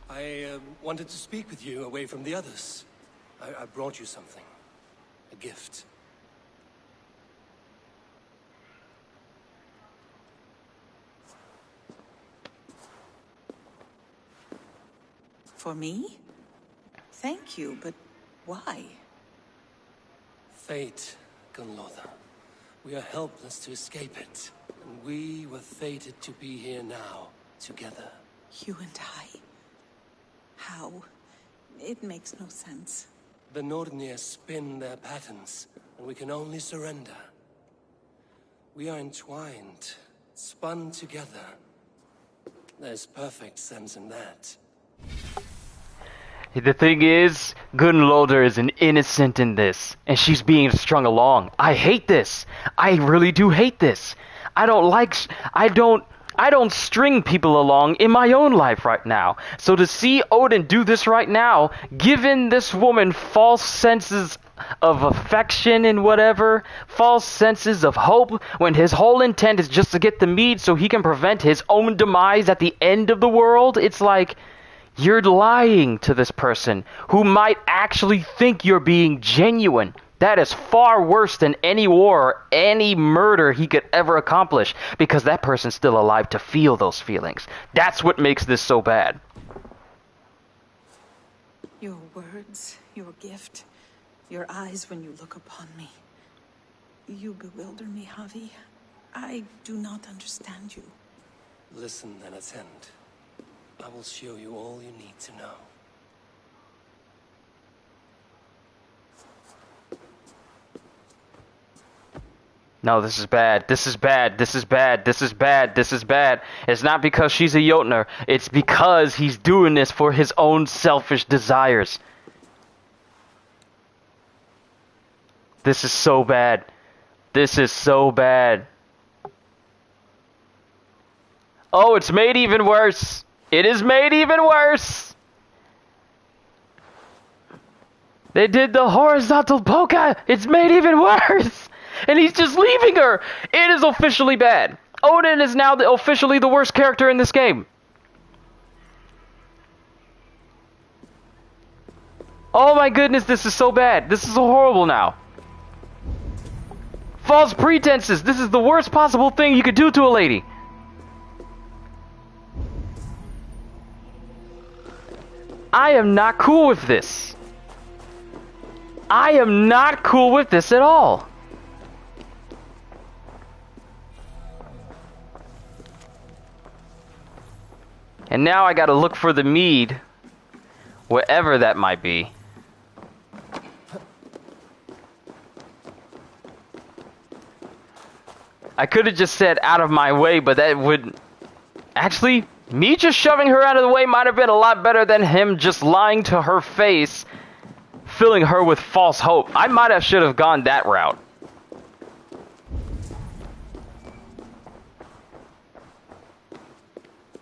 I wanted to speak with you away from the others. I brought you something. A gift. For me? Thank you, but why? Fate, Gunnlodr. We are helpless to escape it. And we were fated to be here now, together. You and I? How? It makes no sense. The Nornir spin their patterns, and we can only surrender. We are entwined, spun together. There's perfect sense in that. The thing is, Gunnlodr is an innocent in this, and she's being strung along. I hate this. I really do hate this. I don't string people along in my own life right now. So to see Odin do this right now, giving this woman false senses of affection and whatever, false senses of hope, when his whole intent is just to get the mead so he can prevent his own demise at the end of the world, it's like... You're lying to this person who might actually think you're being genuine. That is far worse than any war or any murder he could ever accomplish, because that person's still alive to feel those feelings. That's what makes this so bad. Your words, your gift, your eyes when you look upon me. You bewilder me, Javi. I do not understand you. Listen and attend. I will show you all you need to know. No, this is bad. This is bad. This is bad. This is bad. This is bad. It's not because she's a Jotnar. It's because he's doing this for his own selfish desires. This is so bad. This is so bad. Oh, it's made even worse. It is made even worse. They did the horizontal polka. It's made even worse. And he's just leaving her. It is officially bad. Odin is now officially the worst character in this game. Oh my goodness, this is so bad. This is so horrible now. False pretenses! This is the worst possible thing you could do to a lady! I am not cool with this. I am not cool with this at all. And now I gotta look for the mead, wherever that might be. I could have just said out of my way, but that would... Actually, me just shoving her out of the way might have been a lot better than him just lying to her face, filling her with false hope. I might have should have gone that route.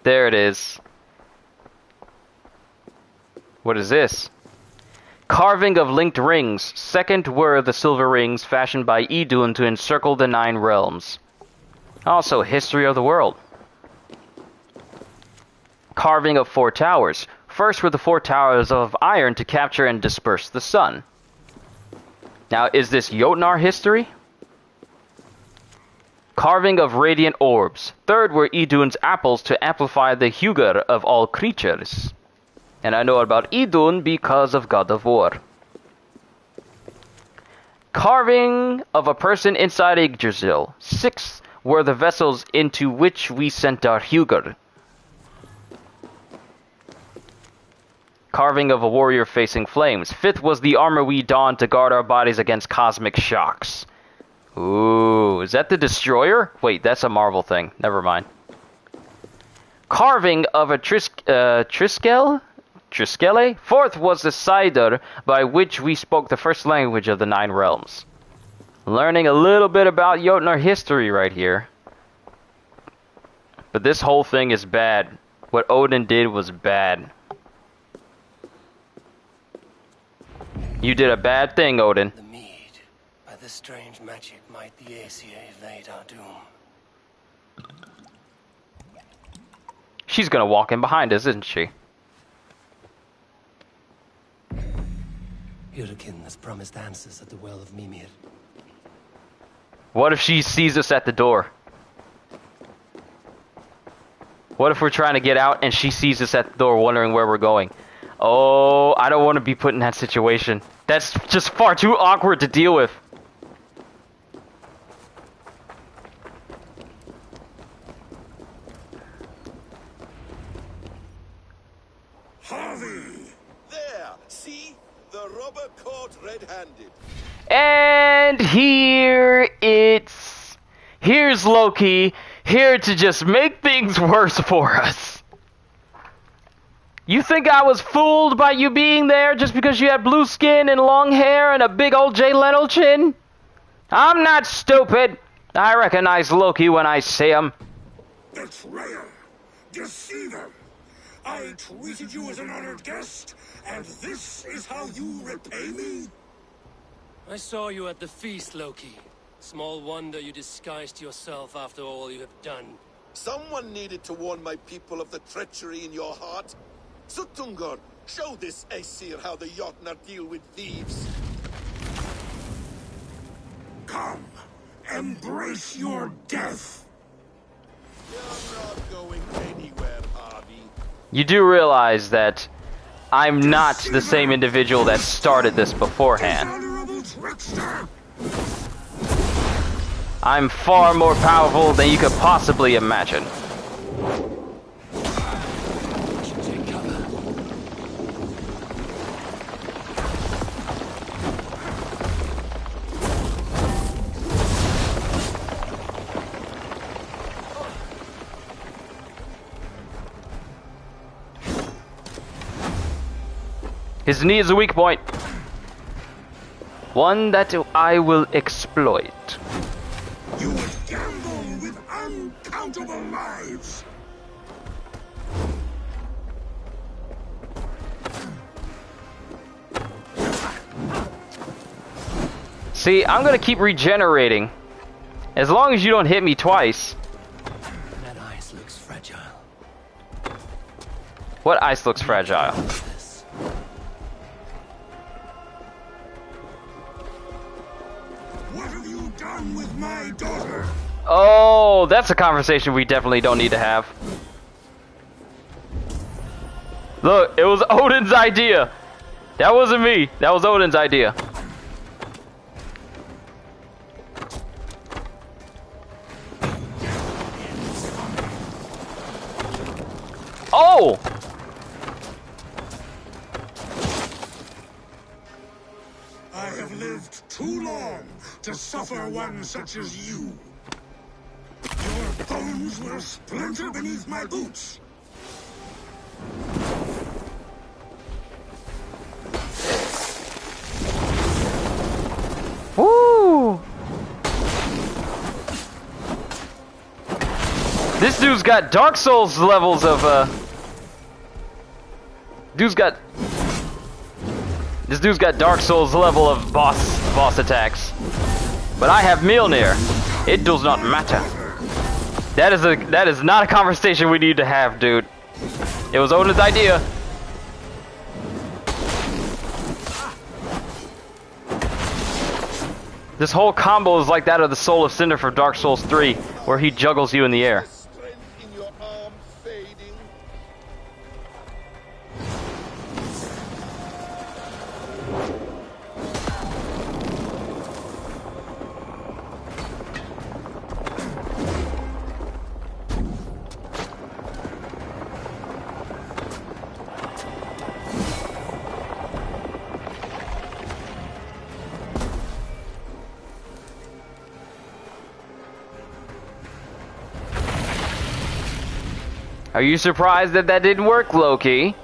There it is. What is this? Carving of linked rings. Second were the silver rings fashioned by Idun to encircle the 9 realms. Also, history of the world. Carving of 4 towers. First were the 4 towers of iron to capture and disperse the sun. Now, is this Jotnar history? Carving of radiant orbs. Third were Idun's apples to amplify the hugr of all creatures. And I know about Idun because of God of War. Carving of a person inside Yggdrasil. 6 were the vessels into which we sent our hugr. Carving of a warrior facing flames. 5th was the armor we donned to guard our bodies against cosmic shocks. Ooh, is that the Destroyer? Wait, that's a Marvel thing. Never mind. Carving of a Triskele? 4th was the cider by which we spoke the first language of the 9 realms. Learning a little bit about Jotnar history right here. But this whole thing is bad. What Odin did was bad. You did a bad thing, Odin. The mead. By this strange magic might the Aesir evade our doom. She's gonna walk in behind us, isn't she? Hyrkin has promised answers at the Well of Mimir. What if she sees us at the door? What if we're trying to get out and she sees us at the door wondering where we're going? Oh, I don't want to be put in that situation. That's just far too awkward to deal with. Harvey! There! See? The robber caught red-handed. And here's Loki, here to just make things worse for us. You think I was fooled by you being there just because you had blue skin and long hair and a big old Jay Leno chin? I'm not stupid. I recognize Loki when I see him. Betrayer! Deceiver! I treated you as an honored guest, and this is how you repay me? I saw you at the feast, Loki. Small wonder you disguised yourself after all you have done. Someone needed to warn my people of the treachery in your heart. Suttungr, show this Aesir how the Jotnar deal with thieves. Come, embrace your death. You're not going anywhere, Harvey. You do realize that I'm not the same individual that started this beforehand. I'm far more powerful than you could possibly imagine. His knee is a weak point. One that I will exploit. You would gamble with uncountable lives. See, I'm gonna keep regenerating. As long as you don't hit me twice. That ice looks fragile. What ice looks fragile? What have you done on with my daughter. Oh, that's a conversation we definitely don't need to have. Look, it was Odin's idea. That wasn't me. That was Odin's idea. Oh! I have lived too long to suffer one such as you. Your bones will splinter beneath my boots. Woo! This dude's got Dark Souls levels of This dude's got Dark Souls level of boss attacks. But I have Mjolnir. It does not matter. That is not a conversation we need to have, dude. It was Odin's idea. This whole combo is like that of the Soul of Cinder for Dark Souls 3, where he juggles you in the air. Are you surprised that that didn't work, Loki?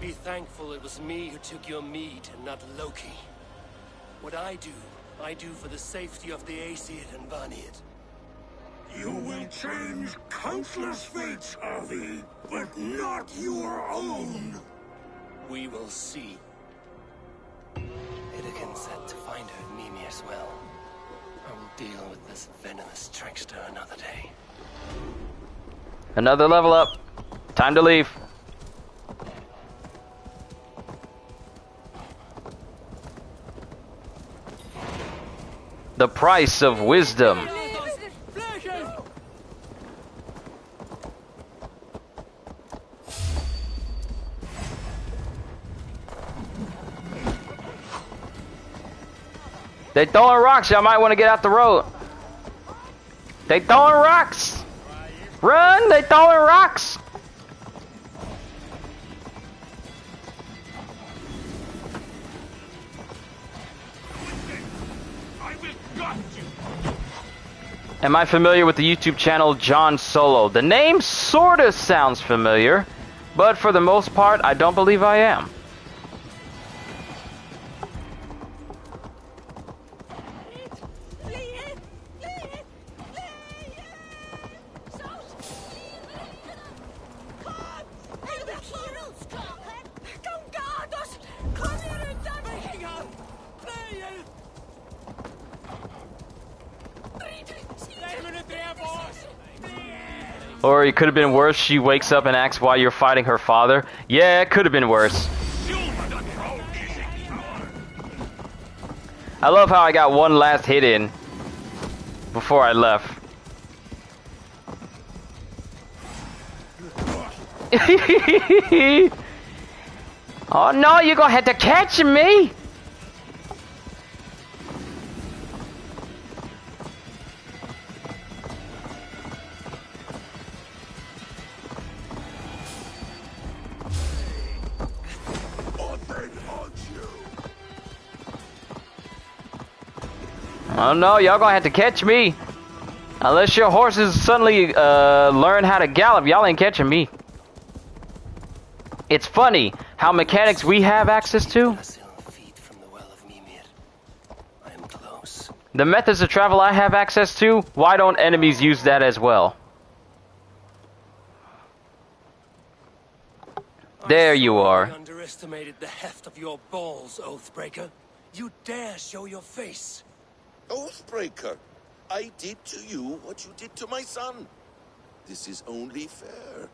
Be thankful it was me who took your mead and not Loki. What I do for the safety of the Aesir and Vanir. You will change countless fates, Avi, but not your own. We will see. Idakin said to find her Mimi as well. I will deal with this venomous trickster another day. Another level up. Time to leave. The price of wisdom. They throwing rocks. Y'all might want to get out the road. They throwing rocks. Run! They throwing rocks. Am I familiar with the YouTube channel John Solo? The name sorta sounds familiar, but for the most part, I don't believe I am. Or it could have been worse, she wakes up and asks why you're fighting her father. Yeah, it could have been worse. I love how I got one last hit in before I left. Oh no, you're gonna have to catch me! Oh no, y'all gonna have to catch me. Unless your horses suddenly learn how to gallop, y'all ain't catching me. It's funny how mechanics we have access to. The methods of travel I have access to, why don't enemies use that as well? There you are. I underestimated the heft of your balls, Oathbreaker. You dare show your face. Oathbreaker, I did to you what you did to my son. This is only fair.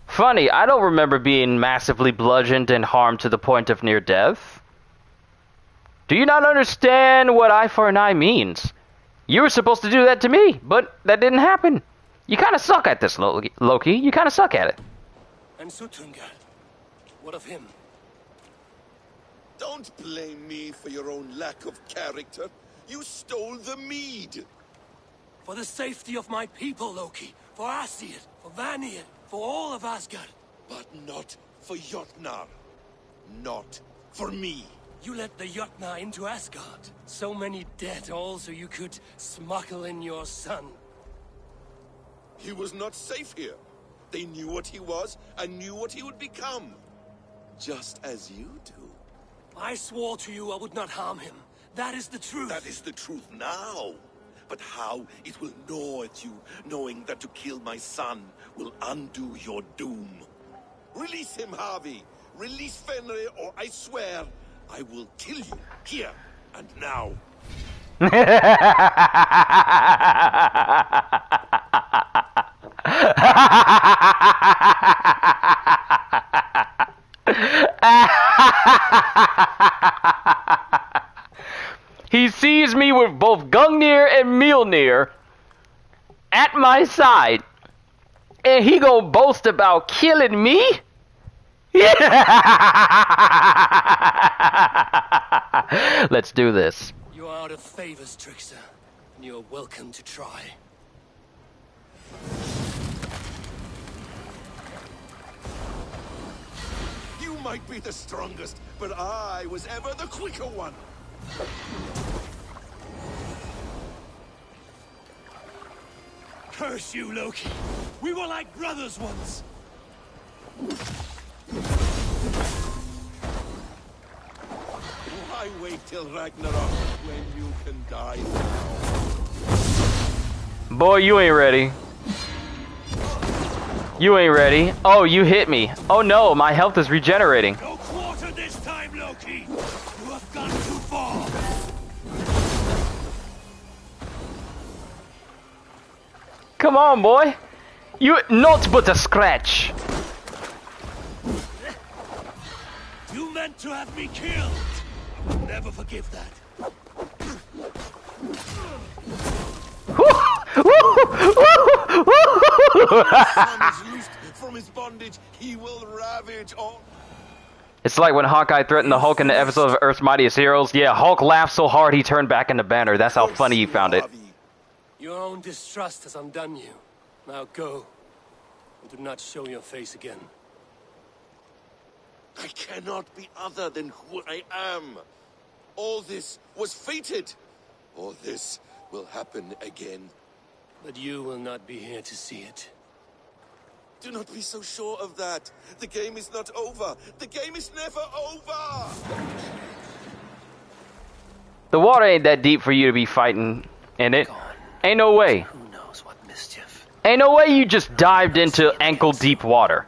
Funny, I don't remember being massively bludgeoned and harmed to the point of near death. Do you not understand what eye for an eye means? You were supposed to do that to me, but that didn't happen. You kind of suck at this, Loki. You kind of suck at it. And Suttungr, what of him? Don't blame me for your own lack of character. You stole the mead. For the safety of my people, Loki. For Asir, for Vanir, for all of Asgard. But not for Jotnar. Not for me. You let the Jotnar into Asgard. So many dead, all so you could smuggle in your son. He was not safe here. They knew what he was and knew what he would become. Just as you do. I swore to you I would not harm him. That is the truth. That is the truth now. But how it will gnaw at you, knowing that to kill my son will undo your doom. Release him, Harvey. Release Fenrir, or I swear I will kill you here and now. He sees me with both Gungnir and Mjolnir at my side, and he gonna boast about killing me? Let's do this. You are out of favors, trickster, and you are welcome to try. You might be the strongest, but I was ever the quicker one. Curse you, Loki! We were like brothers once! Why wait till Ragnarok when you can die now? Boy, you ain't ready. You ain't ready. Oh, you hit me. Oh no, my health is regenerating. No quarter this time, Loki! You have gone too far! Come on, boy. You not but a scratch. You meant to have me killed! I will never forgive that. From his bondage, he will ravage all. It's like when Hawkeye threatened the Hulk in the episode of Earth's Mightiest Heroes. Yeah, Hulk laughed so hard he turned back into Banner. That's how funny he found it. Your own distrust has undone you. Now go, and do not show your face again. I cannot be other than who I am. All this was fated. All this will happen again. But you will not be here to see it. Do not be so sure of that. The game is not over. The game is never over. The water ain't that deep for you to be fighting in it. Ain't no way. Who knows what mischief? Ain't no way you just dived into ankle deep water.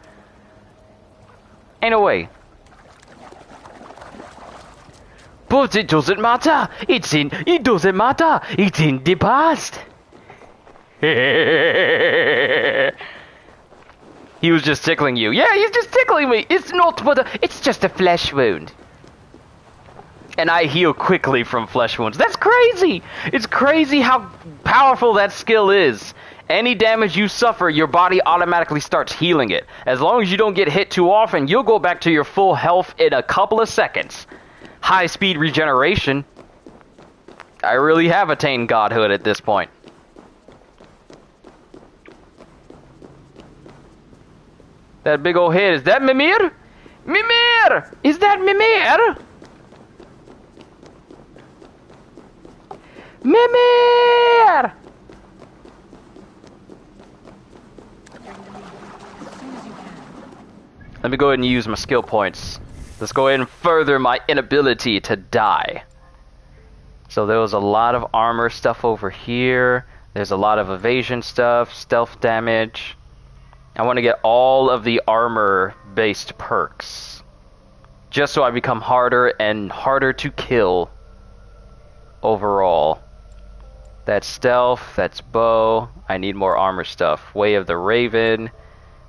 Ain't no way. But it doesn't matter. It doesn't matter. It's in the past. He was just tickling you. Yeah, he's just tickling me. It's not but it's just a flesh wound. And I heal quickly from flesh wounds. That's crazy. It's crazy how powerful that skill is. Any damage you suffer, your body automatically starts healing it. As long as you don't get hit too often, you'll go back to your full health in a couple of seconds. High speed regeneration. I really have attained godhood at this point. That big old head, is that Mimir? Mimir! Is that Mimir? Mimir! Let me go ahead and use my skill points. Let's go ahead and further my inability to die. So there was a lot of armor stuff over here. There's a lot of evasion stuff, stealth damage. I want to get all of the armor-based perks. Just so I become harder and harder to kill overall. That's stealth, that's bow. I need more armor stuff. Way of the Raven,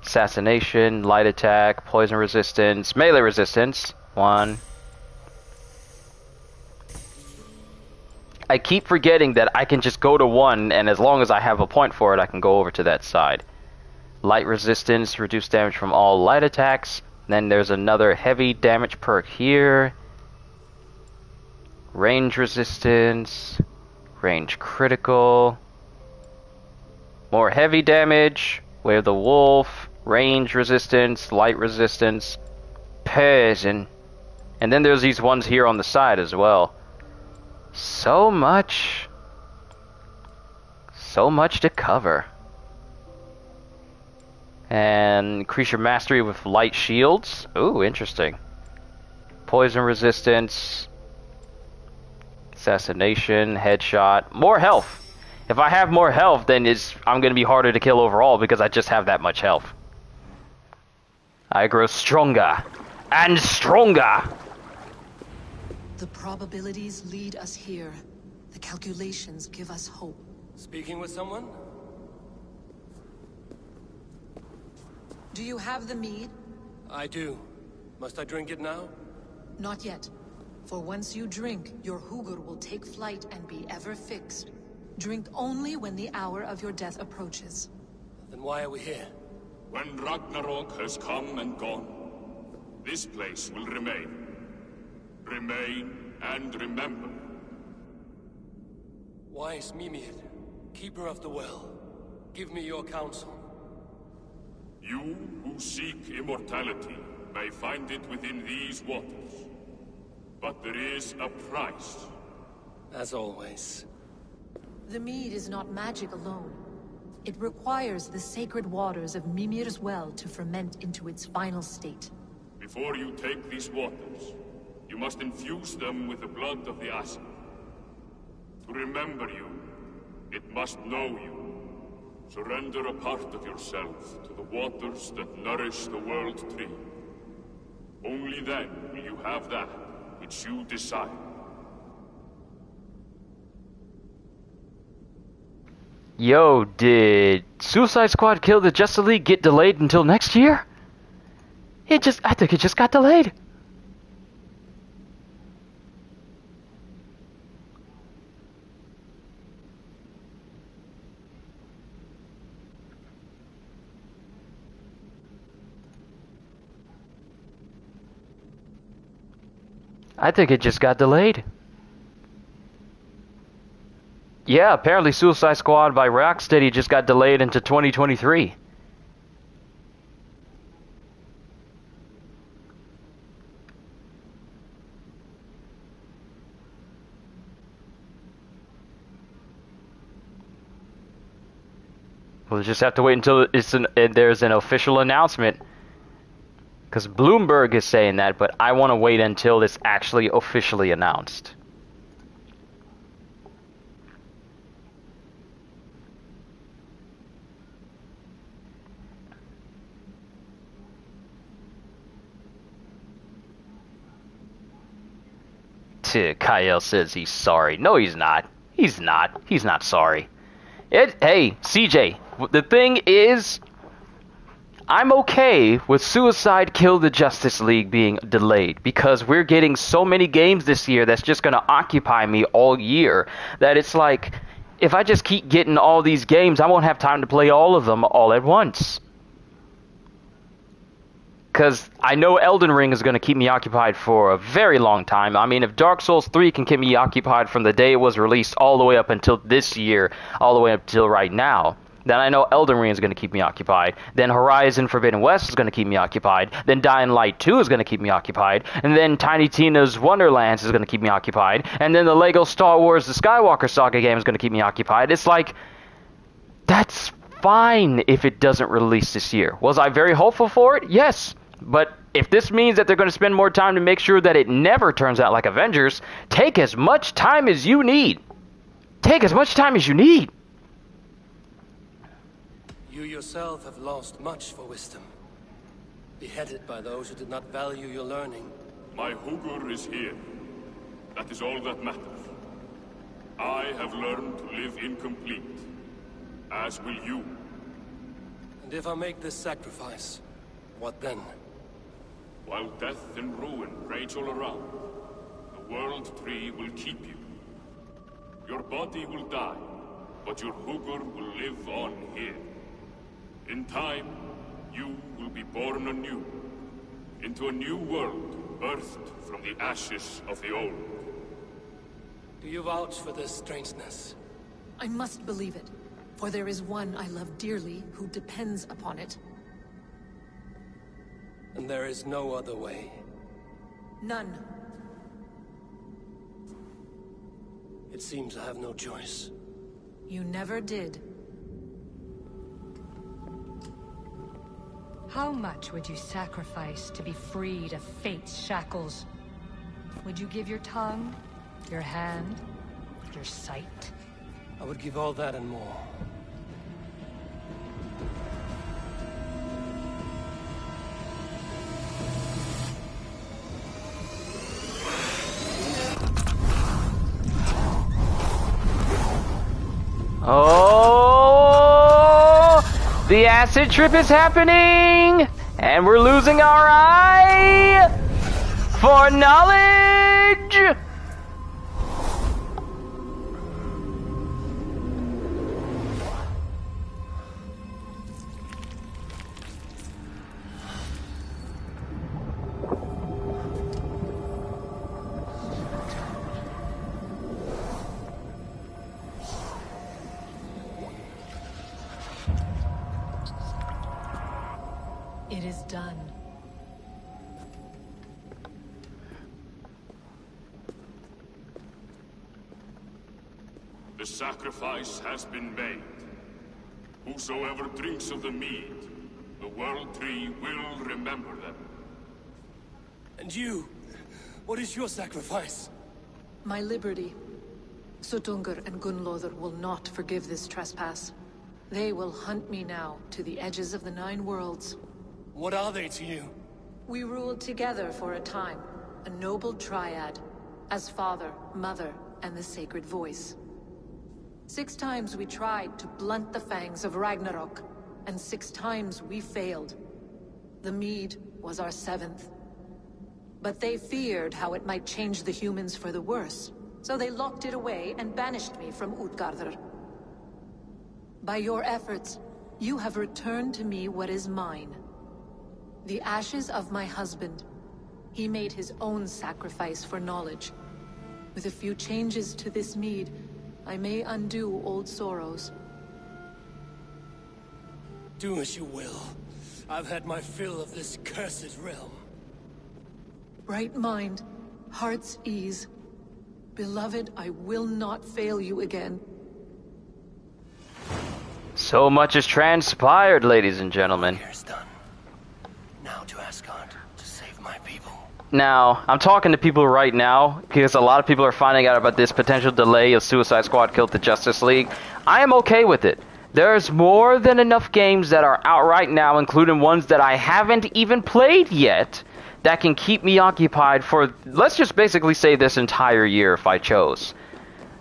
assassination, light attack, poison resistance, melee resistance. 1, I keep forgetting that I can just go to one, and as long as I have a point for it, I can go over to that side. Light resistance, reduce damage from all light attacks. Then there's another heavy damage perk here. Range resistance, range critical. More heavy damage, Way of the Wolf, range resistance, light resistance, poison. And then there's these ones here on the side as well. So much to cover. And increase your mastery with light shields. Ooh, interesting. Poison resistance, assassination, headshot, more health. If I have more health, then I'm going to be harder to kill overall because I just have that much health. I grow stronger and stronger. The probabilities lead us here. The calculations give us hope. Speaking with someone? Do you have the mead? I do. Must I drink it now? Not yet. For once you drink, your hugr will take flight and be ever fixed. Drink only when the hour of your death approaches. Then why are we here? When Ragnarok has come and gone, this place will remain. Remain and remember. Wise Mimir, keeper of the well, give me your counsel. You who seek immortality may find it within these waters. But there is a price. As always. The mead is not magic alone. It requires the sacred waters of Mimir's well to ferment into its final state. Before you take these waters, you must infuse them with the blood of the Asgard. To remember you, it must know you. Surrender a part of yourself to the waters that nourish the World Tree. Only then will you have that which you desire. Yo, did Suicide Squad Kill the Justice League get delayed until next year? I think it just got delayed. I think it just got delayed. Yeah, apparently Suicide Squad by Rocksteady just got delayed into 2023. We'll just have to wait until there's an official announcement. Because Bloomberg is saying that, but I want to wait until it's actually officially announced. Kyle says he's sorry. No, he's not. He's not. He's not sorry. Hey, CJ, the thing is, I'm okay with Suicide Kill the Justice League being delayed because we're getting so many games this year that's just going to occupy me all year that it's like, if I just keep getting all these games, I won't have time to play all of them all at once. Because I know Elden Ring is going to keep me occupied for a very long time. I mean, if Dark Souls 3 can keep me occupied from the day it was released all the way up until this year, all the way up until right now, then I know Elden Ring is going to keep me occupied. Then Horizon Forbidden West is going to keep me occupied. Then Dying Light 2 is going to keep me occupied. And then Tiny Tina's Wonderlands is going to keep me occupied. And then the Lego Star Wars The Skywalker Saga game is going to keep me occupied. It's like, that's fine if it doesn't release this year. Was I very hopeful for it? Yes. But if this means that they're going to spend more time to make sure that it never turns out like Avengers, take as much time as you need. Take as much time as you need. You yourself have lost much for wisdom. Beheaded by those who did not value your learning. My hugr is here. That is all that matters. I have learned to live incomplete. As will you. And if I make this sacrifice, what then? While death and ruin rage all around, the World Tree will keep you. Your body will die, but your Hugur will live on here. In time, you will be born anew, into a new world, birthed from the ashes of the old. Do you vouch for this strangeness? I must believe it, for there is one I love dearly who depends upon it. And there is no other way. None. It seems I have no choice. You never did. How much would you sacrifice to be freed of fate's shackles? Would you give your tongue, your hand, your sight? I would give all that and more. Oh, the acid trip is happening, and we're losing our eye for knowledge. It is done. The sacrifice has been made. Whosoever drinks of the mead, the World Tree will remember them. And you? What is your sacrifice? My liberty. Suttungr and Gunnlóðr will not forgive this trespass. They will hunt me now to the edges of the 9 worlds. What are they to you? We ruled together for a time, a noble triad, as father, mother, and the sacred voice. 6 times we tried to blunt the fangs of Ragnarok, and 6 times we failed. The mead was our 7th. But they feared how it might change the humans for the worse, so they locked it away and banished me from Utgardr. By your efforts, you have returned to me what is mine. The ashes of my husband. He made his own sacrifice for knowledge. With a few changes to this mead, I may undo old sorrows. Do as you will. I've had my fill of this cursed realm. Right mind, heart's ease. Beloved, I will not fail you again. So much has transpired, ladies and gentlemen. Here's done. Now to Asgard to save my people. Now, I'm talking to people right now because a lot of people are finding out about this potential delay of Suicide Squad Kill the Justice League. I am okay with it. There's more than enough games that are out right now, including ones that I haven't even played yet, that can keep me occupied for, let's just basically say, this entire year if I chose.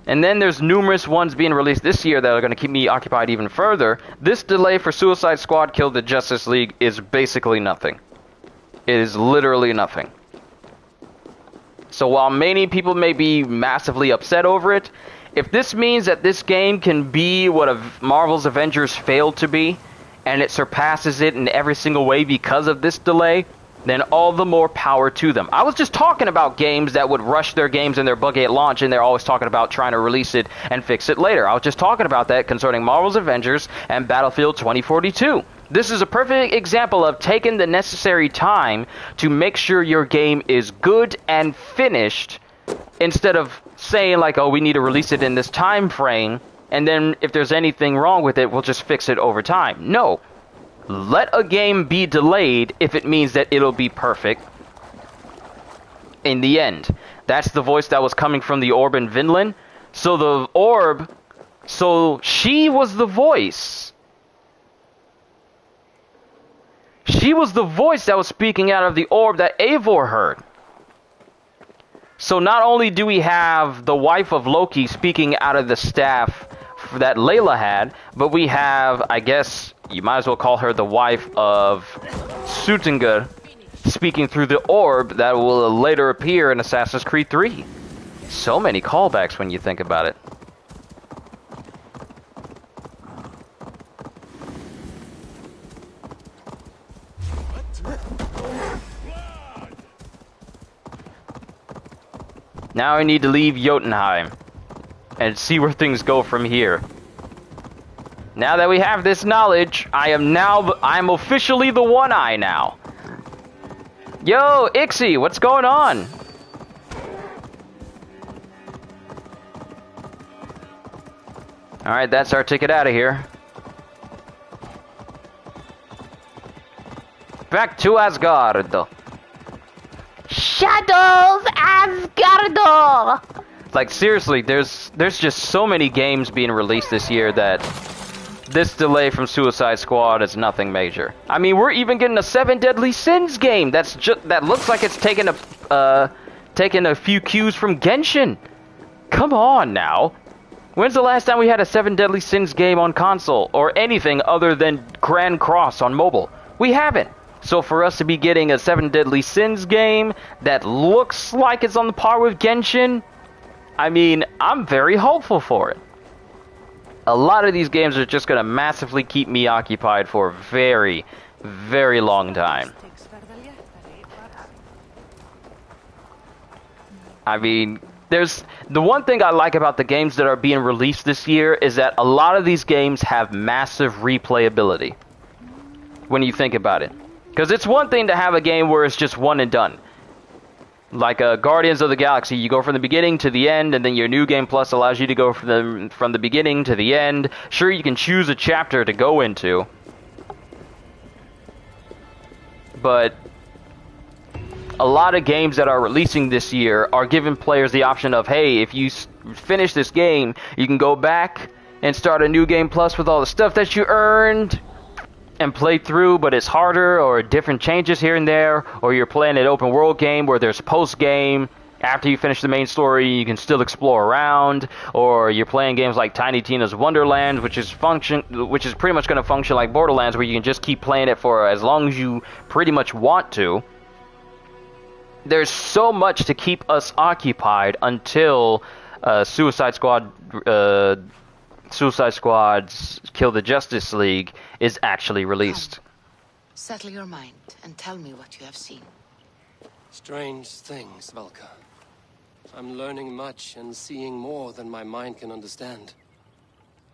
And then there's numerous ones being released this year that are going to keep me occupied even further. This delay for Suicide Squad Kill the Justice League is basically nothing. It is literally nothing. So while many people may be massively upset over it, if this means that this game can be what Marvel's Avengers failed to be, and it surpasses it in every single way because of this delay, then all the more power to them. I was just talking about games that would rush their games and their buggy at launch, and they're always talking about trying to release it and fix it later. I was just talking about that concerning Marvel's Avengers and Battlefield 2042. This is a perfect example of taking the necessary time to make sure your game is good and finished, instead of saying like, oh, we need to release it in this time frame, and then if there's anything wrong with it, we'll just fix it over time. No. Let a game be delayed if it means that it'll be perfect in the end. That's the voice that was coming from the orb in Vinland. So the orb, so she was the voice. She was the voice that was speaking out of the orb that Eivor heard. So not only do we have the wife of Loki speaking out of the staff that Layla had, but we have, I guess, you might as well call her the wife of Suttungr, speaking through the orb that will later appear in Assassin's Creed 3. So many callbacks when you think about it. Now I need to leave Jotunheim and see where things go from here. Now that we have this knowledge, I'm officially the One-Eye now. Yo, Ixie, what's going on? Alright, that's our ticket out of here. Back to Asgard. Shadows Asgard! Like, seriously, there's just so many games being released this year that this delay from Suicide Squad is nothing major. I mean, we're even getting a 7 Deadly Sins game that looks like it's taking a few cues from Genshin. Come on now. When's the last time we had a 7 Deadly Sins game on console or anything other than Grand Cross on mobile? We haven't. So for us to be getting a 7 Deadly Sins game that looks like it's on the par with Genshin, I mean, I'm very hopeful for it. A lot of these games are just going to massively keep me occupied for a very, very long time. I mean, there's the one thing I like about the games that are being released this year is that a lot of these games have massive replayability when you think about it. Because it's one thing to have a game where it's just one and done. Like Guardians of the Galaxy, you go from the beginning to the end, and then your New Game Plus allows you to go from the beginning to the end. Sure, you can choose a chapter to go into, but a lot of games that are releasing this year are giving players the option of, hey, if you finish this game, you can go back and start a New Game Plus with all the stuff that you earned and play through, but it's harder, or different changes here and there, or you're playing an open world game where there's post game. After you finish the main story, you can still explore around, or you're playing games like Tiny Tina's Wonderland, which is pretty much going to function like Borderlands, where you can just keep playing it for as long as you pretty much want to. There's so much to keep us occupied until Suicide Squad's Kill the Justice League is actually released. Come. Settle your mind and tell me what you have seen. Strange things, Valka. I'm learning much and seeing more than my mind can understand.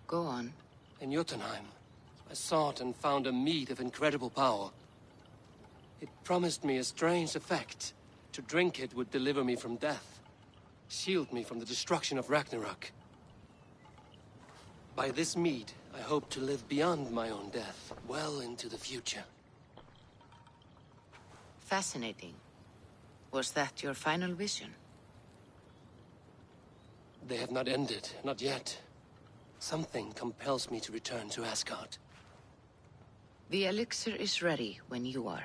Go on. In Jotunheim, I sought and found a mead of incredible power. It promised me a strange effect. To drink it would deliver me from death, shield me from the destruction of Ragnarok. By this mead, I hope to live beyond my own death, well into the future. Fascinating. Was that your final vision? They have not ended, not yet. Something compels me to return to Asgard. The elixir is ready when you are.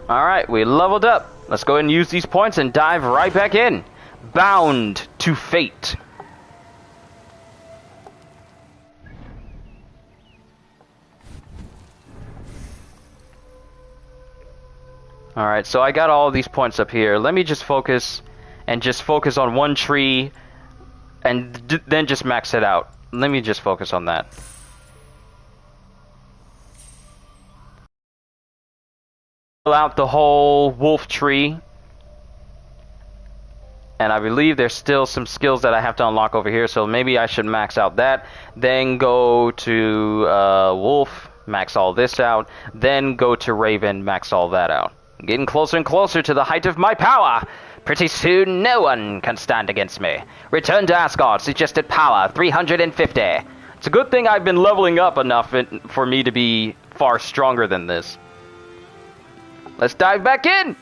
Alright, we leveled up. Let's go ahead and use these points and dive right back in. Bound to fate. Alright, so I got all these points up here. Let me just focus on one tree and then just max it out. Let me just focus on that. Out the whole wolf tree, and I believe there's still some skills that I have to unlock over here, so maybe I should max out that, then go to wolf, max all this out, then go to raven, max all that out. Getting closer and closer to the height of my power. Pretty soon no one can stand against me. Return to Asgard, suggested power 350. It's a good thing I've been leveling up enough for me to be far stronger than this. Let's dive back in!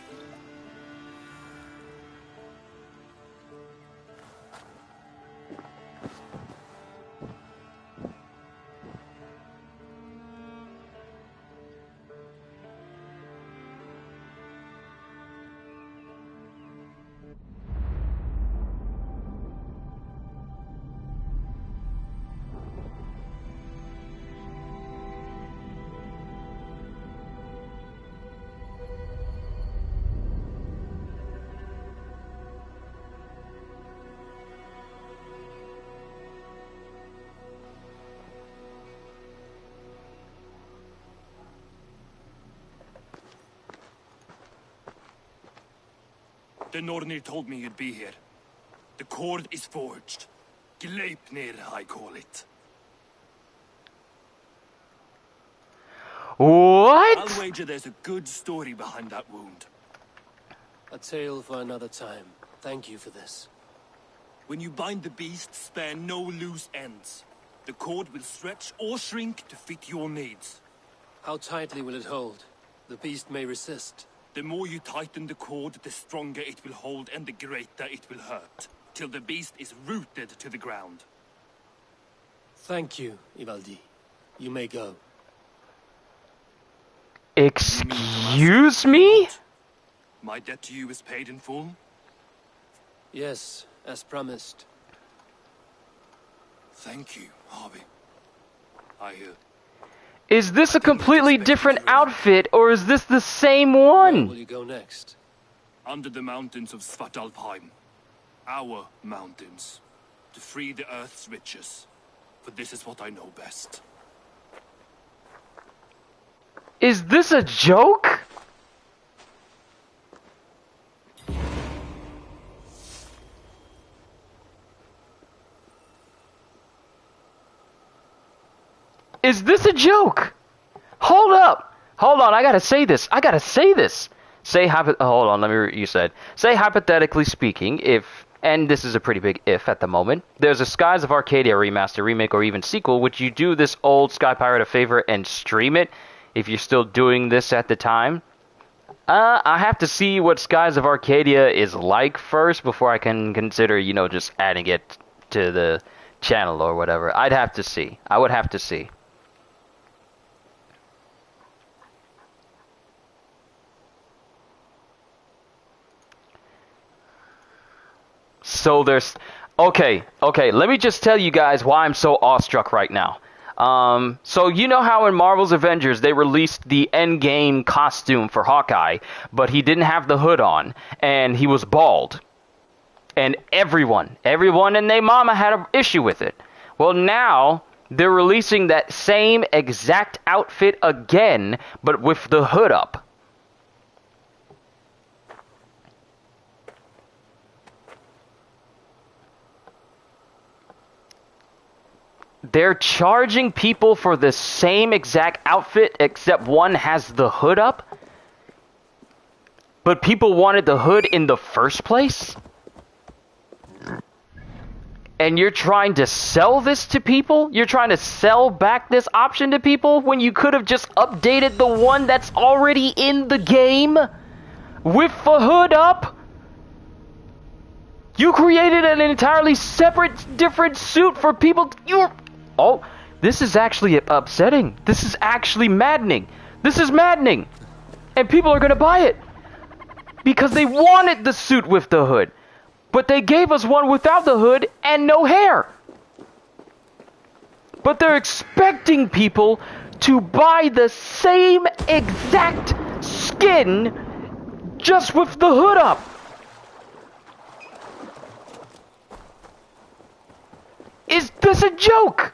The Nornir told me you'd be here. The cord is forged. Gleipnir, I call it. What? I'll wager there's a good story behind that wound. A tale for another time. Thank you for this. When you bind the beast, spare no loose ends. The cord will stretch or shrink to fit your needs. How tightly will it hold? The beast may resist. The more you tighten the cord, the stronger it will hold and the greater it will hurt, till the beast is rooted to the ground. Thank you, Ivaldi. You may go. Excuse me? My debt to you is paid in full? Yes, as promised. Thank you, Harvey. Is this a completely different outfit, or is this the same one? Where will you go next? Under the mountains of Svartalfheim. Our mountains. To free the earth's riches. For this is what I know best. Is this a joke? Is this a joke? Hold up. Hold on, I gotta say this. Say hold on, let me you said. Say hypothetically speaking, if, and this is a pretty big if at the moment, there's a Skies of Arcadia remaster, remake, or even sequel, would you do this old Sky Pirate a favor and stream it if you're still doing this at the time? I have to see what Skies of Arcadia is like first before I can consider, you know, just adding it to the channel or whatever. I would have to see. So there's... Okay, let me just tell you guys why I'm so awestruck right now. So you know how in Marvel's Avengers they released the Endgame costume for Hawkeye, but he didn't have the hood on, and he was bald. And everyone and their mama had an issue with it. Well, now they're releasing that same exact outfit again, but with the hood up. They're charging people for the same exact outfit, except one has the hood up? But people wanted the hood in the first place? And you're trying to sell this to people? You're trying to sell back this option to people when you could have just updated the one that's already in the game? With the hood up? You created an entirely separate, different suit for people. Oh, this is actually upsetting. This is actually maddening. This is maddening. And people are going to buy it. Because they wanted the suit with the hood. But they gave us one without the hood and no hair. But they're expecting people to buy the same exact skin just with the hood up. Is this a joke?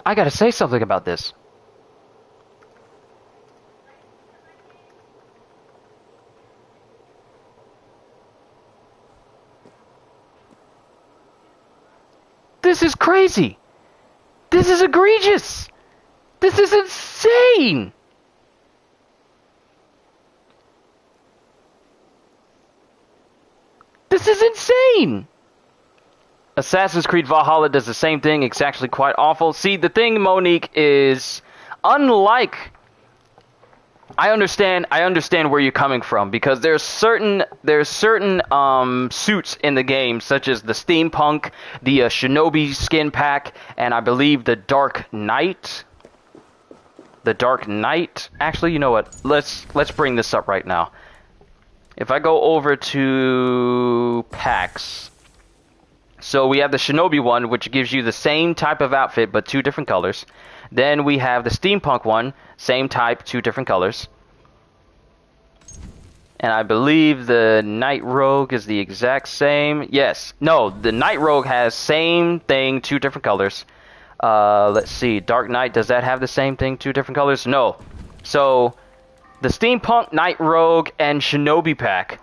I gotta say something about this. This is crazy. This is egregious. This is insane. This is insane. Assassin's Creed Valhalla does the same thing. It's actually quite awful. See, the thing, Monique, is unlike... I understand where you're coming from, because there's certain suits in the game, such as the steampunk, the shinobi skin pack, and I believe the Dark Knight. The Dark Knight. Actually, you know what? Let's bring this up right now. If I go over to packs, so we have the Shinobi one, which gives you the same type of outfit, but 2 different colors. Then we have the Steampunk one, same type, 2 different colors. And I believe the Night Rogue is the exact same. Yes. No, the Night Rogue has same thing, 2 different colors. Let's see. Dark Knight, does that have the same thing, 2 different colors? No. So, the Steampunk, Night Rogue, and Shinobi pack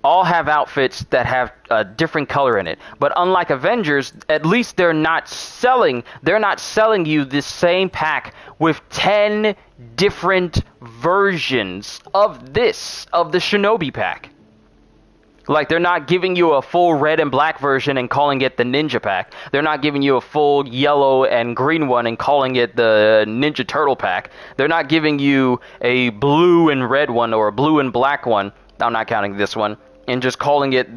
all have outfits that have a different color in it. But unlike Avengers, at least they're not selling you this same pack with 10 different versions of the Shinobi pack. Like, they're not giving you a full red and black version and calling it the Ninja pack. They're not giving you a full yellow and green one and calling it the Ninja Turtle pack. They're not giving you a blue and red one or a blue and black one. I'm not counting this one. And just calling it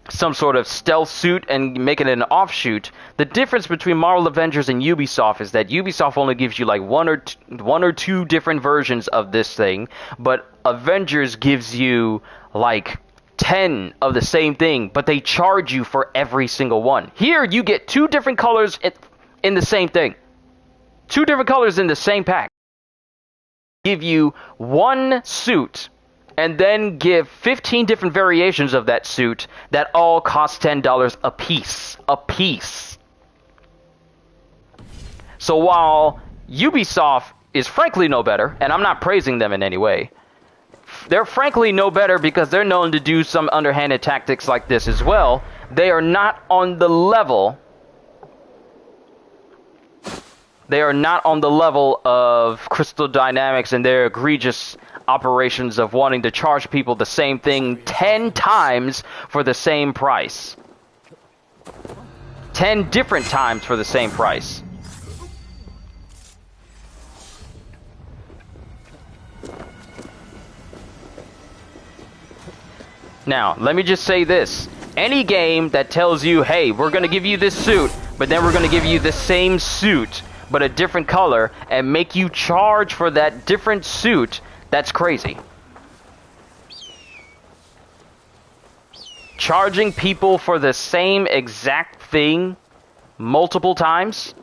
some sort of stealth suit and making it an offshoot. The difference between Marvel Avengers and Ubisoft is that Ubisoft only gives you like one or two different versions of this thing, but Avengers gives you like 10 of the same thing, but they charge you for every single one. Here you get 2 different colors in the same thing. 2 different colors in the same pack. Give you one suit and then give 15 different variations of that suit that all cost $10 a piece. So while Ubisoft is frankly no better, and I'm not praising them in any way, they're frankly no better because they're known to do some underhanded tactics like this as well. They are not on the level. They are not on the level of Crystal Dynamics and their egregious operations of wanting to charge people the same thing 10 times for the same price. 10 different times for the same price. Now, let me just say this. Any game that tells you, hey, we're going to give you this suit, but then we're going to give you the same suit, but a different color, and make you charge for that different suit, that's crazy. Charging people for the same exact thing multiple times,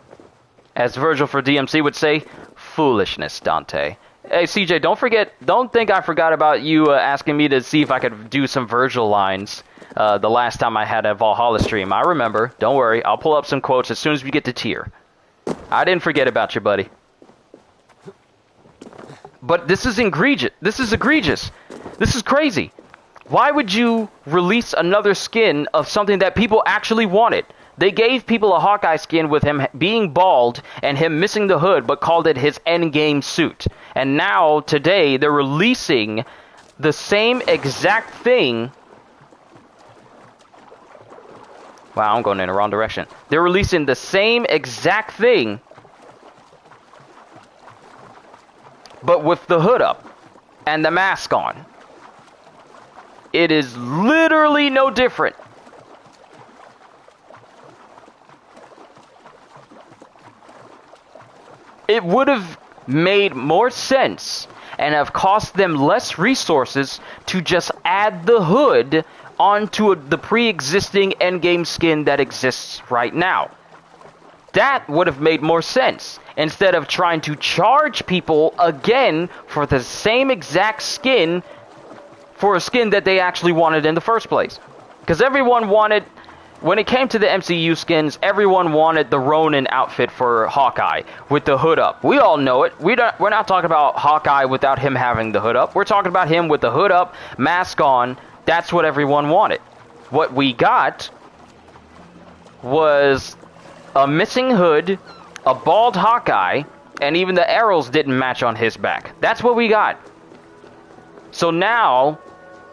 as Virgil for DMC would say, foolishness, Dante. Hey, CJ, don't think I forgot about you asking me to see if I could do some Virgil lines the last time I had a Valhalla stream. I remember. Don't worry. I'll pull up some quotes as soon as we get to tier. I didn't forget about you, buddy. But this is egregious. This is egregious. This is crazy. Why would you release another skin of something that people actually wanted? They gave people a Hawkeye skin with him being bald and him missing the hood, but called it his endgame suit. And now, today, they're releasing the same exact thing. Wow, I'm going in the wrong direction. They're releasing the same exact thing, but with the hood up and the mask on. It is literally no different. It would have made more sense and have cost them less resources to just add the hood onto the pre-existing endgame skin that exists right now. That would have made more sense, instead of trying to charge people again for the same exact skin, for a skin that they actually wanted in the first place. Because everyone wanted, when it came to the MCU skins, everyone wanted the Ronin outfit for Hawkeye with the hood up. We all know it. We're not talking about Hawkeye without him having the hood up. We're talking about him with the hood up, mask on. That's what everyone wanted. What we got was a missing hood, a bald Hawkeye, and even the arrows didn't match on his back. That's what we got. So now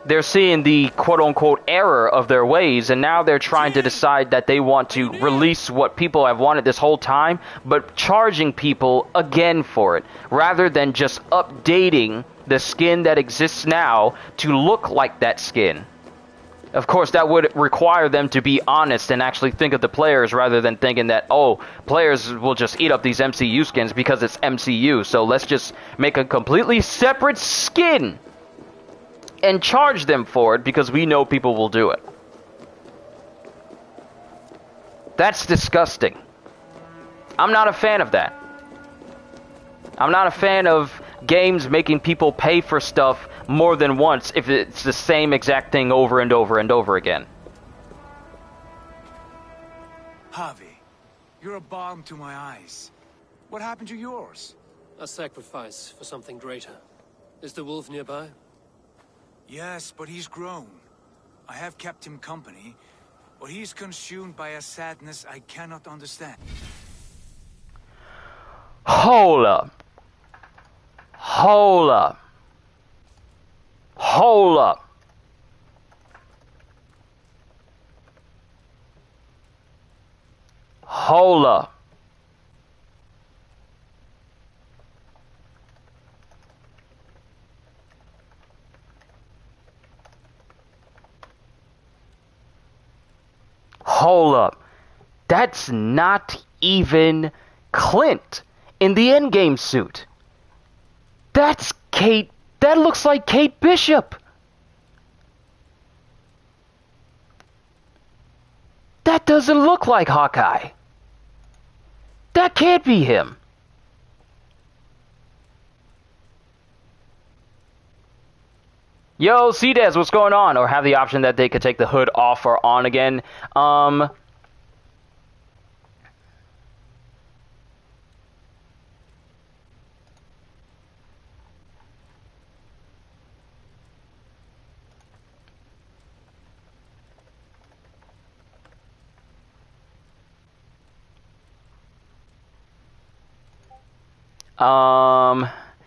they're seeing the quote-unquote error of their ways, and now they're trying to decide that they want to release what people have wanted this whole time, but charging people again for it, rather than just updating the skin that exists now to look like that skin. Of course, that would require them to be honest and actually think of the players rather than thinking that, oh, players will just eat up these MCU skins because it's MCU, so let's just make a completely separate skin and charge them for it because we know people will do it. That's disgusting. I'm not a fan of that. I'm not a fan of games making people pay for stuff more than once if it's the same exact thing over and over and over again. Harvey, you're a balm to my eyes. What happened to yours? A sacrifice for something greater. Is the wolf nearby? Yes, but he's grown. I have kept him company, but he's consumed by a sadness I cannot understand. Hold up. Hold up. Hold up. Hold up. Hold up. That's not even Clint in the endgame suit. That's Kate. That looks like Kate Bishop. That doesn't look like Hawkeye. That can't be him. Yo, C-Dez, what's going on? Or have the option that they could take the hood off or on again.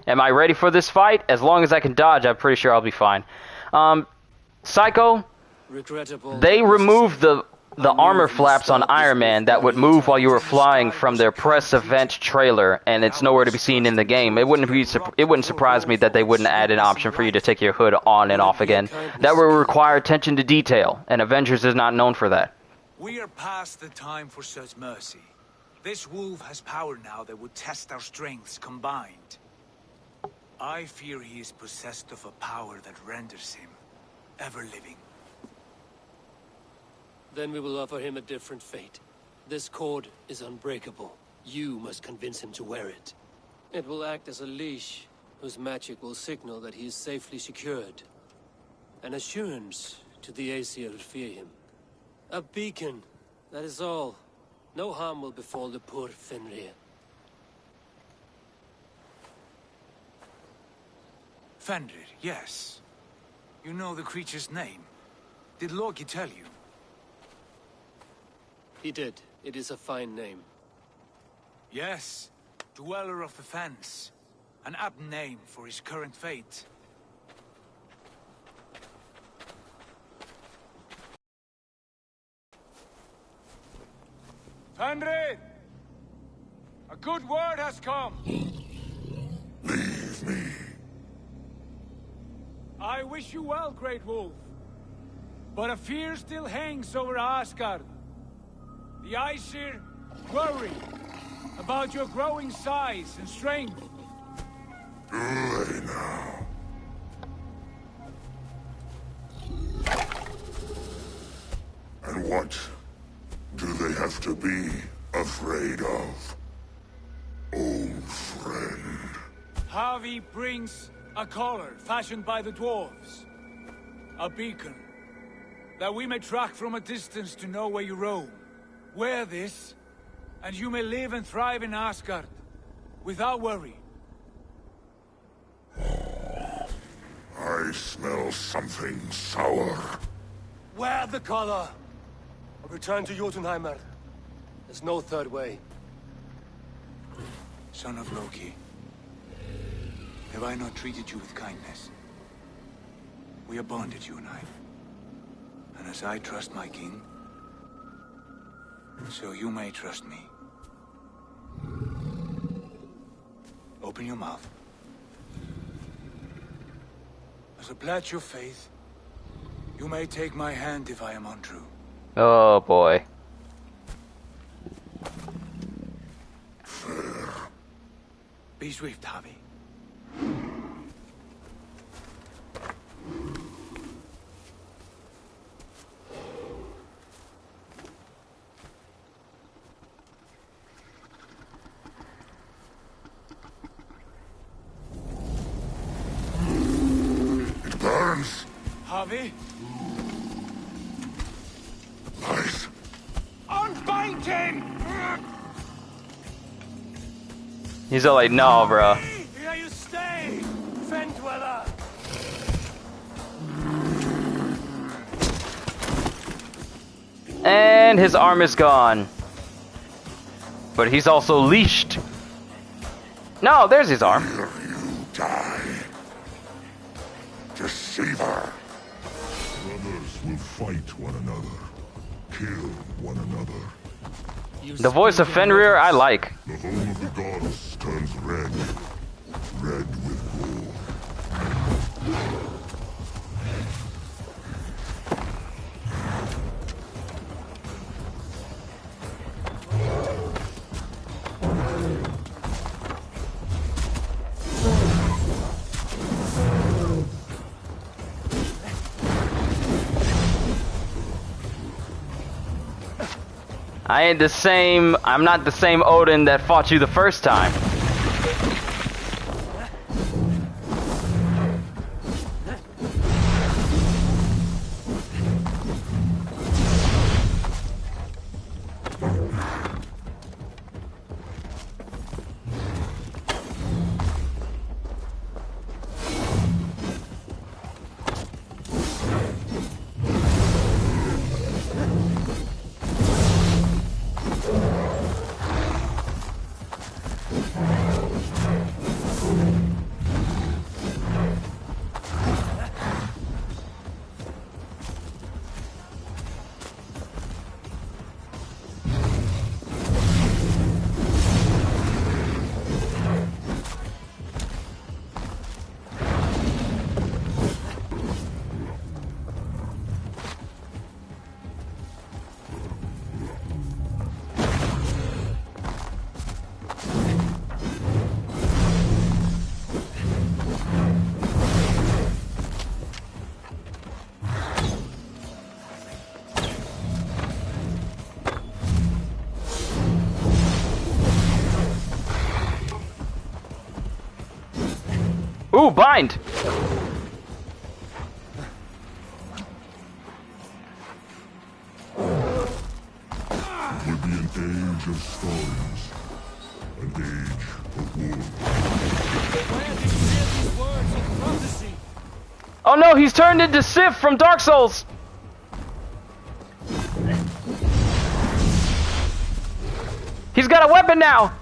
Am I ready for this fight? As long as I can dodge, I'm pretty sure I'll be fine. Psycho, they removed the armor flaps on Iron Man that would move while you were flying from their press event trailer, and it's nowhere to be seen in the game. It wouldn't surprise me that they wouldn't add an option for you to take your hood on and off again. That would require attention to detail, and Avengers is not known for that. We are past the time for such mercy. This wolf has power now that would test our strengths combined. I fear he is possessed of a power that renders him ever-living. Then we will offer him a different fate. This cord is unbreakable. You must convince him to wear it. It will act as a leash, whose magic will signal that he is safely secured. An assurance to the Aesir who fear him. A beacon, that is all. No harm will befall the poor Fenrir. Fenrir, yes. You know the creature's name. Did Loki tell you? He did. It is a fine name. Yes. Dweller of the Fens. An apt name for his current fate. Fenrir! A good word has come! Leave me. I wish you well, Great Wolf. But a fear still hangs over Asgard. The Aesir worry about your growing size and strength. Do they now? And what do they have to be afraid of, old friend? Harvey brings a collar fashioned by the dwarves. A beacon, that we may track from a distance to know where you roam. Wear this, and you may live and thrive in Asgard, without worry. I smell something sour. Wear the collar! Or return to Jotunheim. There's no third way. Son of Loki, have I not treated you with kindness? We are bonded, you and I. And as I trust my king, so you may trust me. Open your mouth. As a pledge of faith, You may take my hand if I am untrue. Oh boy. Be swift, Harvey. It burns. Harvey? Lies. Unbind him! He's all like, no, bro. Here you stay, Fen Dweller. And his arm is gone. But he's also leashed. No, there's his arm. Here you die. Deceiver. Brothers will fight one another. Kill one another. The voice of Fenrir I like. The home of the gods turns red. Red with gore. I'm not the same Odin that fought you the first time. Ooh, bind! Would be an age of stories. An age of war. Oh no, he's turned into Sif from Dark Souls! He's got a weapon now!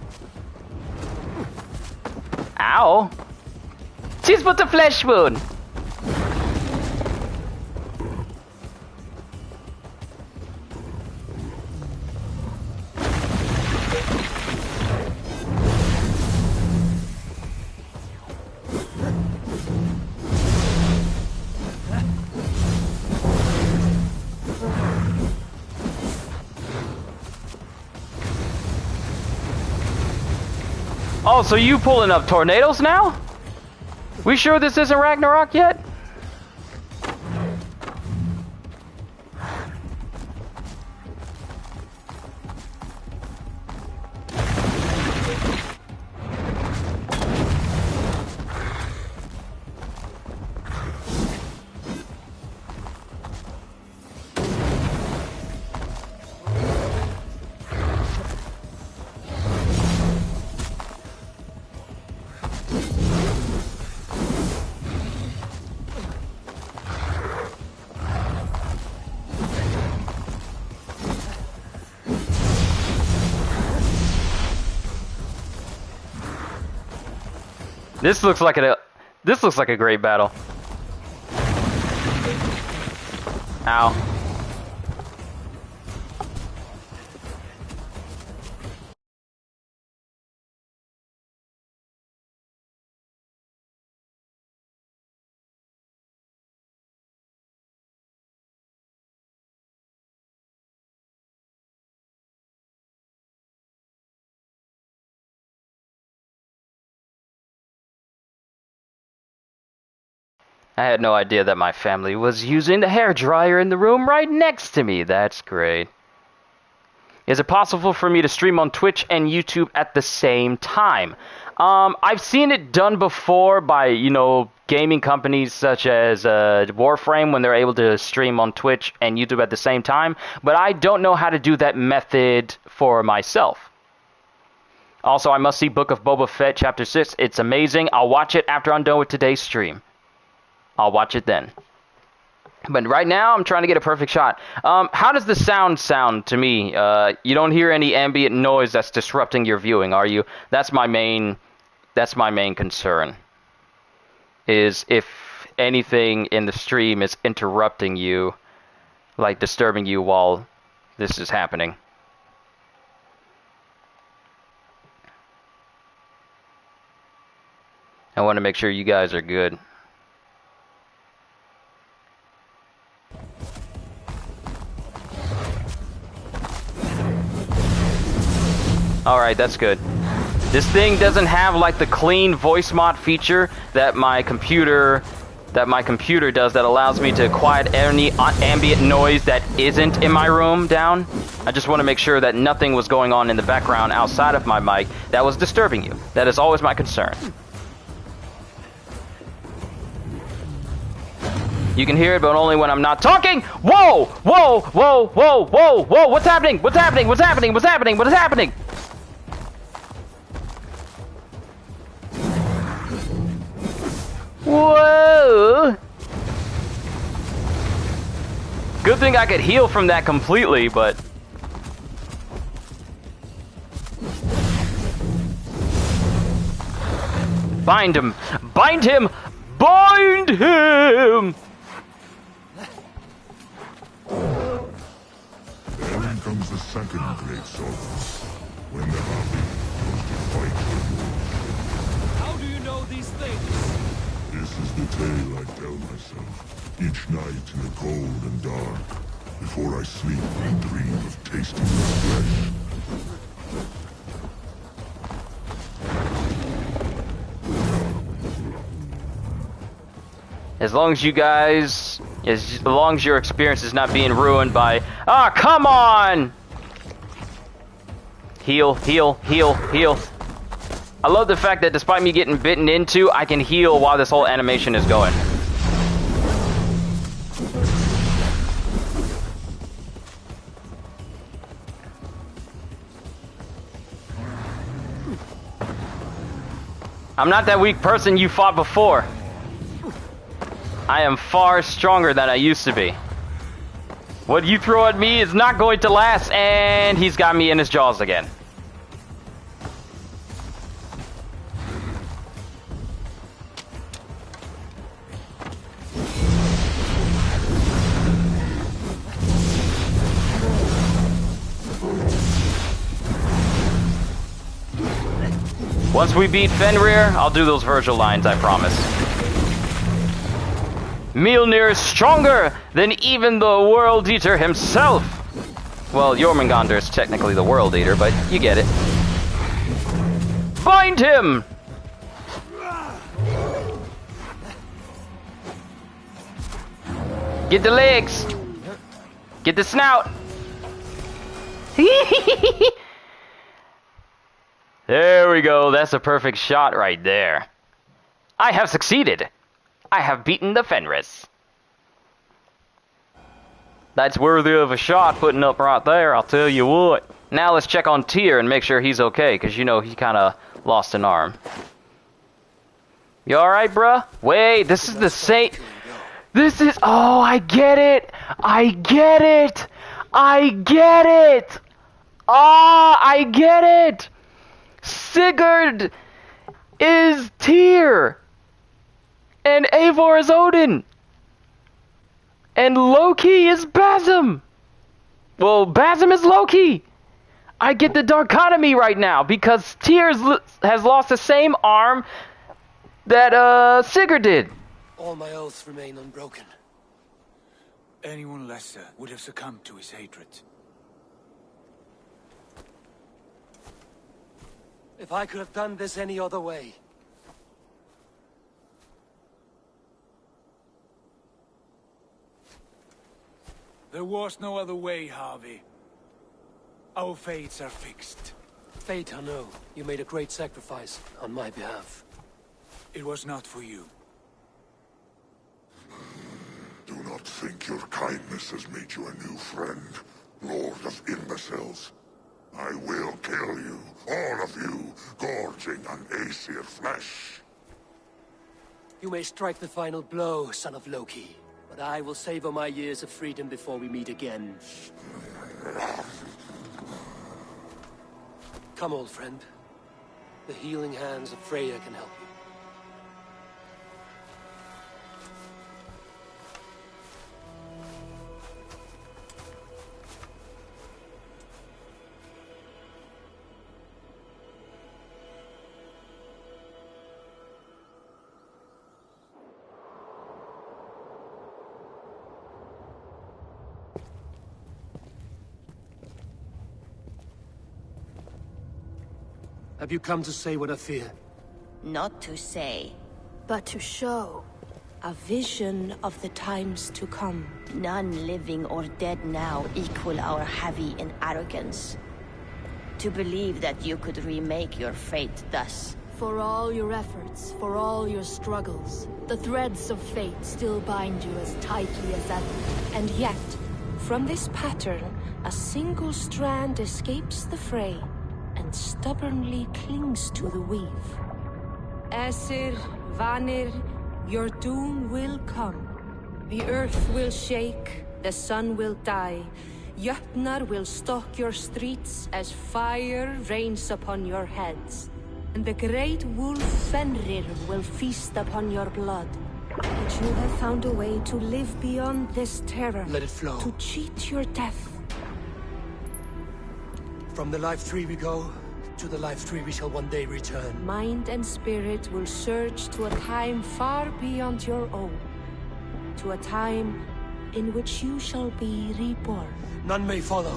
Ow. Tis but a flesh wound. Oh, so you pulling up tornadoes now? We sure this isn't Ragnarok yet? This looks like a great battle. Ow. I had no idea that my family was using the hairdryer in the room right next to me. That's great. Is it possible for me to stream on Twitch and YouTube at the same time? I've seen it done before by, you know, gaming companies such as Warframe when they're able to stream on Twitch and YouTube at the same time, but I don't know how to do that method for myself. Also, I must see Book of Boba Fett Chapter 6. It's amazing. I'll watch it after I'm done with today's stream. I'll watch it then. But right now, I'm trying to get a perfect shot. How does the sound to me? You don't hear any ambient noise that's disrupting your viewing, are you? That's my main concern. Is if anything in the stream is interrupting you, like disturbing you while this is happening. I want to make sure you guys are good. Alright, that's good. This thing doesn't have like the clean voice mod feature that my computer does that allows me to quiet any ambient noise that isn't in my room down. I just want to make sure that nothing was going on in the background outside of my mic that was disturbing you. That is always my concern. You can hear it, but only when I'm not talking. Whoa! Whoa! Whoa! Whoa! Whoa! Whoa! What's happening? What's happening? What's happening? What's happening? What is happening? Whoa! Good thing I could heal from that completely, but... Bind him! Bind him! Bind him! Then comes the second great sorrow, when the Harpy goes to fight the wolf. How do you know these things? This is the tale I tell myself, each night in the cold and dark, before I sleep and dream of tasting the flesh. As long as you guys, as long as your experience is not being ruined by, ah, come on! Heal, heal, heal, heal. I love the fact that despite me getting bitten into, I can heal while this whole animation is going. I'm not that weak person you fought before. I am far stronger than I used to be. What you throw at me is not going to last, and he's got me in his jaws again. Once we beat Fenrir, I'll do those Virgil lines, I promise. Mjolnir is stronger than even the World Eater himself! Well, Jormungandr is technically the World Eater, but you get it. Bind him! Get the legs! Get the snout! There we go, that's a perfect shot right there. I have succeeded! I have beaten the Fenris. That's worthy of a shot putting up right there, I'll tell you what. Now let's check on Tyr and make sure he's okay, because you know he kind of lost an arm. You alright, bruh? Wait, this is the same... This is... Oh, I get it! I get it! I get it! Ah, I get it! Sigurd is Tyr! And Eivor is Odin. And Loki is Basm. Well, Basm is Loki. I get the dichotomy right now because Tyr has lost the same arm that Sigurd did. All my oaths remain unbroken. Anyone lesser would have succumbed to his hatred. If I could have done this any other way. There was no other way, Harvey. Our fates are fixed. Fate or no, you made a great sacrifice on my behalf. It was not for you. Do not think your kindness has made you a new friend, Lord of Imbeciles. I will kill you, all of you, gorging on Aesir flesh. You may strike the final blow, son of Loki, but I will savor my years of freedom before we meet again. Come, old friend. The healing hands of Freya can help you. Have you come to say what I fear? Not to say, but to show. A vision of the times to come. None living or dead now equal our heavy in arrogance. To believe that you could remake your fate thus. For all your efforts, for all your struggles, the threads of fate still bind you as tightly as ever. And yet, from this pattern, a single strand escapes the fray and stubbornly clings to the weave. Aesir, Vanir, your doom will come. The earth will shake, the sun will die. Jötnar will stalk your streets as fire rains upon your heads. And the great wolf Fenrir will feast upon your blood. But you have found a way to live beyond this terror. Let it flow. To cheat your death. From the life tree we go, to the life tree we shall one day return. Mind and spirit will surge to a time far beyond your own. To a time in which you shall be reborn. None may follow.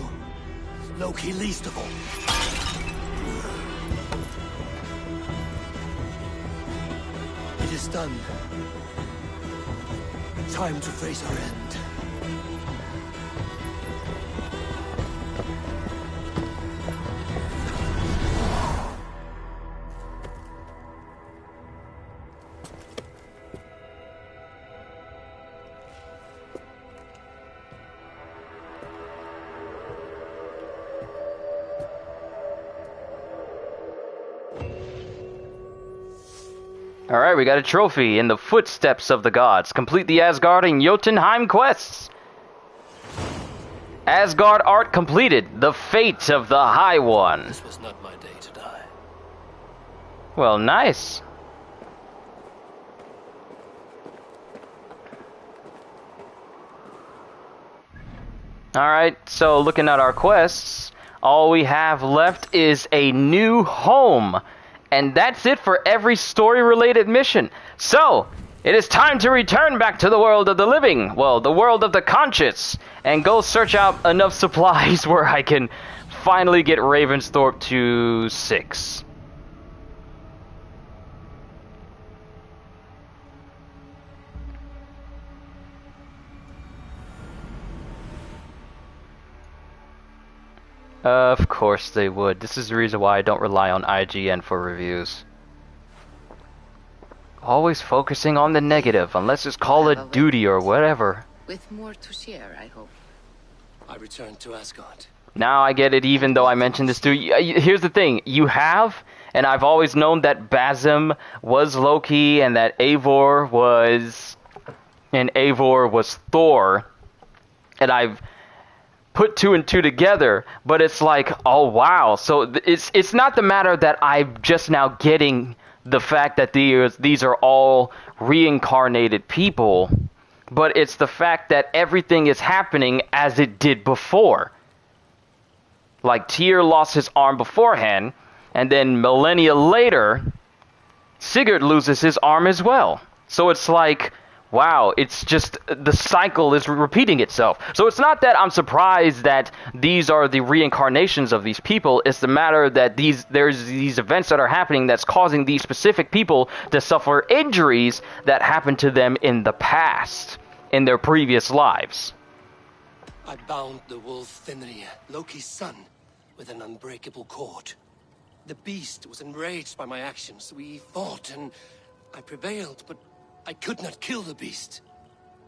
Loki least of all. It is done. Time to face our end. Alright, we got a trophy in the footsteps of the gods. Complete the Asgard and Jotunheim quests. Asgard art completed. The fate of the High One. This was not my day to die. Well, nice. Alright, so looking at our quests, all we have left is a new home. And that's it for every story-related mission. So, it is time to return back to the world of the living. Well, the world of the conscious. And go search out enough supplies where I can finally get Ravensthorpe to 6. Of course they would. This is the reason why I don't rely on IGN for reviews. Always focusing on the negative, unless it's Call of Duty or whatever. With more to share, I hope. I return to Asgard. Now I get it, even though I mentioned this to you. Here's the thing. You have, and I've always known that Basim was Loki, and that Eivor was Thor. And I've put 2 and 2 together, but it's like, oh wow. So it's not the matter that I'm just now getting the fact that these are all reincarnated people, but it's the fact that everything is happening as it did before. Like Tyr lost his arm beforehand, and then millennia later, Sigurd loses his arm as well. So it's like, wow, it's just the cycle is repeating itself. So it's not that I'm surprised that these are the reincarnations of these people. It's the matter that there's these events that are happening that's causing these specific people to suffer injuries that happened to them in the past, in their previous lives. I bound the wolf Fenrir, Loki's son, with an unbreakable cord. The beast was enraged by my actions. We fought, and I prevailed, but I could not kill the beast.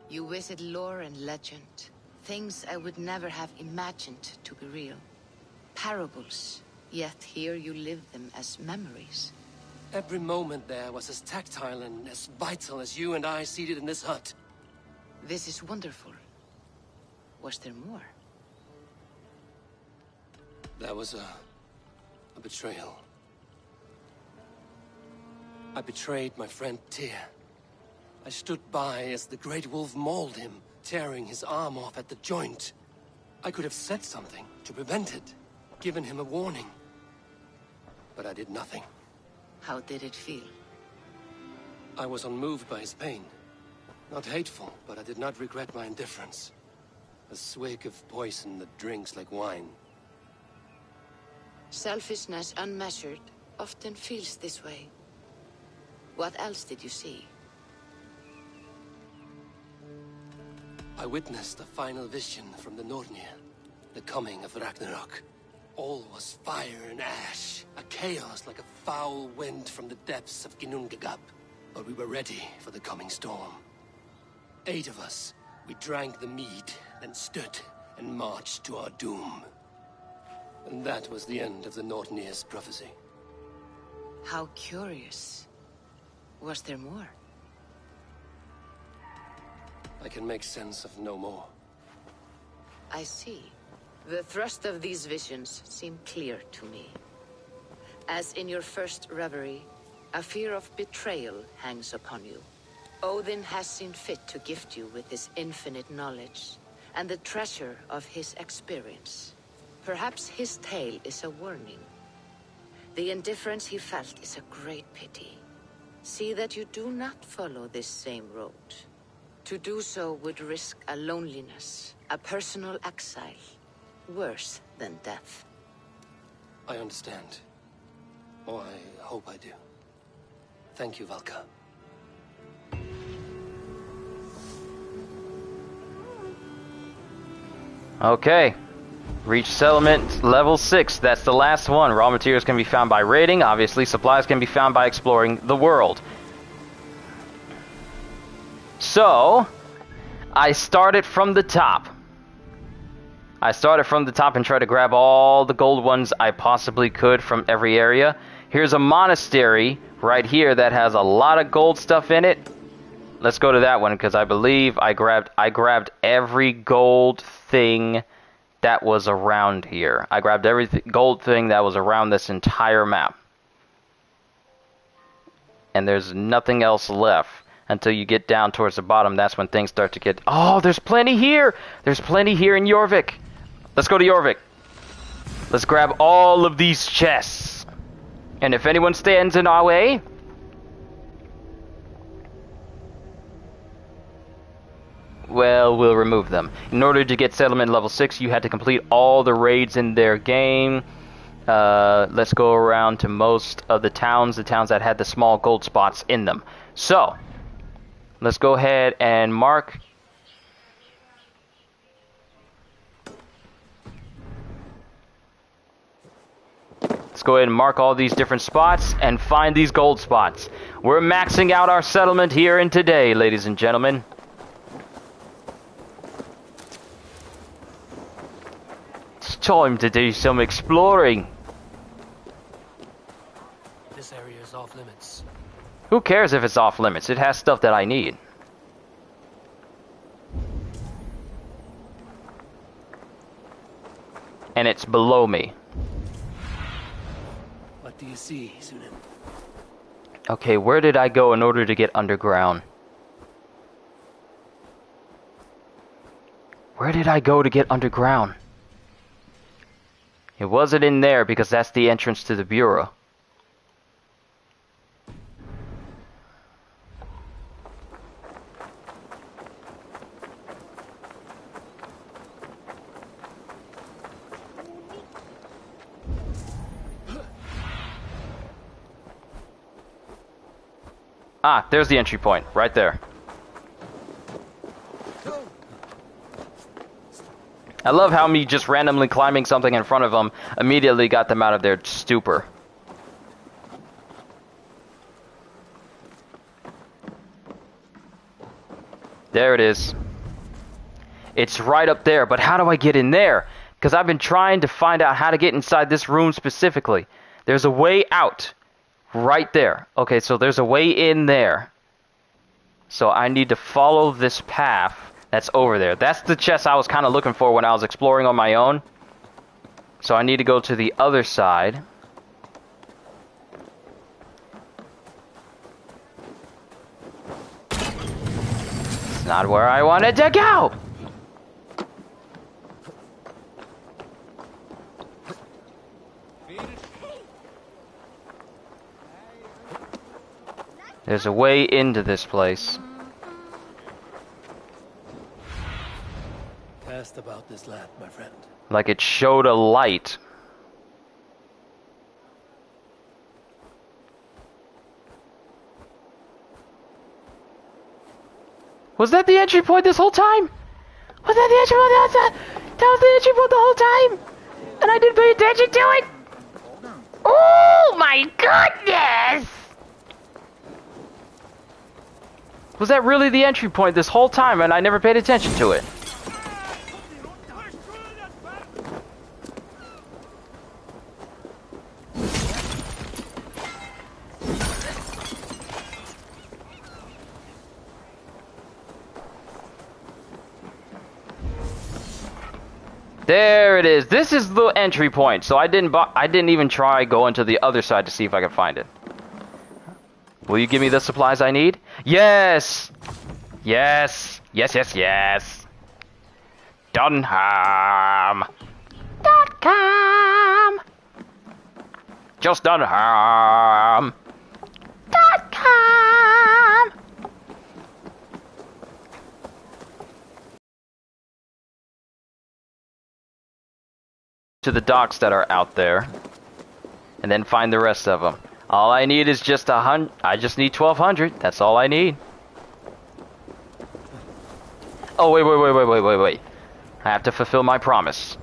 You visit lore and legend. Things I would never have imagined to be real. Parables, yet here you live them as memories. Every moment there was as tactile and as vital as you and I seated in this hut. This is wonderful. Was there more? There was a betrayal. I betrayed my friend Tyr. I stood by as the great wolf mauled him, tearing his arm off at the joint. I could have said something to prevent it, given him a warning. But I did nothing. How did it feel? I was unmoved by his pain. Not hateful, but I did not regret my indifference. A swig of poison that drinks like wine. Selfishness unmeasured often feels this way. What else did you see? I witnessed a final vision from the Nornir, the coming of Ragnarok. All was fire and ash, a chaos like a foul wind from the depths of Ginnungagap. But we were ready for the coming storm. 8 of us, we drank the mead, then stood and marched to our doom. And that was the end of the Nornir's prophecy. How curious. Was there more? I can make sense of no more. I see. The thrust of these visions seem clear to me. As in your first reverie, a fear of betrayal hangs upon you. Odin has seen fit to gift you with his infinite knowledge, and the treasure of his experience. Perhaps his tale is a warning. The indifference he felt is a great pity. See that you do not follow this same road. To do so would risk a loneliness, a personal exile, worse than death. I understand. Or I hope I do. Thank you, Valka. Okay. Reach settlement level 6. That's the last one. Raw materials can be found by raiding. Obviously, supplies can be found by exploring the world. So, I started from the top. I started from the top and tried to grab all the gold ones I possibly could from every area. Here's a monastery right here that has a lot of gold stuff in it. Let's go to that one because I believe I grabbed every gold thing that was around here. I grabbed every gold thing that was around this entire map. And there's nothing else left until you get down towards the bottom. That's when things start to get... Oh, there's plenty here! There's plenty here in Jorvik. Let's go to Jorvik. Let's grab all of these chests. And if anyone stands in our way... well, we'll remove them. In order to get settlement level 6, you had to complete all the raids in their game. Let's go around to most of the towns that had the small gold spots in them. So, let's go ahead and mark. Let's go ahead and mark all these different spots and find these gold spots. We're maxing out our settlement here in today, ladies and gentlemen. It's time to do some exploring. This area is off limits. Who cares if it's off limits? It has stuff that I need. And it's below me. What do you see, Sunan? Okay, where did I go in order to get underground? Where did I go to get underground? It wasn't in there because that's the entrance to the bureau. Ah, there's the entry point, right there. I love how me just randomly climbing something in front of them immediately got them out of their stupor. There it is. It's right up there, but how do I get in there? Because I've been trying to find out how to get inside this room specifically. There's a way out. Right there. Okay, so there's a way in there. So I need to follow this path that's over there. That's the chest I was kind of looking for when I was exploring on my own. So I need to go to the other side. It's not where I wanted to go! There's a way into this place. Cast about this land, my friend. Like it showed a light. Was that the entry point this whole time? Was that the entry point? That was the entry point the whole time? And I didn't pay attention to it? Oh my goodness! Was that really the entry point this whole time and I never paid attention to it? There it is. This is the entry point. So I didn't even try going to the other side to see if I could find it. Will you give me the supplies I need? Yes! Yes! Yes, yes, yes! Dunham.com! Just Dunham.com! To the docks that are out there. And then find the rest of them. All I need is just I just need 1,200. That's all I need. Oh, wait. I have to fulfill my promise.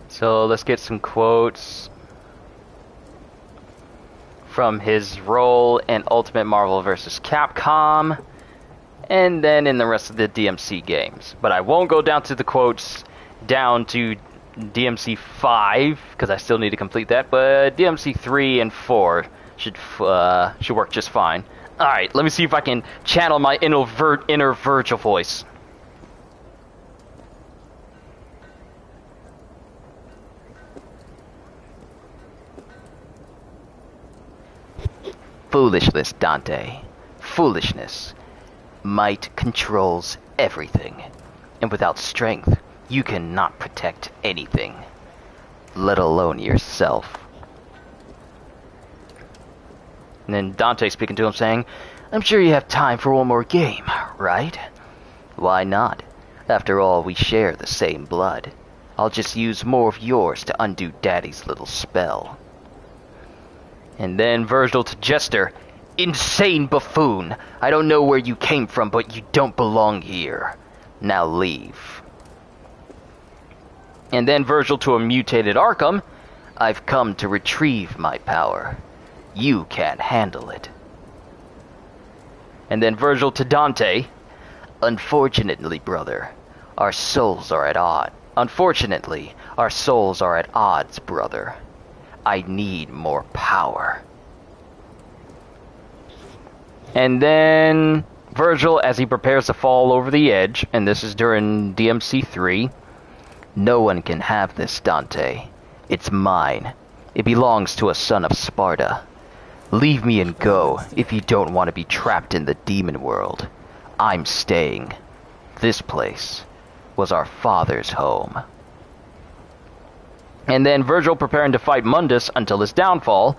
So let's get some quotes from his role in Ultimate Marvel vs. Capcom. And then in the rest of the DMC games. But I won't go down to the quotes down to DMC 5, because I still need to complete that, but DMC 3 and 4 should work just fine. Alright, let me see if I can channel my inner Virgil voice. Foolishness, Dante. Foolishness. Might controls everything, and without strength, you cannot protect anything, let alone yourself. And then Dante speaking to him saying, I'm sure you have time for one more game, right? Why not? After all, we share the same blood. I'll just use more of yours to undo Daddy's little spell. And then Virgil to Jester, insane buffoon! I don't know where you came from, but you don't belong here. Now leave. And then Virgil to a mutated Arkham, I've come to retrieve my power. You can't handle it. And then Virgil to Dante, unfortunately, brother, our souls are at odds. Unfortunately, our souls are at odds, brother. I need more power. And then Virgil, as he prepares to fall over the edge, and this is during DMC 3, no one can have this, Dante. It's mine. It belongs to a son of Sparta. Leave me and go if you don't want to be trapped in the demon world. I'm staying. This place was our father's home. And then Virgil preparing to fight Mundus until his downfall.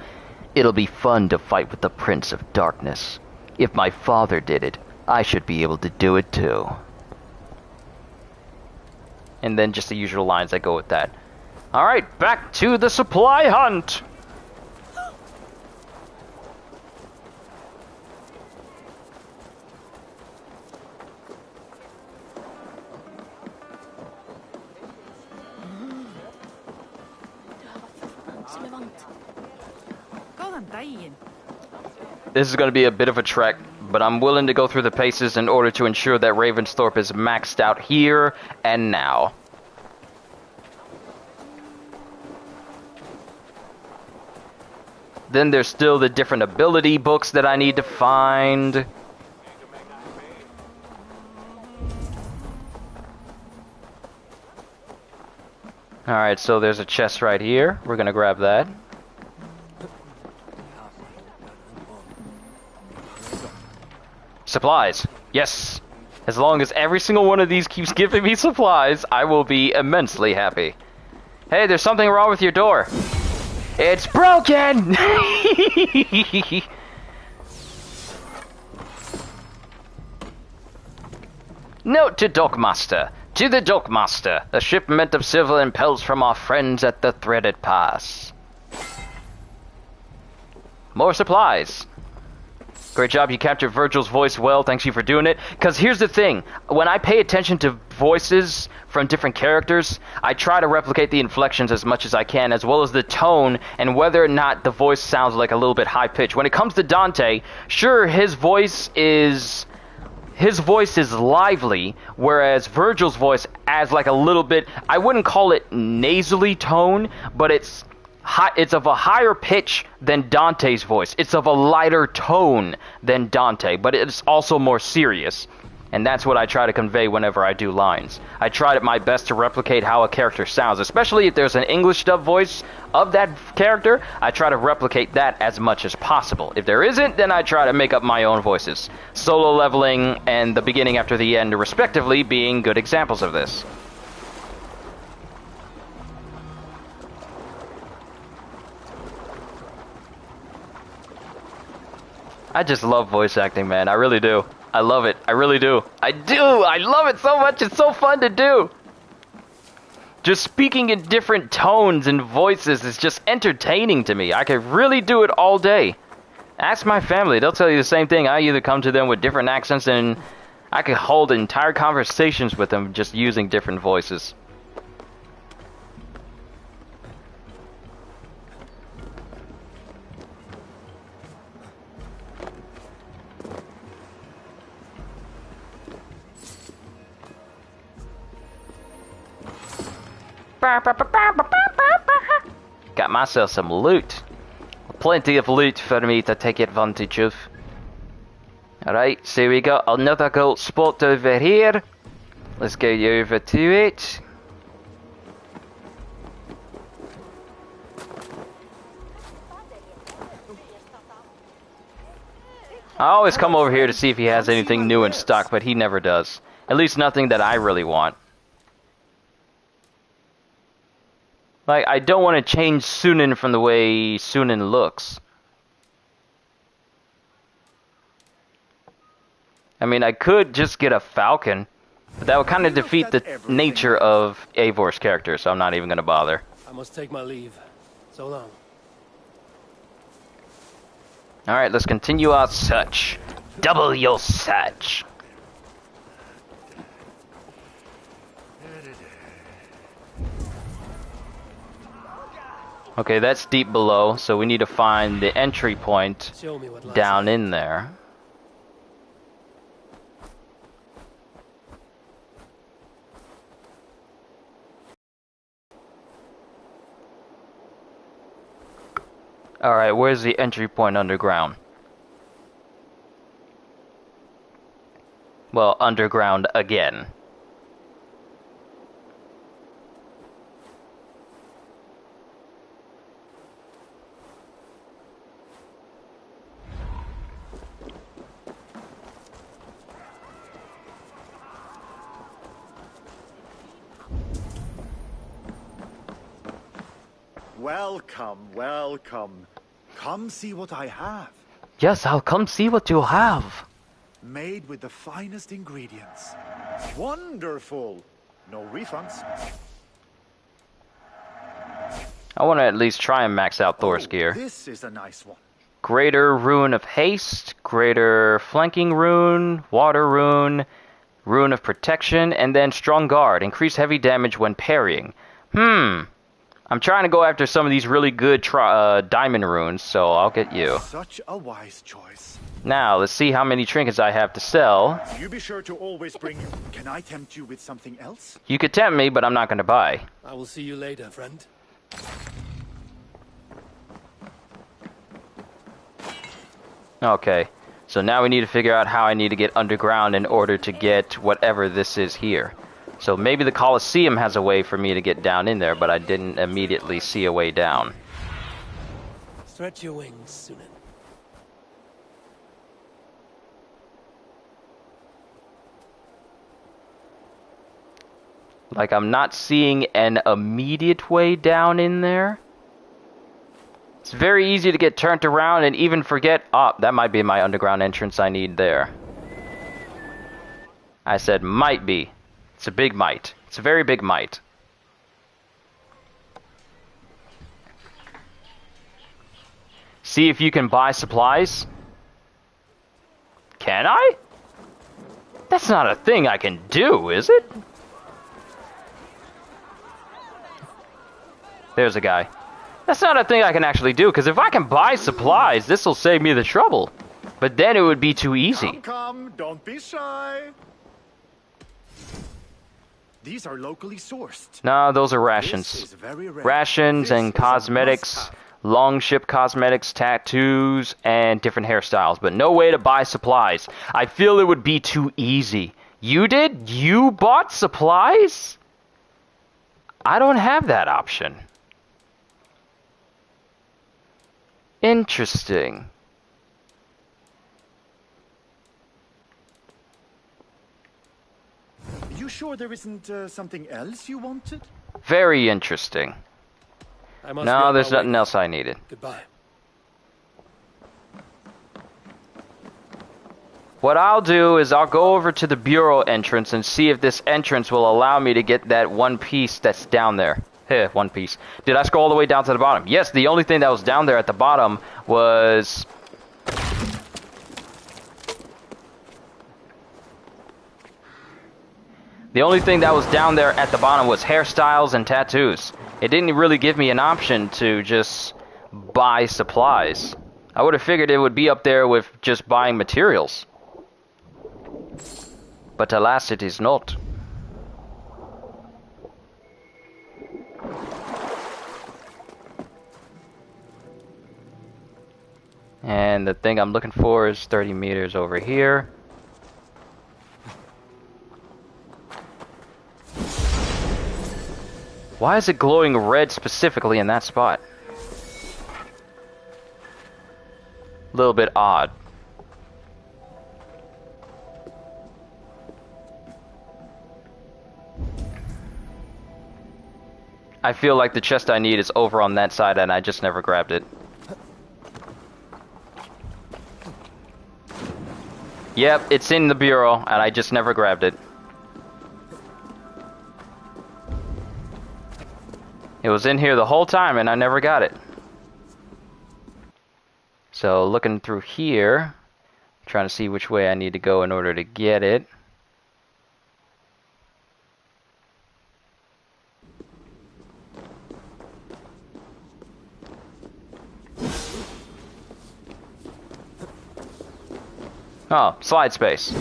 It'll be fun to fight with the Prince of Darkness. If my father did it, I should be able to do it too. And then just the usual lines that go with that. Alright, back to the supply hunt! This is going to be a bit of a trek, but I'm willing to go through the paces in order to ensure that Ravensthorpe is maxed out here and now. Then there's still the different ability books that I need to find. Alright, so there's a chest right here. We're gonna grab that. Supplies. Yes. As long as every single one of these keeps giving me supplies, I will be immensely happy. Hey, there's something wrong with your door. It's broken! Note to Dockmaster. To the Dockmaster. A shipment of silver and pelts from our friends at the Threaded Pass. More supplies. Great job, you captured Virgil's voice well, thanks you for doing it. Because here's the thing, when I pay attention to voices from different characters, I try to replicate the inflections as much as I can, as well as the tone, and whether or not the voice sounds like a little bit high-pitched. When it comes to Dante, sure, his voice is lively, whereas Virgil's voice adds like a little bit, I wouldn't call it nasally tone, but it's of a higher pitch than Dante's voice. It's of a lighter tone than Dante, but it's also more serious. And that's what I try to convey whenever I do lines. I try my best to replicate how a character sounds, especially if there's an English dub voice of that character. I try to replicate that as much as possible. If there isn't, then I try to make up my own voices. Solo leveling and the beginning after the end, respectively, being good examples of this. I just love voice acting, man. I really do. I love it. I really do. I do! I love it so much. It's so fun to do. Just speaking in different tones and voices is just entertaining to me. I could really do it all day. Ask my family. They'll tell you the same thing. I either come to them with different accents and I could hold entire conversations with them just using different voices. Got myself some loot. Plenty of loot for me to take advantage of. Alright, so we got another gold spot over here. Let's go over to it. I always come over here to see if he has anything new in stock, but he never does. At least nothing that I really want. Like, I don't want to change Sunan from the way Sunan looks. I mean, I could just get a falcon, but that would kind of defeat the nature of Eivor's character, so I'm not even going to bother. I must take my leave. So long. Alright, let's continue our search. Double your search. Okay, that's deep below, so we need to find the entry point down in there. Alright, where's the entry point underground? Well, underground again. Welcome, welcome. Come see what I have. Yes, I'll come see what you have. Made with the finest ingredients. Wonderful. No refunds. I want to at least try and max out Thor's gear. This is a nice one. Greater Rune of Haste, Greater Flanking Rune, Water Rune, Rune of Protection, and then Strong Guard. Increase heavy damage when parrying. I'm trying to go after some of these really good diamond runes, so I'll get you. Such a wise choice. Now, let's see how many trinkets I have to sell. You be sure to always bring... Can I tempt you with something else? You could tempt me, but I'm not going to buy. I will see you later, friend. Okay, so now we need to figure out how I need to get underground in order to get whatever this is here. So maybe the Colosseum has a way for me to get down in there, but I didn't immediately see a way down. Stretch your wings, Sunan. Like, I'm not seeing an immediate way down in there. It's very easy to get turned around and even forget, oh, that might be my underground entrance I need there. I said might be. It's a big might. It's a very big might. See if you can buy supplies. Can I? That's not a thing I can do, is it? There's a guy. That's not a thing I can actually do, because if I can buy supplies, this will save me the trouble. But then it would be too easy. Come, don't be shy. These are locally sourced. No, those are rations. Rations and cosmetics, longship cosmetics, tattoos, and different hairstyles. But no way to buy supplies. I feel it would be too easy. You did? You bought supplies? I don't have that option. Interesting. You sure there isn't something else you wanted? Very interesting. No, there's nothing else I needed. Goodbye. What I'll do is I'll go over to the bureau entrance and see if this entrance will allow me to get that one piece that's down there. Heh, one piece. Did I scroll all the way down to the bottom? Yes, the only thing that was down there at the bottom was... The only thing that was down there at the bottom was hairstyles and tattoos. It didn't really give me an option to just buy supplies. I would have figured it would be up there with just buying materials. But alas, it is not. And the thing I'm looking for is 30 meters over here. Why is it glowing red specifically in that spot? A little bit odd. I feel like the chest I need is over on that side and I just never grabbed it. Yep, it's in the bureau and I just never grabbed it. It was in here the whole time and I never got it. So looking through here, trying to see which way I need to go in order to get it. Oh, slide space.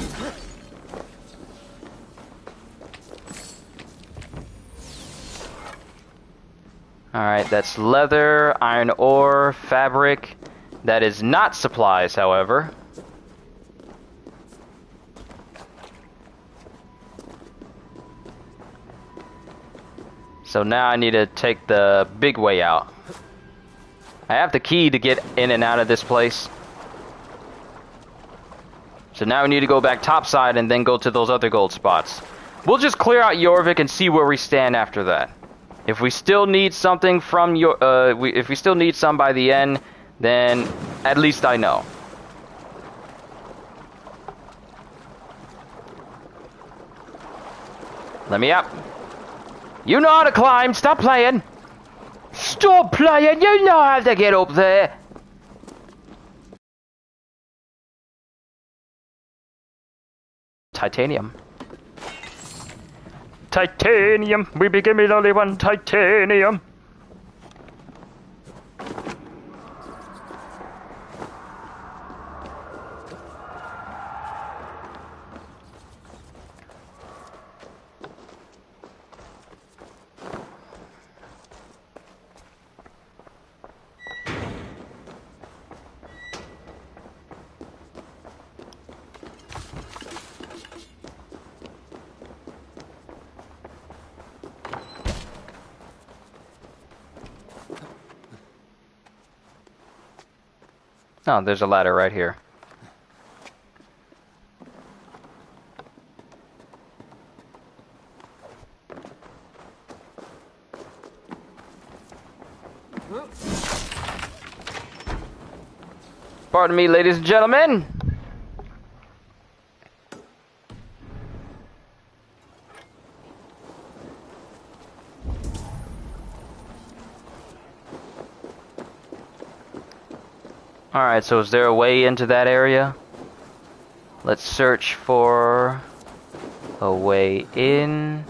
Alright, that's leather, iron ore, fabric. That is not supplies, however. So now I need to take the big way out. I have the key to get in and out of this place. So now we need to go back topside and then go to those other gold spots. We'll just clear out Jorvik and see where we stand after that. If we still need something from if we still need some by the end, then at least I know. Let me up. You know how to climb. Stop playing. Stop playing. You know how to get up there. Titanium. Titanium. We begin with only one titanium. Oh, there's a ladder right here. Pardon me, ladies and gentlemen. Alright, so is there a way into that area? Let's search for a way in.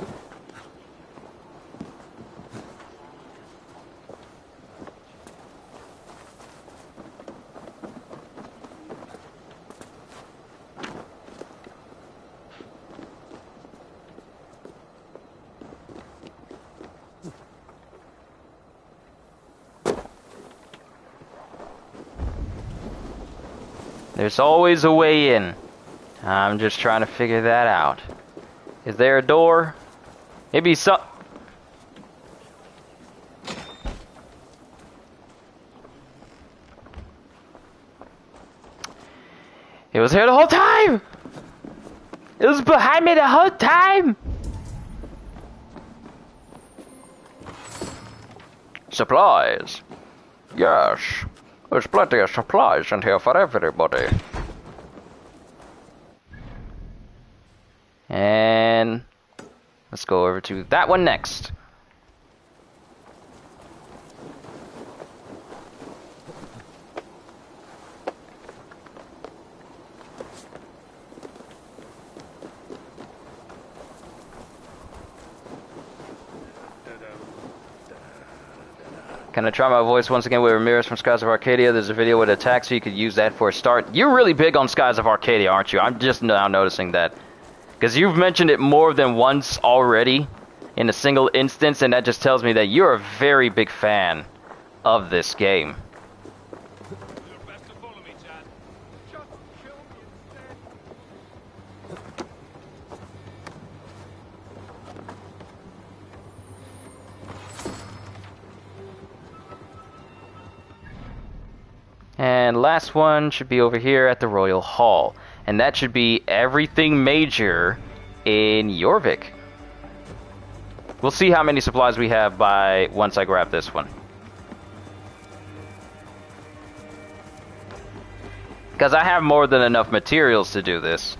There's always a way in. I'm just trying to figure that out. Is there a door? Maybe some... It was here the whole time! It was behind me the whole time! Supplies. Yes. There's plenty of supplies in here for everybody. And let's go over to that one next. Can I try my voice once again with Ramirez from Skies of Arcadia? There's a video with attacks, so you could use that for a start. You're really big on Skies of Arcadia, aren't you? I'm just now noticing that. Because you've mentioned it more than once already in a single instance, and that just tells me that you're a very big fan of this game. And last one should be over here at the Royal Hall. And that should be everything major in Jorvik. We'll see how many supplies we have by once I grab this one. Because I have more than enough materials to do this.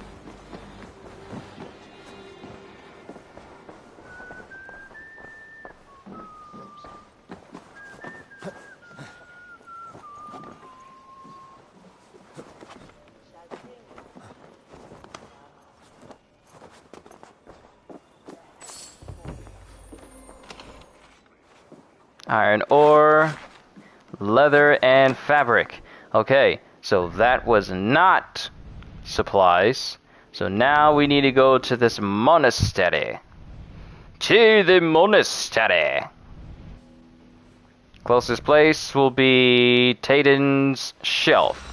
Iron ore, leather, and fabric. Okay, so that was not supplies. So now we need to go to this monastery. To the monastery. Closest place will be Taden's Shelf.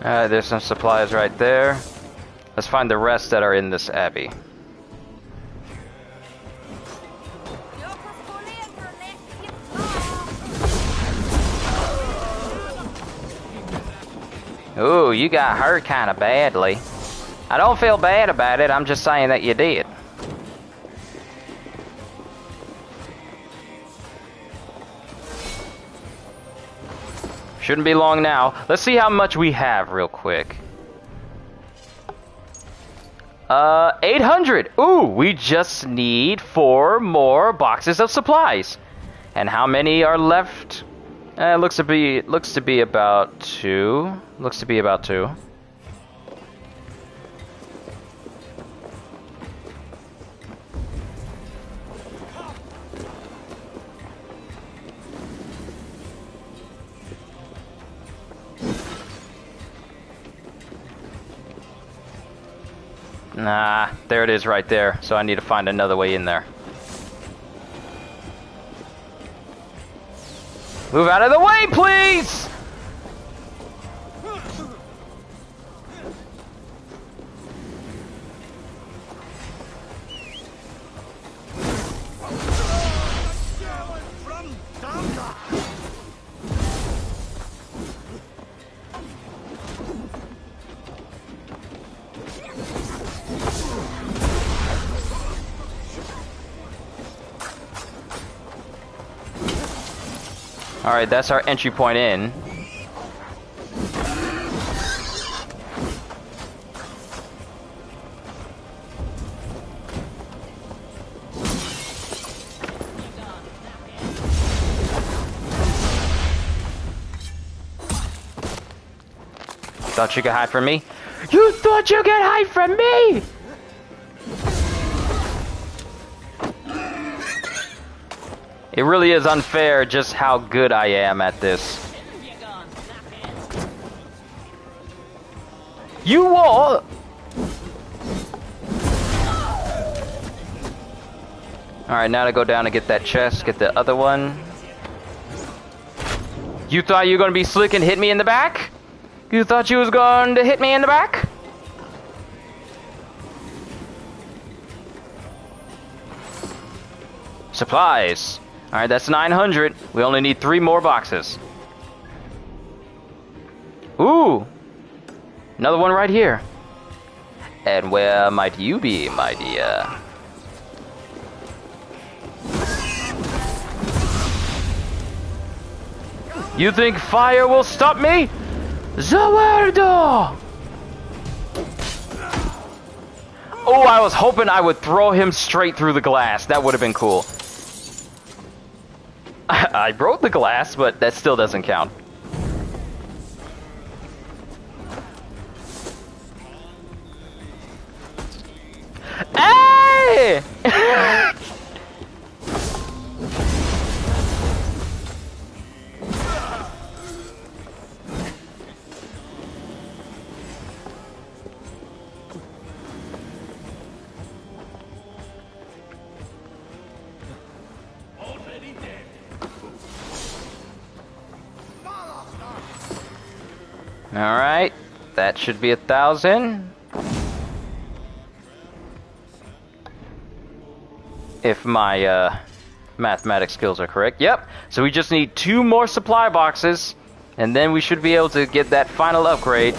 There's some supplies right there. Let's find the rest that are in this abbey. Ooh, you got hurt kind of badly. I don't feel bad about it, I'm just saying that you did. Shouldn't be long now. Let's see how much we have real quick. 800. Ooh, we just need 4 more boxes of supplies. And how many are left? Looks to be about 2. Looks to be about 2. Nah, there it is right there. So I need to find another way in there. Move out of the way, please! Alright, that's our entry point in. Thought you could hide from me? You thought you could hide from me? It really is unfair just how good I am at this. You all... Alright, now to go down and get that chest, get the other one. You thought you were going to be slick and hit me in the back? You thought you was going to hit me in the back? Supplies. Alright, that's 900. We only need 3 more boxes. Ooh! Another one right here. And where might you be, my dear? You think fire will stop me? Zawardo! Oh, I was hoping I would throw him straight through the glass. That would have been cool. I broke the glass, but that still doesn't count. Hey! Alright, that should be 1,000. If my mathematics skills are correct. Yep, so we just need 2 more supply boxes, and then we should be able to get that final upgrade.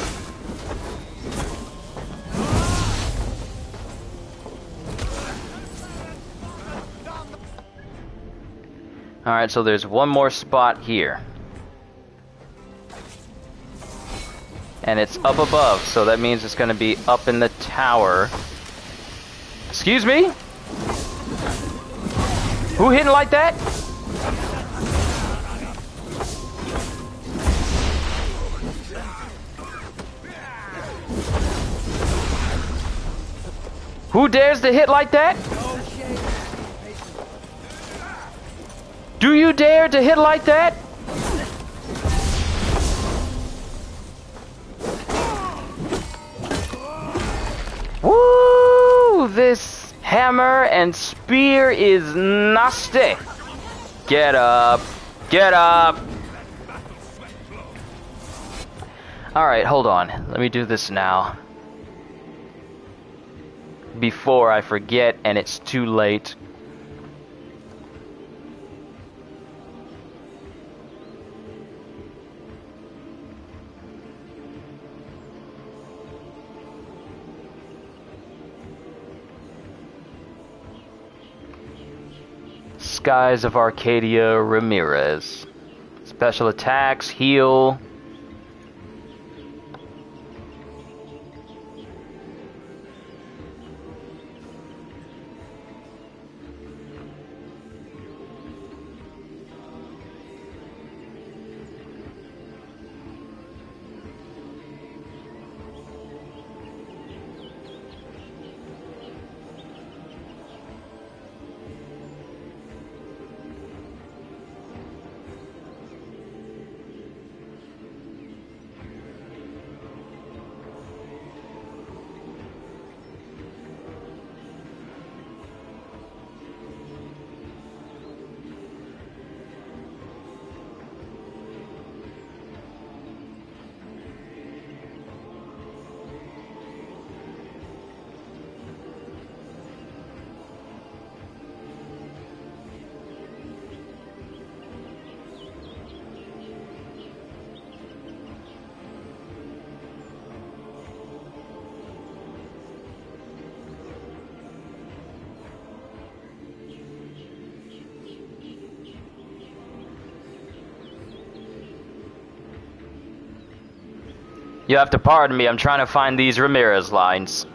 Alright, so there's one more spot here. And it's up above, so that means it's going to be up in the tower. Excuse me? Who hitting like that? Who dares to hit like that? Do you dare to hit like that? Woo! This hammer and spear is nasty. Get up. Get up. Alright, hold on. Let me do this now. Before I forget and it's too late. Skies of Arcadia Ramirez. Special attacks, heal. You have to pardon me, I'm trying to find these Ramirez lines.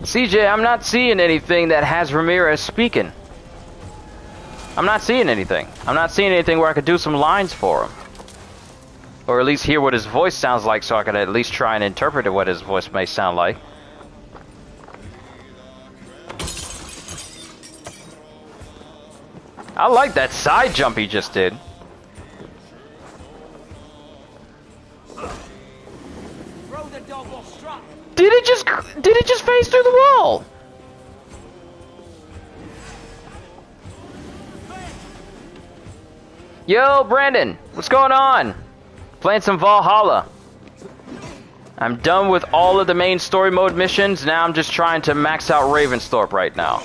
CJ, I'm not seeing anything that has Ramirez speaking. I'm not seeing anything. I'm not seeing anything where I could do some lines for him. Or at least hear what his voice sounds like so I could at least try and interpret what his voice may sound like. I like that side jump he just did. Did it just phase through the wall? Yo, Brandon, what's going on? Playing some Valhalla. I'm done with all of the main story mode missions. Now I'm just trying to max out Ravensthorpe right now.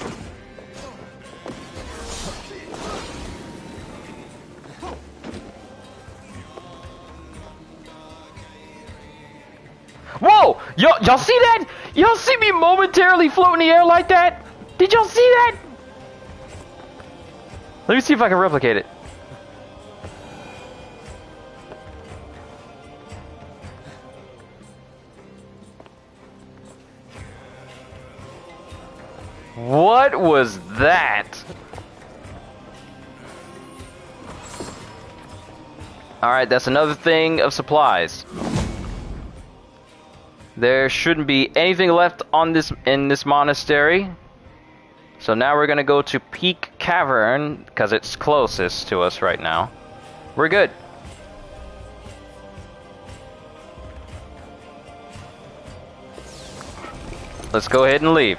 Whoa! Y'all see that? Y'all see me momentarily float in the air like that? Did y'all see that? Let me see if I can replicate it. What was that? Alright, that's another thing of supplies. There shouldn't be anything left on in this monastery. So now we're gonna go to Peak Cavern because it's closest to us right now. We're good. Let's go ahead and leave.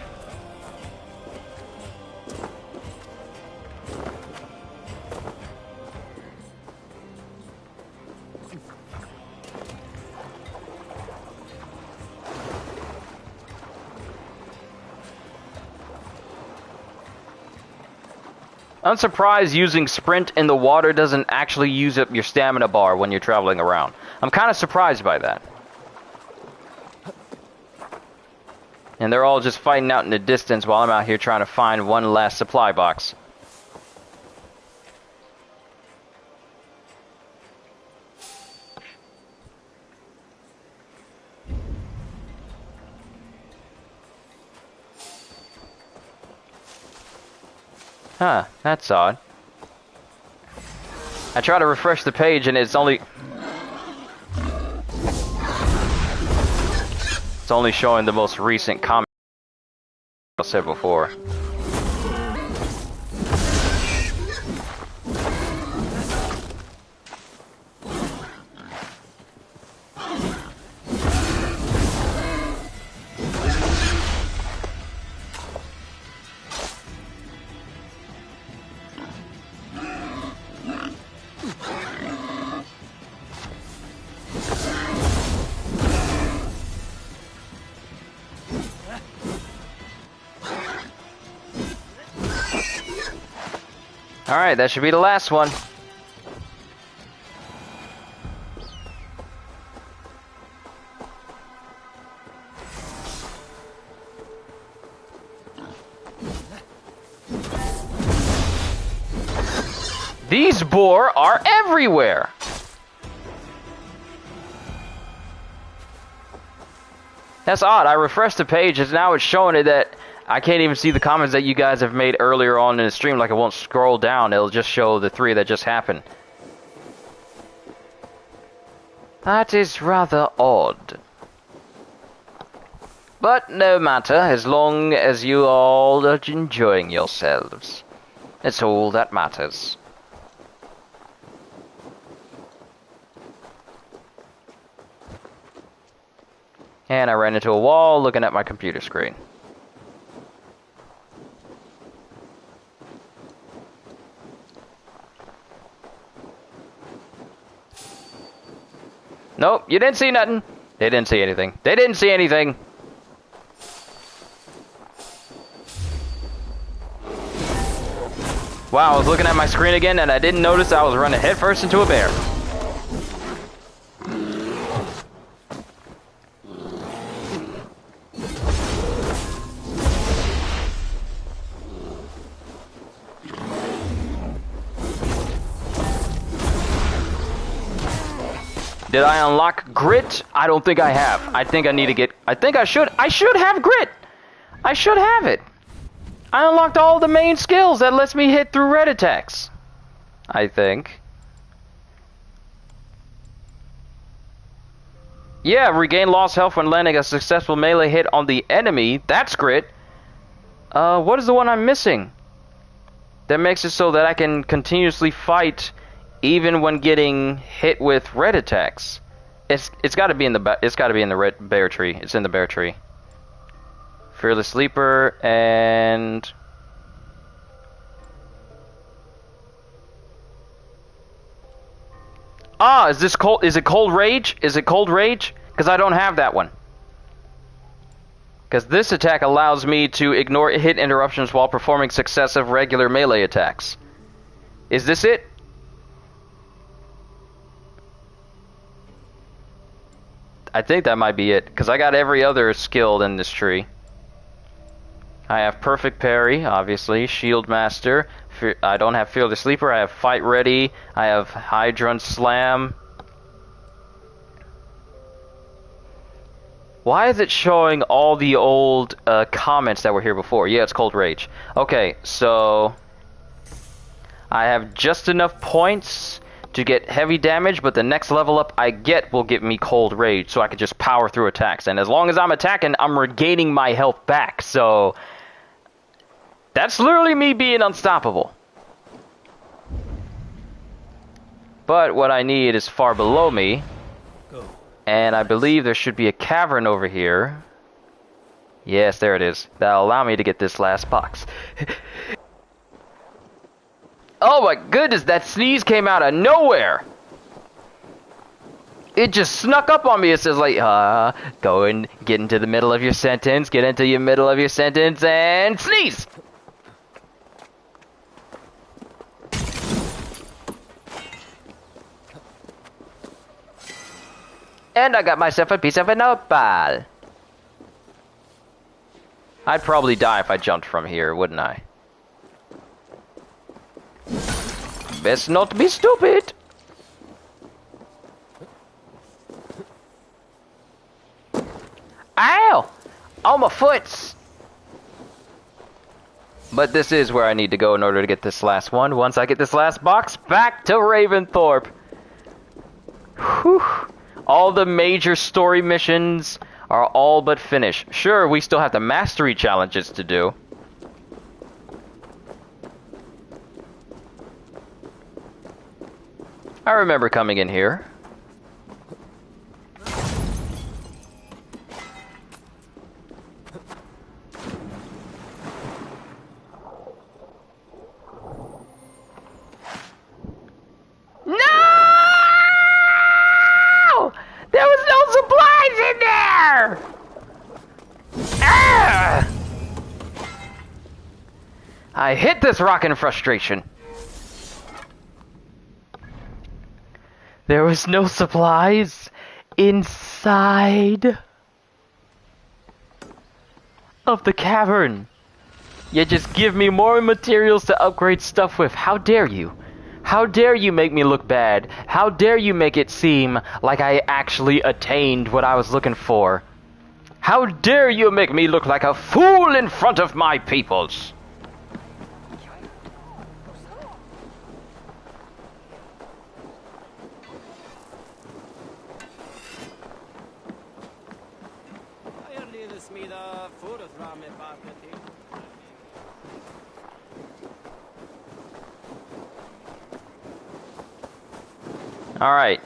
I'm surprised using sprint in the water doesn't actually use up your stamina bar when you're traveling around. I'm kind of surprised by that. And they're all just fighting out in the distance while I'm out here trying to find one last supply box. Huh, that's odd. I try to refresh the page and it's only showing the most recent comment I said before. Alright, that should be the last one. These boar are everywhere! That's odd. I refreshed the page and now it's showing it that I can't even see the comments that you guys have made earlier on in the stream. Like, it won't scroll down. It'll just show the 3 that just happened. That is rather odd. But no matter, as long as you all are enjoying yourselves. It's all that matters. And I ran into a wall looking at my computer screen. Nope, you didn't see nothing. They didn't see anything. They didn't see anything. Wow, I was looking at my screen again and I didn't notice I was running headfirst into a bear. Did I unlock grit? I don't think I have. I think I need to get... I think I should have grit! I should have it! I unlocked all the main skills that lets me hit through red attacks. I think. Yeah, regain lost health when landing a successful melee hit on the enemy. That's grit. What is the one I'm missing? That makes it so that I can continuously fight even when getting hit with red attacks. It's got to be in the red bear tree. It's in the bear tree. Fearless Sleeper and is this cold? Is it Cold Rage? Is it Cold Rage? Because I don't have that one. Because this attack allows me to ignore hit interruptions while performing successive regular melee attacks. Is this it? I think that might be it, because I got every other skill in this tree. I have Perfect Parry, obviously, Shield Master. I don't have Fearless Sleeper. I have Fight Ready. I have Hydron Slam. Why is it showing all the old comments that were here before? Yeah, it's Cold Rage. Okay, so I have just enough points to get heavy damage, but the next level up I get will give me Cold Rage, so I can just power through attacks. And as long as I'm attacking, I'm regaining my health back, so that's literally me being unstoppable. But what I need is far below me, and I believe there should be a cavern over here. Yes, there it is. That'll allow me to get this last box. Oh my goodness, that sneeze came out of nowhere! It just snuck up on me. It says like, go and get into the middle of your sentence, get into your middle of your sentence, and sneeze! And I got myself a piece of an opal. I'd probably die if I jumped from here, wouldn't I? Best not be stupid. Ow! Oh, my foots! But this is where I need to go in order to get this last one. Once I get this last box, back to Raventhorpe. Whew. All the major story missions are all but finished. Sure, we still have the mastery challenges to do. I remember coming in here. No! There was no supplies in there! Ah! I hit this rock in frustration. There was no supplies inside of the cavern. You just give me more materials to upgrade stuff with. How dare you? How dare you make me look bad? How dare you make it seem like I actually attained what I was looking for? How dare you make me look like a fool in front of my peoples? Alright,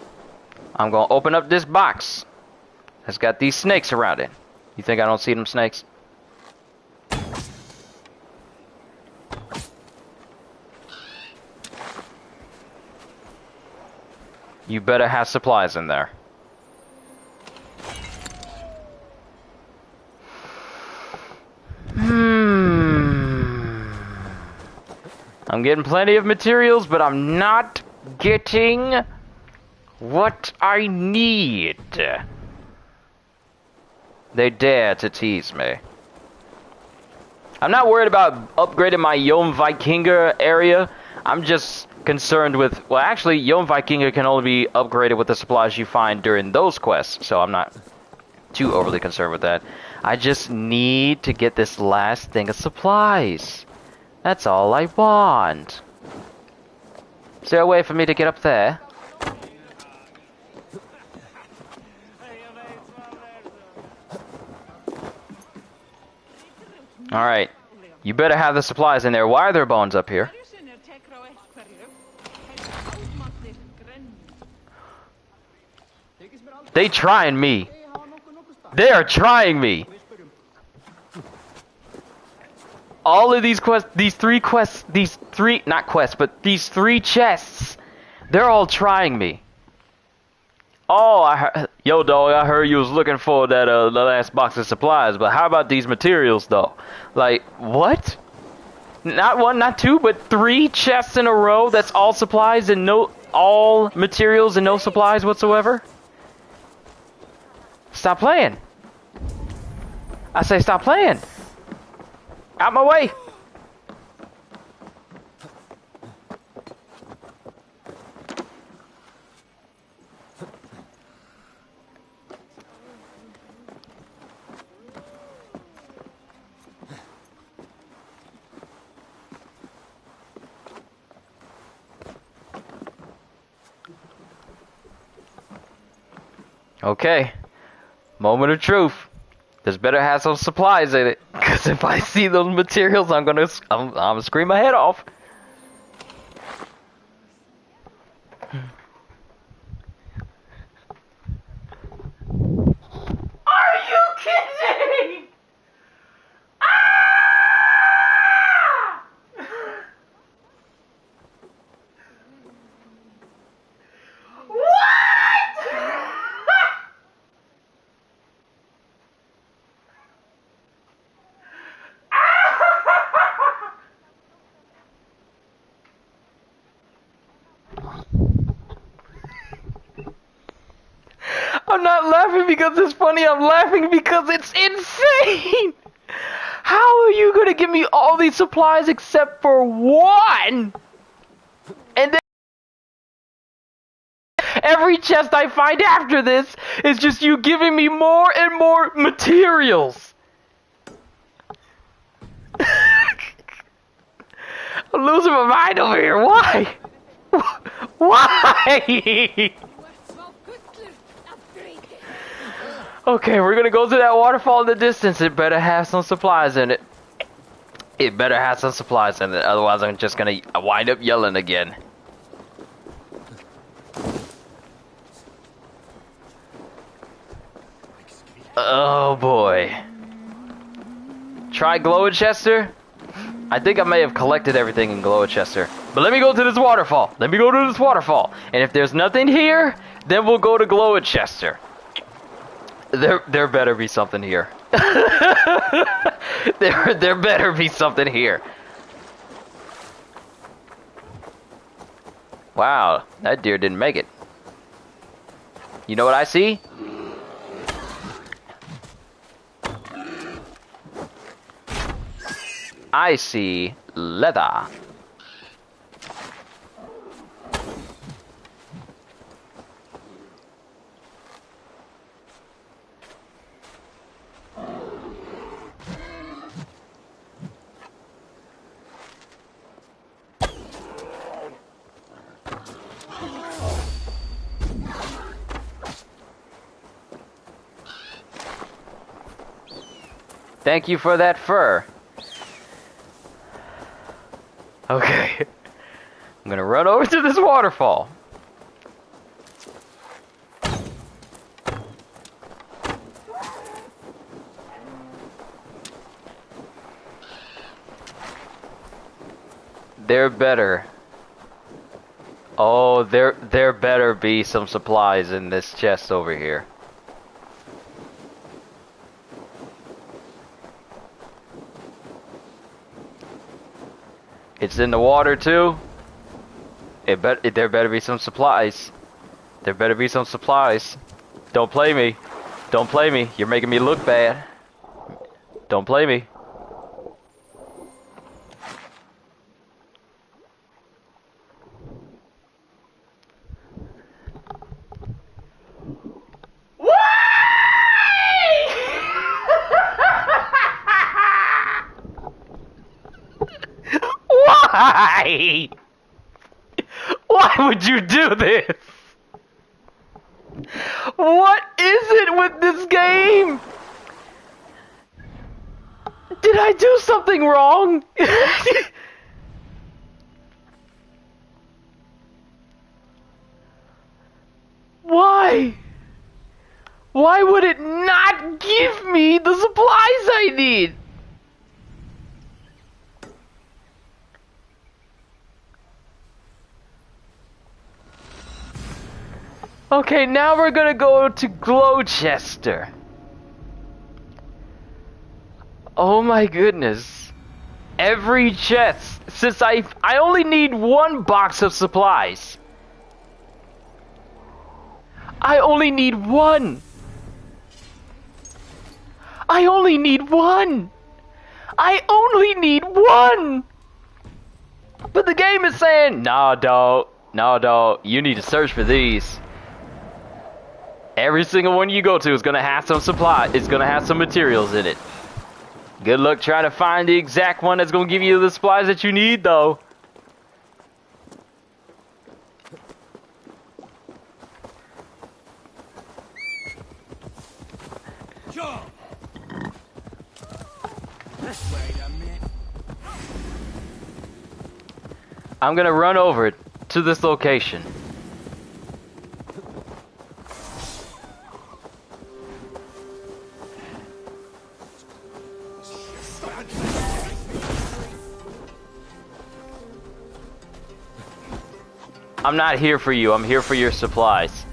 I'm gonna open up this box. It's got these snakes around it. You think I don't see them snakes? You better have supplies in there. I'm getting plenty of materials, but I'm not getting what I need. They dare to tease me. I'm not worried about upgrading my Jotunheim area. I'm just concerned with... Well, actually, Jotunheim can only be upgraded with the supplies you find during those quests, so I'm not too overly concerned with that. I just need to get this last thing of supplies. That's all I want. Is there a way for me to get up there? Alright. You better have the supplies in there. Why are there bones up here? They trying me. They are trying me. All of these quests, these three chests, they're all trying me. Oh, yo, dog, I heard you was looking for that the last box of supplies, but how about these materials, though? Like, what? Not one, not two, but 3 chests in a row that's all supplies and all materials and no supplies whatsoever? Stop playing. I say stop playing. Out my way. Okay, moment of truth. This better have some supplies in it, because if I see those materials, I'm gonna scream my head off. Are you kidding? Ah! What? I'm not laughing because it's funny, I'm laughing because it's insane! How are you gonna give me all these supplies except for one? And then every chest I find after this is just you giving me more and more materials. I'm losing my mind over here. Why? Why? Okay, we're gonna go to that waterfall in the distance. It better have some supplies in it. It better have some supplies in it. Otherwise, I'm just gonna wind up yelling again. Oh boy. Try Glowchester? I think I may have collected everything in Glowchester. But let me go to this waterfall. Let me go to this waterfall. And if there's nothing here, then we'll go to Glowchester. There better be something here. there better be something here. Wow, that deer didn't make it. You know what I see? I see leather. Thank you for that fur. Okay. I'm gonna run over to this waterfall. There better. Oh, there better be some supplies in this chest over here. It's in the water too. There better be some supplies. There better be some supplies. Don't play me. Don't play me. You're making me look bad. Don't play me. Why? Why would you do this? What is it with this game? Did I do something wrong? Why? Why would it not give me the supplies I need? Okay, now we're gonna go to Glowchester. Oh my goodness. Every chest, since I only need one box of supplies. I only need one. I only need one. I only need one. But the game is saying, no, dog, you need to search for these. Every single one you go to is gonna have some supply. It's gonna have some materials in it. Good luck trying to find the exact one that's gonna give you the supplies that you need, though. Sure. Wait a minute. I'm gonna run over to this location. I'm not here for you, I'm here for your supplies.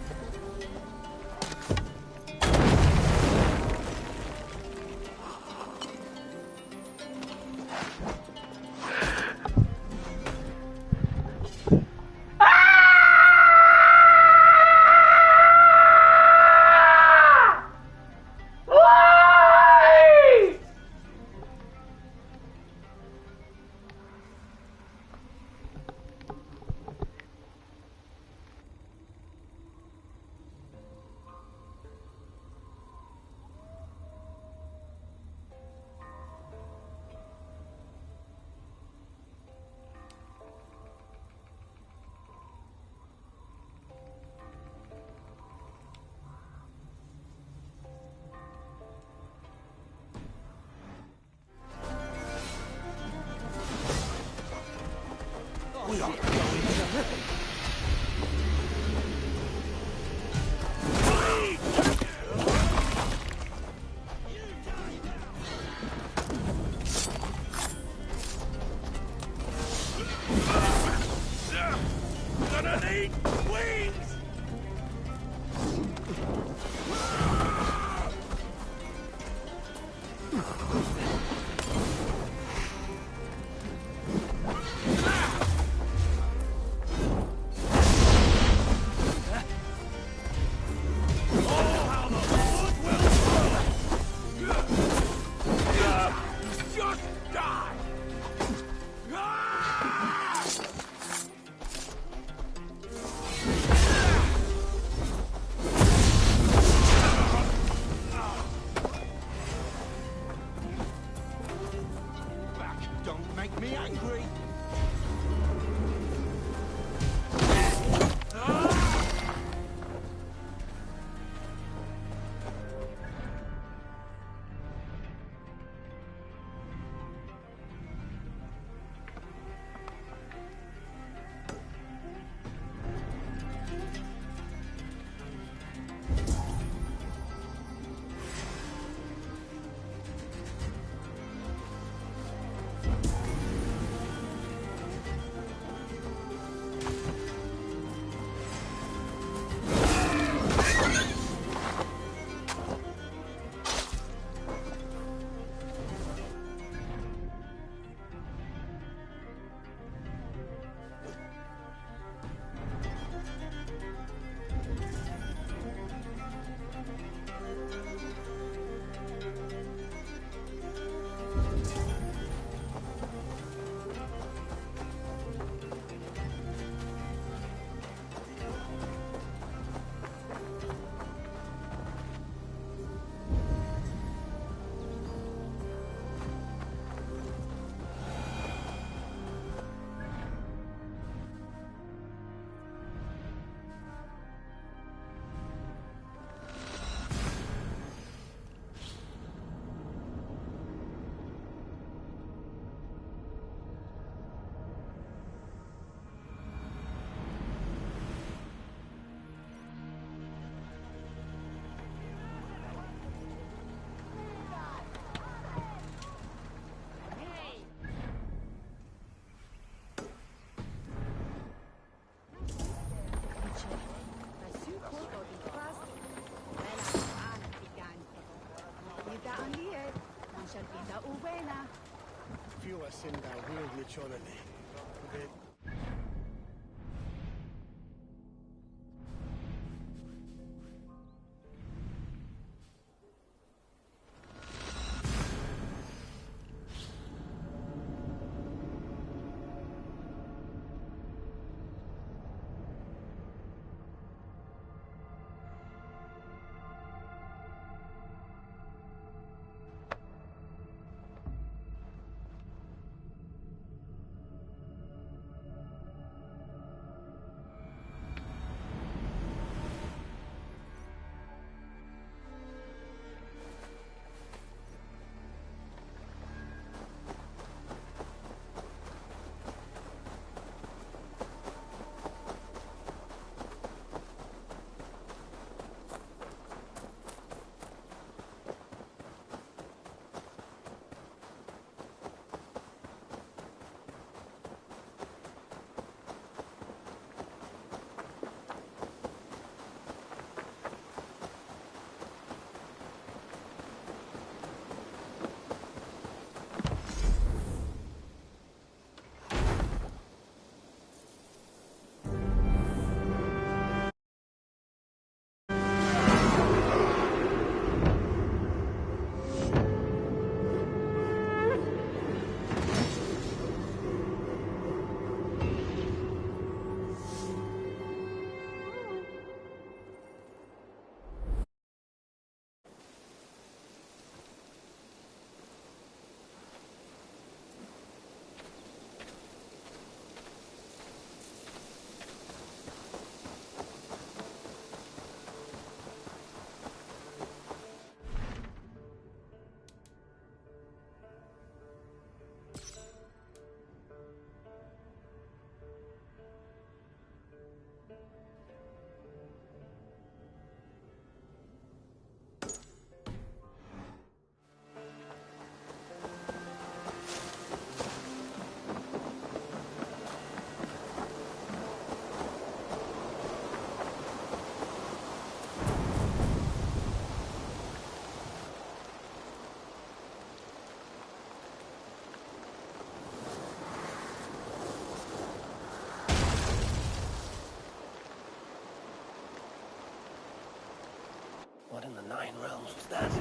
Don't make me angry. Fewer sinda will naturally. realms was that?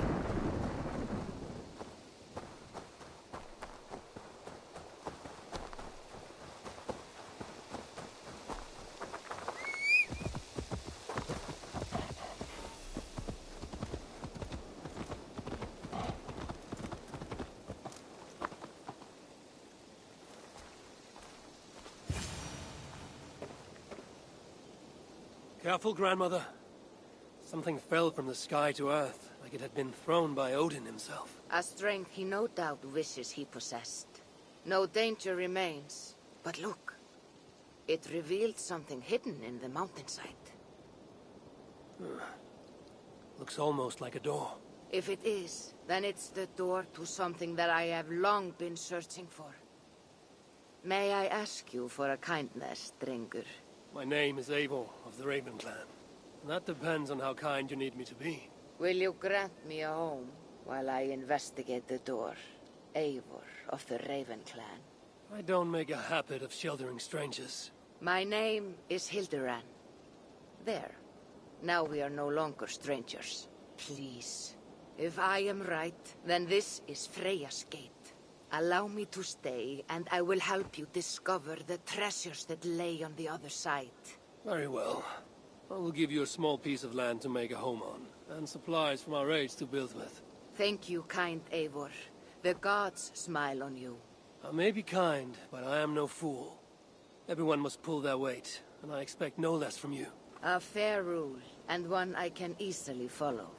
Careful, grandmother. Something fell from the sky to earth, like it had been thrown by Odin himself. A strength he no doubt wishes he possessed. No danger remains. But look. It revealed something hidden in the mountainside. Looks almost like a door. If it is, then it's the door to something that I have long been searching for. May I ask you for a kindness, Drengur? My name is Eivor of the Raven Clan. And that depends on how kind you need me to be. Will you grant me a home while I investigate the door? Eivor of the Raven Clan. I don't make a habit of sheltering strangers. My name is Hilderan. There. Now we are no longer strangers. Please. If I am right, then this is Freya's gate. Allow me to stay, and I will help you discover the treasures that lay on the other side. Very well. I will give you a small piece of land to make a home on, and supplies from our raids to build with. Thank you, kind Eivor. The gods smile on you. I may be kind, but I am no fool. Everyone must pull their weight, and I expect no less from you. A fair rule, and one I can easily follow.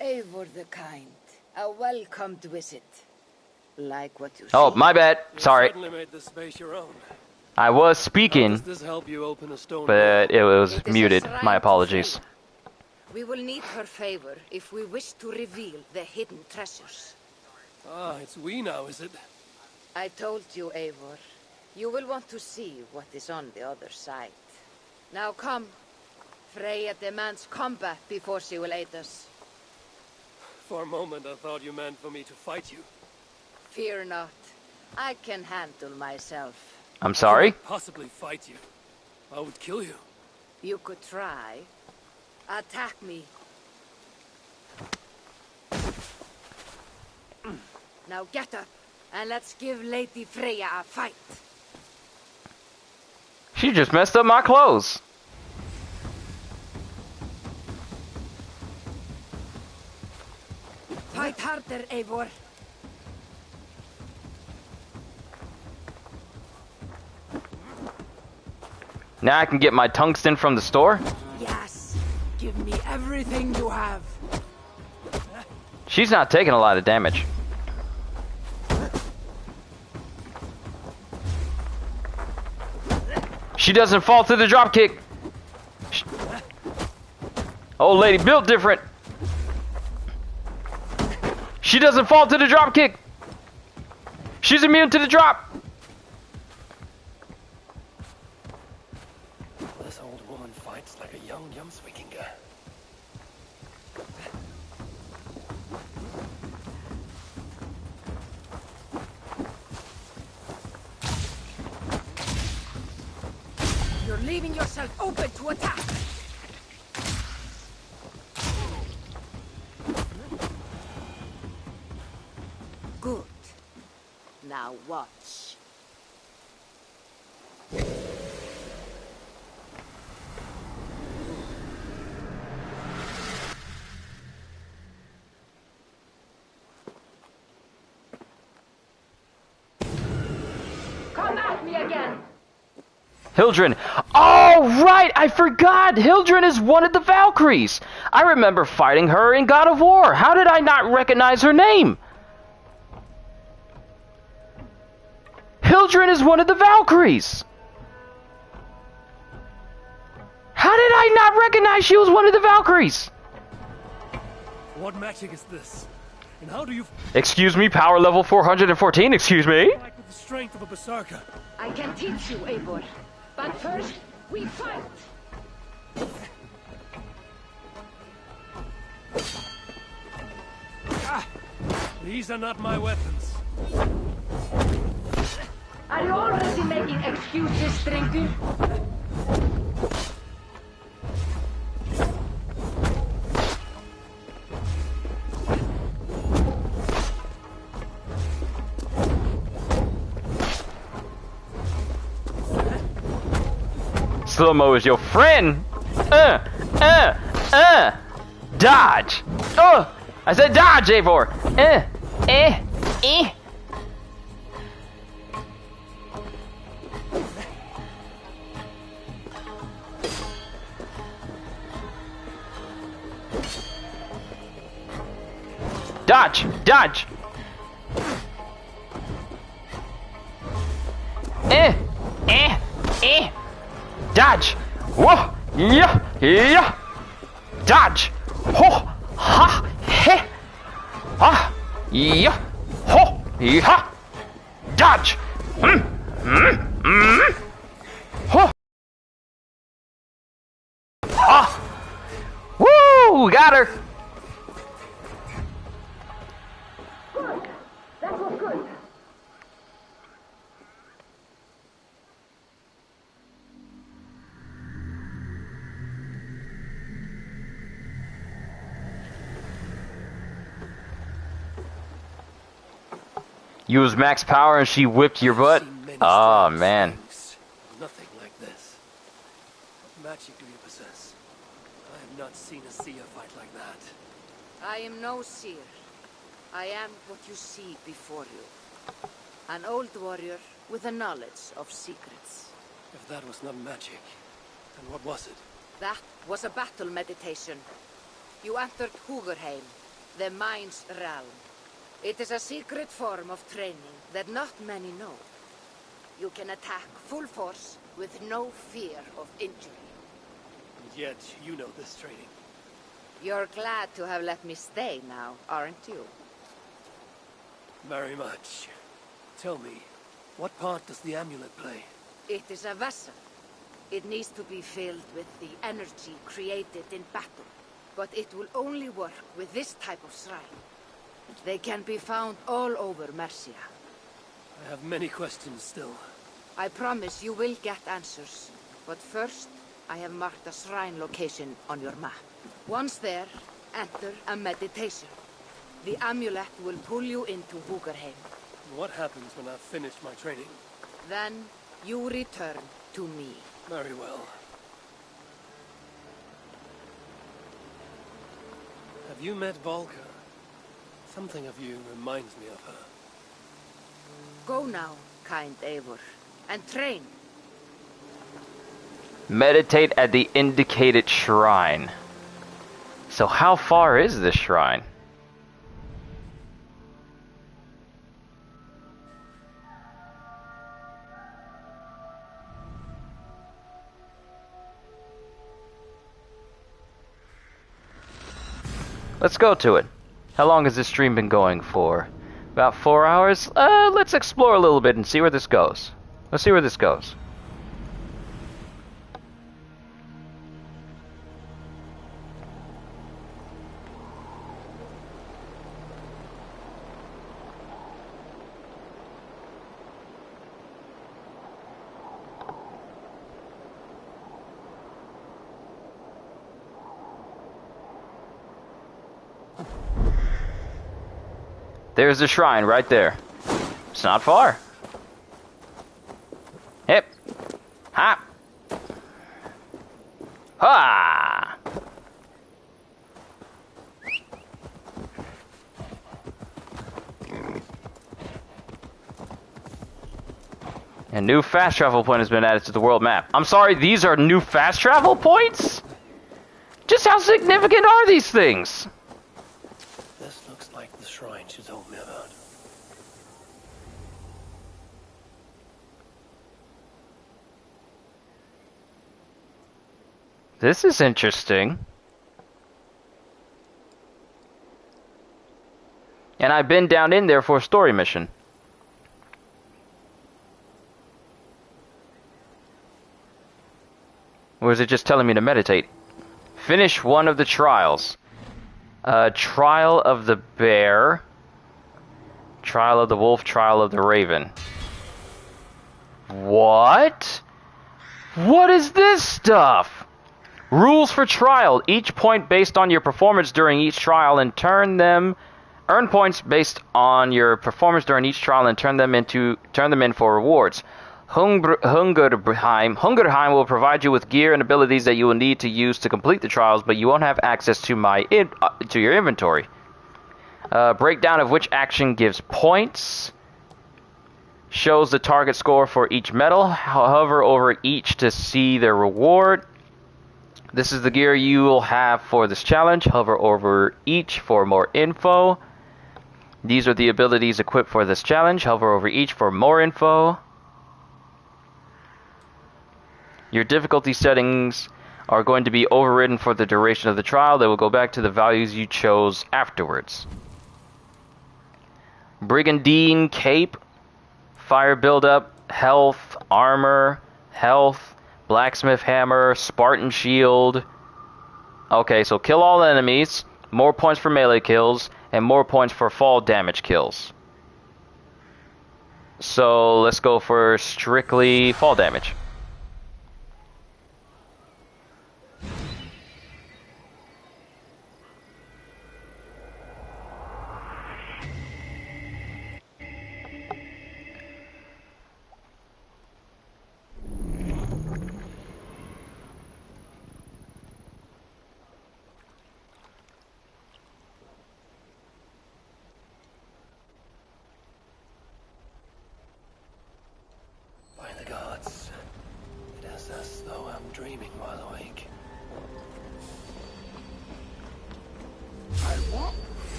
Eivor the Kind, a welcomed visit. Like what you Oh, see. my bad. Sorry. Certainly made this space your own. I was speaking, Does this help you open a stone but it was It is a muted. shrine My to apologies. Freya. We will need her favor if we wish to reveal the hidden treasures. Ah, it's we now, is it? I told you, Eivor. You will want to see what is on the other side. Now come. Freya demands combat before she will aid us. For a moment, I thought you meant for me to fight you. Fear not. I can handle myself. I'm sorry? I couldn't possibly fight you. I would kill you. You could try. Attack me. Now get up, and let's give Lady Freya a fight. She just messed up my clothes. Fight harder, Eivor. Now I can get my tungsten from the store? Yes. Give me everything you have. She's not taking a lot of damage. She doesn't fall to the dropkick. Old lady built different. She doesn't fall to the dropkick. She's immune to the drop. This old woman fights like a young Jomsvikinga. You're leaving yourself open to attack. Good. Now watch. Come at me again! Hildren. Oh, right! I forgot! Hildren is one of the Valkyries! I remember fighting her in God of War. How did I not recognize her name? Hildren is one of the Valkyries! How did I not recognize she was one of the Valkyries? What magic is this? And how do you Excuse me, power level 414, excuse me? fight with the strength of a berserker? I can teach you, Eivor. But first, we fight! Ah! These are not my weapons. Are you already making excuses, Strengur? Slow-mo is your friend. Dodge. Oh, I said dodge, Eivor. Dodge, dodge. Dodge. Whoa. Yeah. Yeah. Dodge. Ho. Ha. He. Ah. Yeah. Ho. Yeah. Dodge. Ho. Ah. Woo. Got her. Good. That was good. Use max power and she whipped your butt? Oh, man. Nothing like this. What magic do you possess? I have not seen a seer fight like that. I am no seer. I am what you see before you. An old warrior with a knowledge of secrets. If that was not magic, then what was it? That was a battle meditation. You entered Hugurheim, the mind's realm. It is a secret form of training that not many know. You can attack full force with no fear of injury. And yet, you know this training. You're glad to have let me stay now, aren't you? Very much. Tell me, what part does the amulet play? It is a vessel. It needs to be filled with the energy created in battle. But it will only work with this type of shrine. They can be found all over Mercia. I have many questions still. I promise you will get answers. But first, I have marked a shrine location on your map. Once there, enter a meditation. The amulet will pull you into Hugurheim. What happens when I've finished my training? Then, you return to me. Very well. Have you met Volker? Something of you reminds me of her. Go now, kind Eivor, and train. Meditate at the indicated shrine. So how far is this shrine? Let's go to it. How long has this stream been going for? About 4 hours? Let's explore a little bit and see where this goes. Let's see where this goes. There's the shrine right there. It's not far. Hip. Hop. Ha! A new fast travel point has been added to the world map. I'm sorry, these are new fast travel points? Just how significant are these things? This looks like the shrine she told me about. This is interesting. And I've been down in there for a story mission. Or is it just telling me to meditate? Finish one of the trials. Trial of the bear. Trial of the wolf. Trial of the raven. What? What is this stuff? Rules for trial. Each point based on your performance during each trial and earn points based on your performance during each trial and turn them in for rewards. Hungerheim will provide you with gear and abilities that you will need to use to complete the trials, but you won't have access to your inventory. Breakdown of which action gives points. Shows the target score for each medal. Hover over each to see their reward. This is the gear you will have for this challenge. Hover over each for more info. These are the abilities equipped for this challenge. Hover over each for more info. Your difficulty settings are going to be overridden for the duration of the trial. They will go back to the values you chose afterwards. Brigandine Cape. Fire buildup. Health. Armor. Health. Blacksmith Hammer. Spartan Shield. Okay, so kill all enemies. More points for melee kills. And more points for fall damage kills. So let's go for strictly fall damage.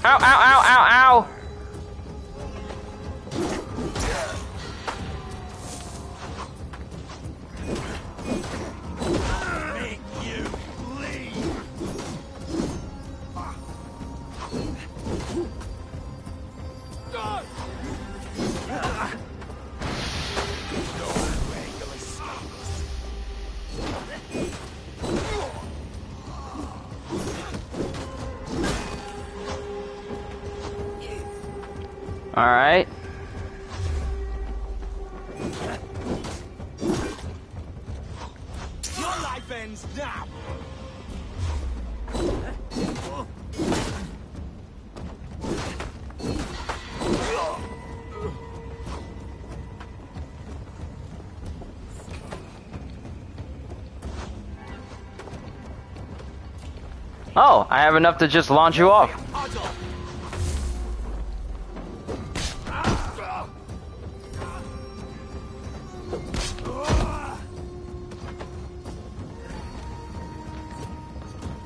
Ow, ow, ow, ow, ow! Make you leave. All right. Your life ends now. Oh, I have enough to just launch you off.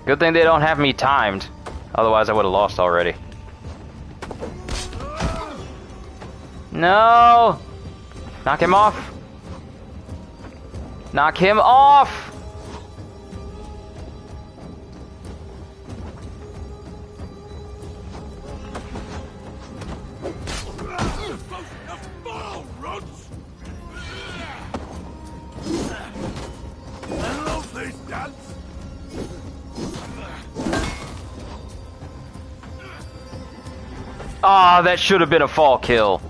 Good thing they don't have me timed. Otherwise, I would have lost already. No! Knock him off! Knock him off! Ah, that should have been a fall kill.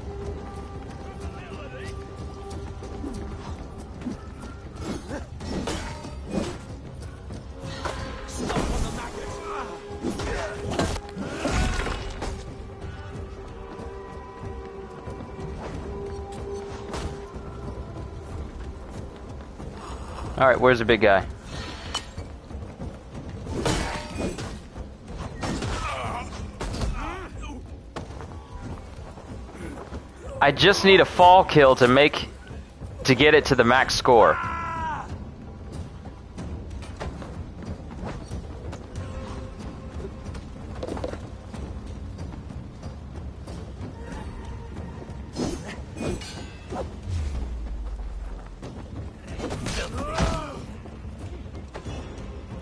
Alright, where's the big guy? I just need a fall kill to get it to the max score.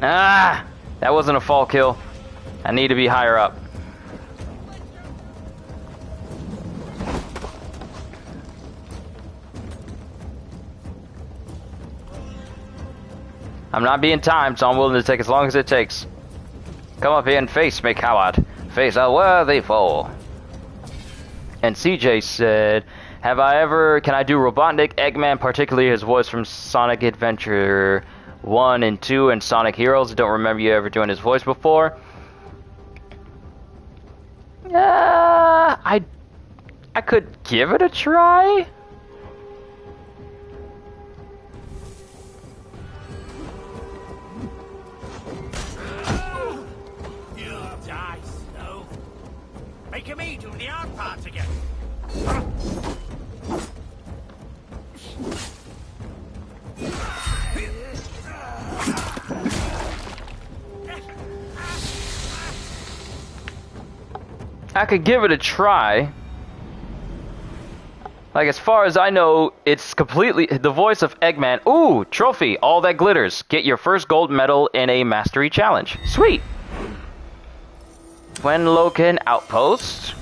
Ah, that wasn't a fall kill. I need to be higher up. I'm not being timed, so I'm willing to take as long as it takes. Come up here and face me, coward. Face a worthy foe. And CJ said, can I do Robotnik, Eggman, particularly his voice from Sonic Adventure 1 and 2 and Sonic Heroes? I don't remember you ever doing his voice before. I could give it a try. Making me do the hard part again. I could give it a try. Like, as far as I know, it's completely the voice of Eggman. Ooh, trophy, all that glitters. Get your first gold medal in a mastery challenge. Sweet. Loken Outpost.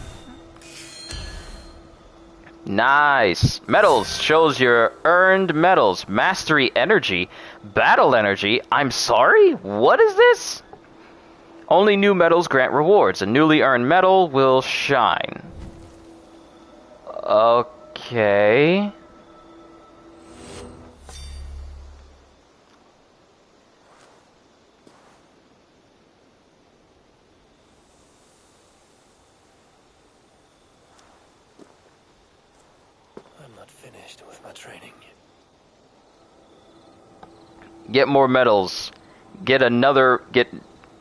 Nice. Medals shows your earned medals. Mastery energy. Battle energy. I'm sorry? What is this? Only new medals grant rewards. A newly earned medal will shine. Okay. Get more medals. Get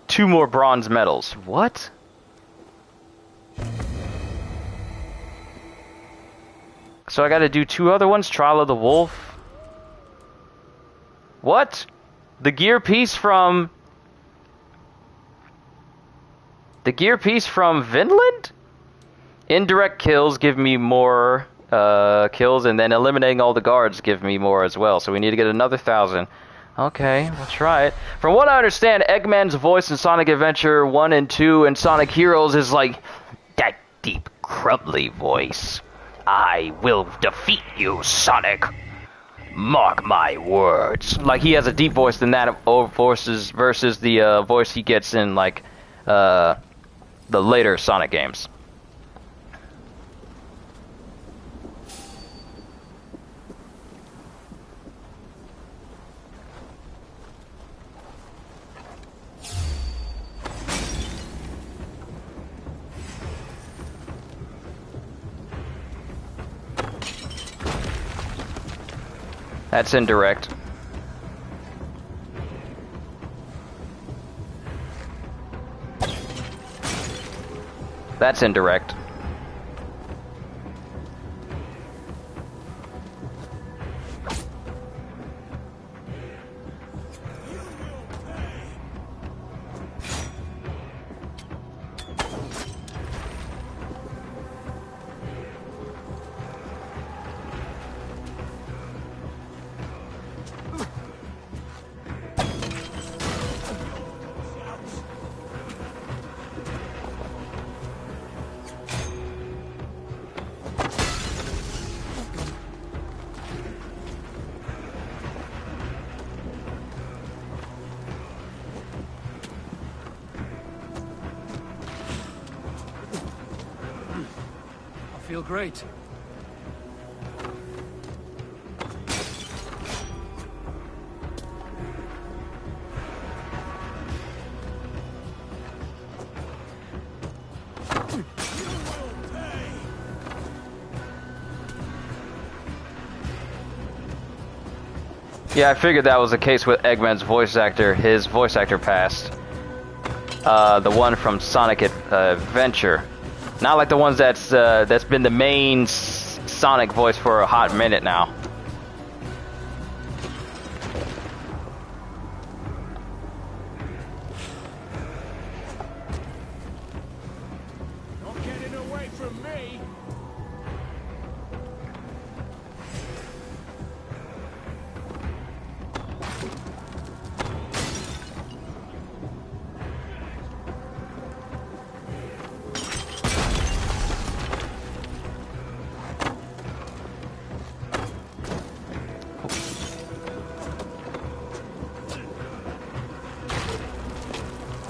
2 more bronze medals. What? So I gotta do 2 other ones? Trial of the Wolf? What? The gear piece from Vinland? Indirect kills give me more kills, and then eliminating all the guards give me more as well. So we need to get another 1,000. Okay, we'll try it. From what I understand, Eggman's voice in Sonic Adventure 1 and 2 and Sonic Heroes is like that deep, crumbly voice. I will defeat you, Sonic. Mark my words. Like, he has a deep voice than that versus the voice he gets in, like, the later Sonic games. That's indirect. That's indirect. Feel great. Yeah, I figured that was the case with Eggman's voice actor. His voice actor passed. The one from Sonic Adventure. Not like the ones that's been the main Sonic voice for a hot minute now. Not getting away from me.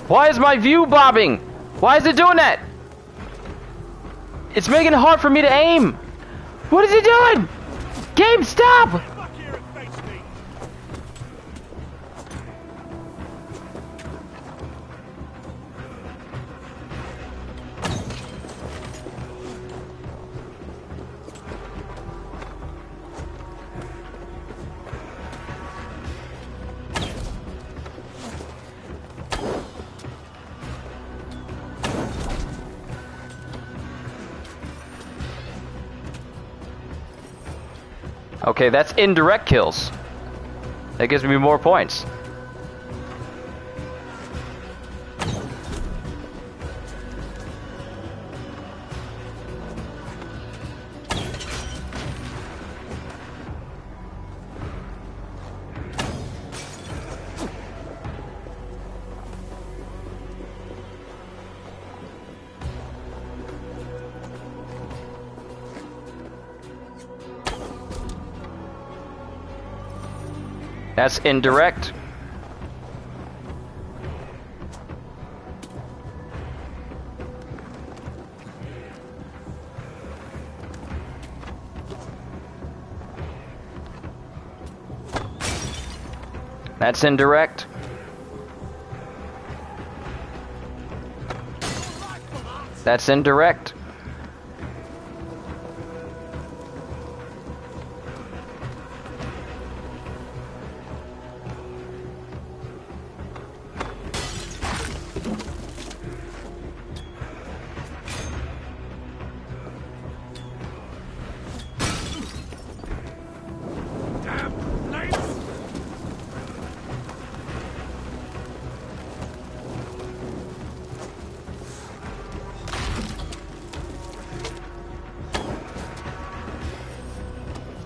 Why is my view bobbing? Why is it doing that? It's making it hard for me to aim. What is it doing? Game, stop! Okay, that's indirect kills. That gives me more points. That's indirect. That's indirect. That's indirect.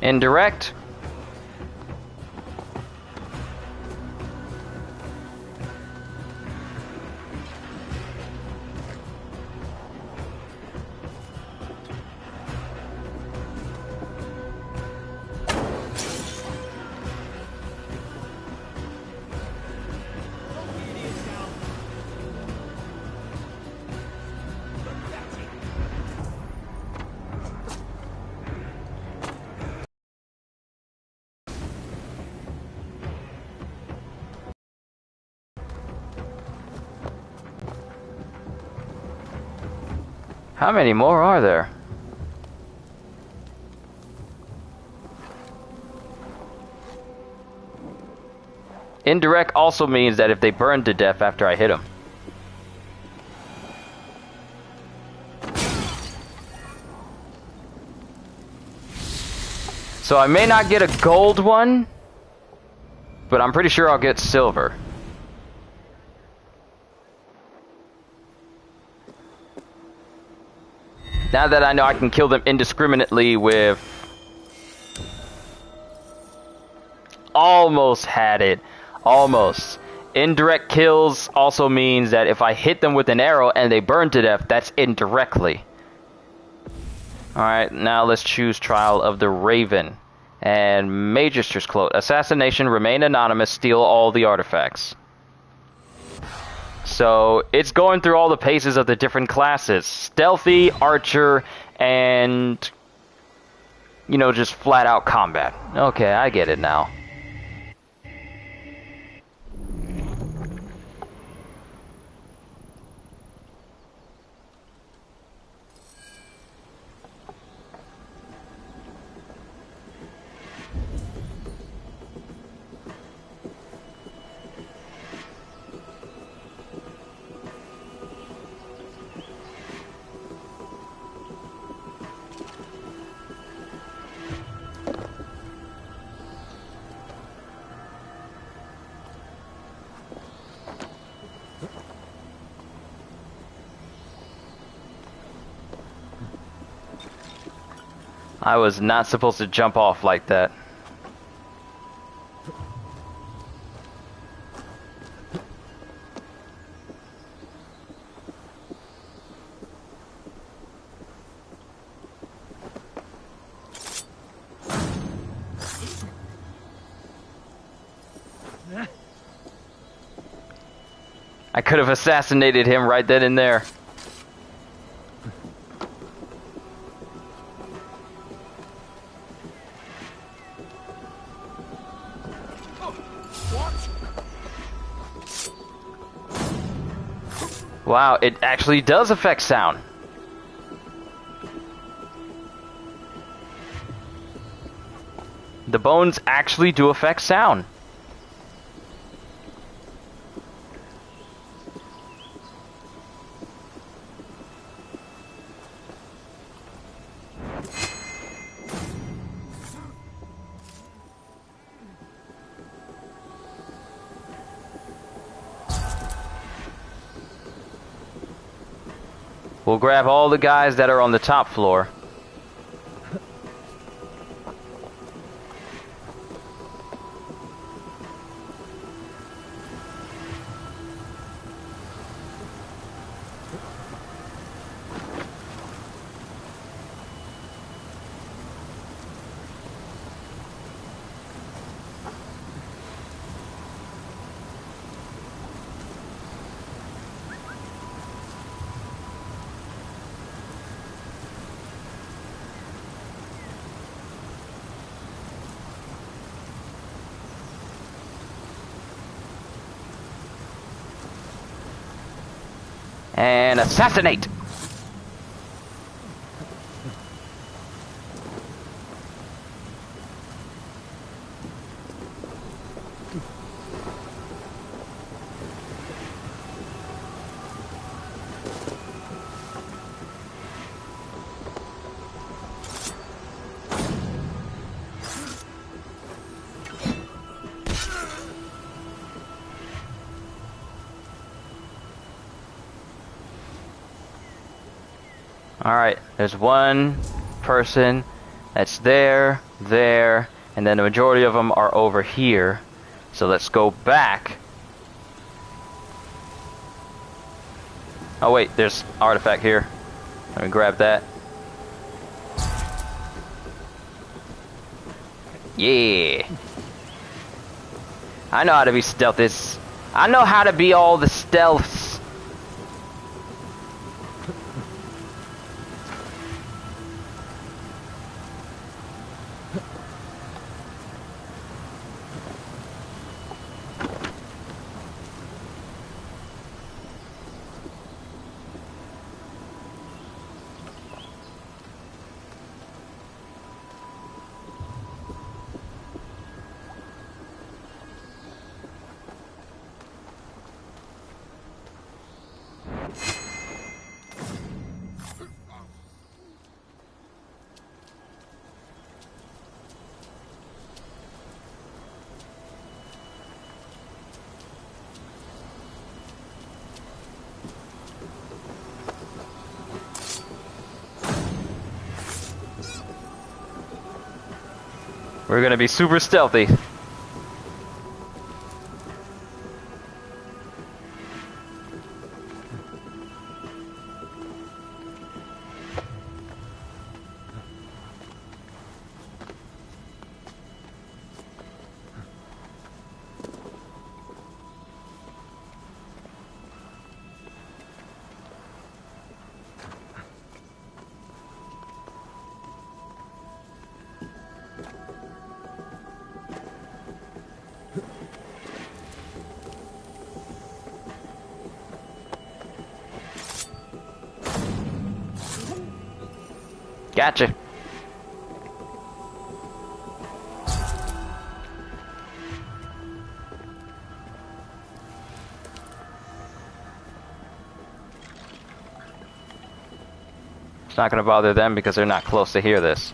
Indirect. How many more are there? Indirect also means that if they burn to death after I hit them. So I may not get a gold one, but I'm pretty sure I'll get silver. Now that I know I can kill them indiscriminately with... Almost had it. Almost. Indirect kills also means that if I hit them with an arrow and they burn to death, that's indirectly. Alright, now let's choose Trial of the Raven. And Magister's Cloak. Assassination, remain anonymous, steal all the artifacts. So it's going through all the paces of the different classes. Stealthy, archer, and, you know, just flat out combat. Okay, I get it now. I was not supposed to jump off like that. I could have assassinated him right then and there. Wow, it actually does affect sound. The bones actually do affect sound. We'll grab all the guys that are on the top floor. And assassinate! Alright, there's one person that's there, and then the majority of them are over here. So let's go back. Oh wait, there's artifact here. Let me grab that. Yeah. I know how to be stealthy. I know how to be all the stealths. We're gonna be super stealthy. Gotcha. It's not going to bother them because they're not close to hear this.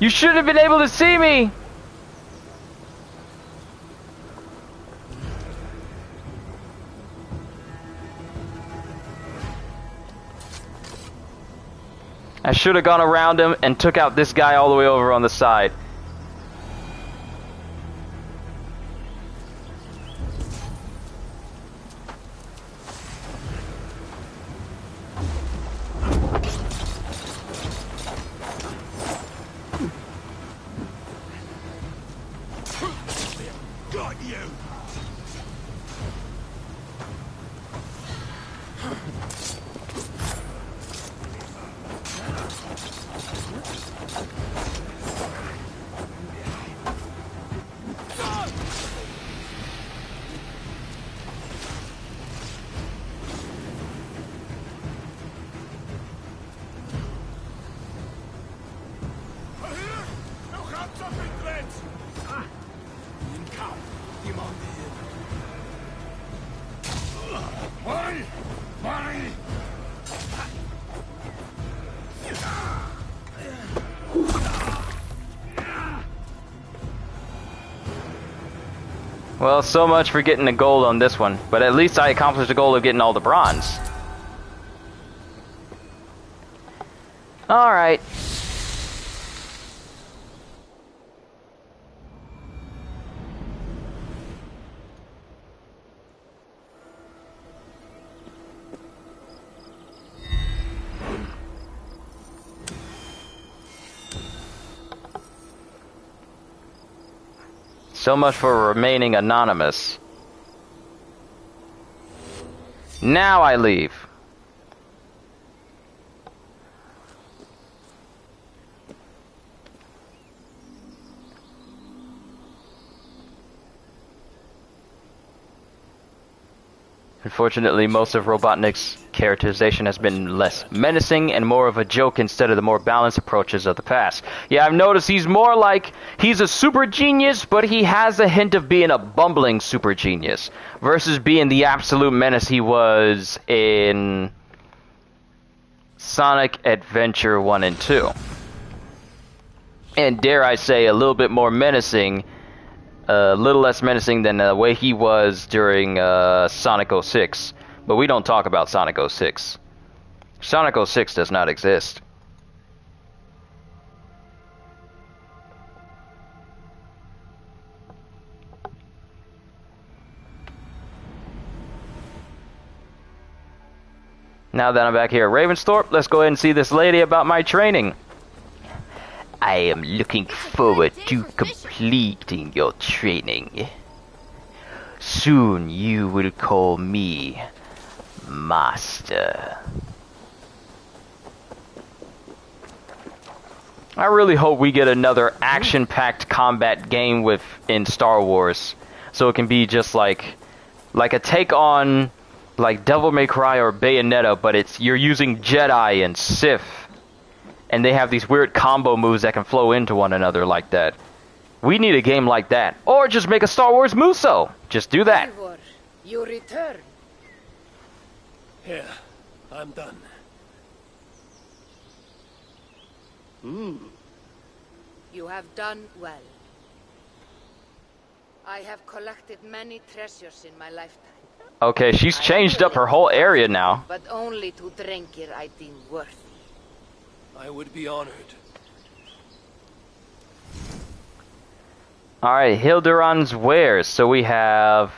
You should have been able to see me! I should have gone around him and took out this guy all the way over on the side. Got you! Well, so much for getting the gold on this one, but at least I accomplished the goal of getting all the bronze. Alright. So much for remaining anonymous. Now I leave. Unfortunately, most of Robotnik's characterization has been less menacing and more of a joke instead of the more balanced approaches of the past. Yeah, I've noticed he's more like he's a super genius, but he has a hint of being a bumbling super genius versus being the absolute menace he was in Sonic Adventure 1 and 2. And dare I say, a little bit more menacing, a little less menacing than the way he was during Sonic 06. But we don't talk about Sonic 06. Sonic 06 does not exist. Now that I'm back here at Ravensthorpe, let's go ahead and see this lady about my training. I am looking forward to completing your training. Soon you will call me Master. I really hope we get another action-packed combat game in Star Wars, so it can be just like a take on like Devil May Cry or Bayonetta, but you're using Jedi and Sith. And they have these weird combo moves that can flow into one another like that. We need a game like that. Or just make a Star Wars Muso. Just do that. Eivor, you return. Here, I'm done. You have done well. I have collected many treasures in my lifetime. Okay, she's changed up her whole area now. But only to Drengir I deem worthy. I would be honored. Alright, Hilderon's wares. So we have...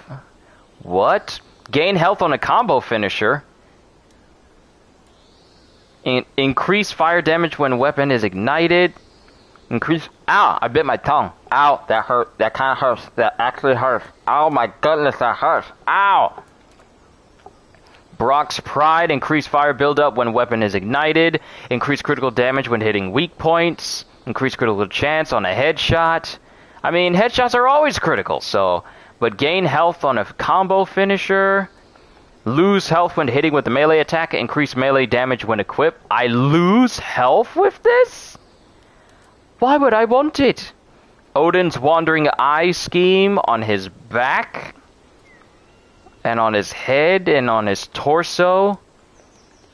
What? Gain health on a combo finisher. Increase fire damage when weapon is ignited. Increase... Ow! I bit my tongue. Ow! That hurt. That kind of hurts. That actually hurts. Oh my goodness, that hurts. Ow! Brock's Pride. Increase fire buildup when weapon is ignited. Increase critical damage when hitting weak points. Increase critical chance on a headshot. I mean, headshots are always critical, so... But gain health on a combo finisher. Lose health when hitting with a melee attack. Increase melee damage when equipped. I lose health with this? Why would I want it? Odin's Wandering Eye scheme on his back. And on his head, and on his torso,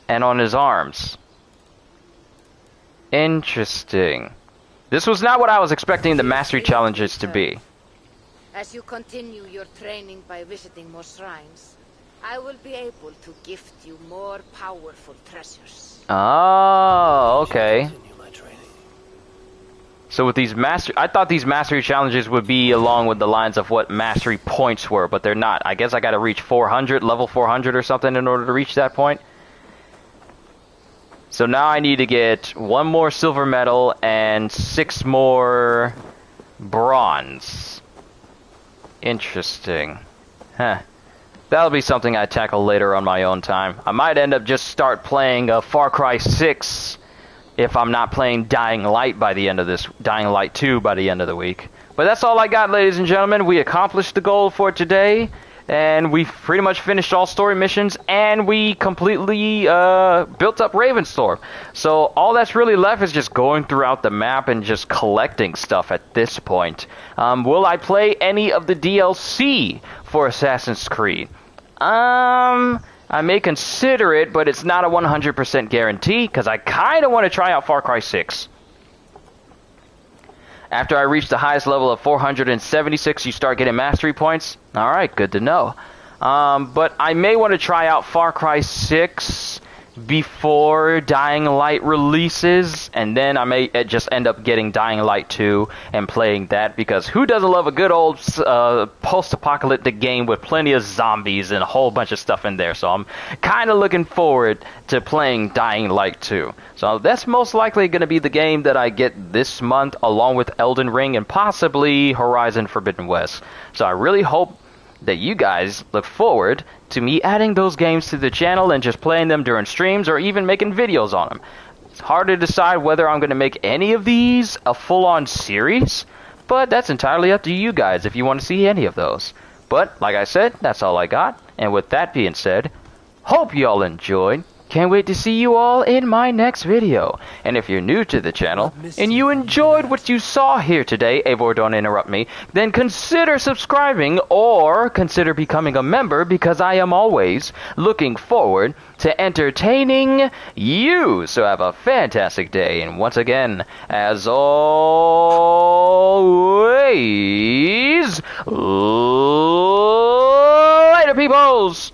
and on his arms. Interesting. This was not what I was expecting the mastery challenges to be. As you continue your training by visiting more shrines, I will be able to gift you more powerful treasures. Oh, okay. So with these I thought these mastery challenges would be along with the lines of what mastery points were, but they're not. I guess I gotta reach 400, level 400 or something in order to reach that point. So now I need to get 1 more silver medal and 6 more bronze. Interesting. Huh. That'll be something I tackle later on my own time. I might end up just start playing Far Cry 6 if I'm not playing Dying Light by the end of this, Dying Light 2 by the end of the week. But that's all I got, ladies and gentlemen. We accomplished the goal for today, and we pretty much finished all story missions, and we completely built up Ravensthorpe. So all that's really left is just going throughout the map and just collecting stuff at this point. Will I play any of the DLC for Assassin's Creed? I may consider it, but it's not a 100% guarantee, because I kind of want to try out Far Cry 6. After I reach the highest level of 476, you start getting mastery points. Alright, good to know. But I may want to try out Far Cry 6 before Dying Light releases, and then I may just end up getting Dying Light 2 and playing that, because who doesn't love a good old post-apocalyptic game with plenty of zombies and a whole bunch of stuff in there. So I'm kind of looking forward to playing Dying Light 2. So that's most likely going to be the game that I get this month, along with Elden Ring and possibly Horizon Forbidden West. So I really hope that you guys look forward to me adding those games to the channel and just playing them during streams or even making videos on them. It's hard to decide whether I'm going to make any of these a full-on series, but that's entirely up to you guys if you want to see any of those. But, like I said, that's all I got. And with that being said, hope you all enjoyed. Can't wait to see you all in my next video. And if you're new to the channel, and you enjoyed what you saw here today, Eivor, don't interrupt me, then consider subscribing or consider becoming a member, because I am always looking forward to entertaining you. So have a fantastic day. And once again, as always, later, peoples!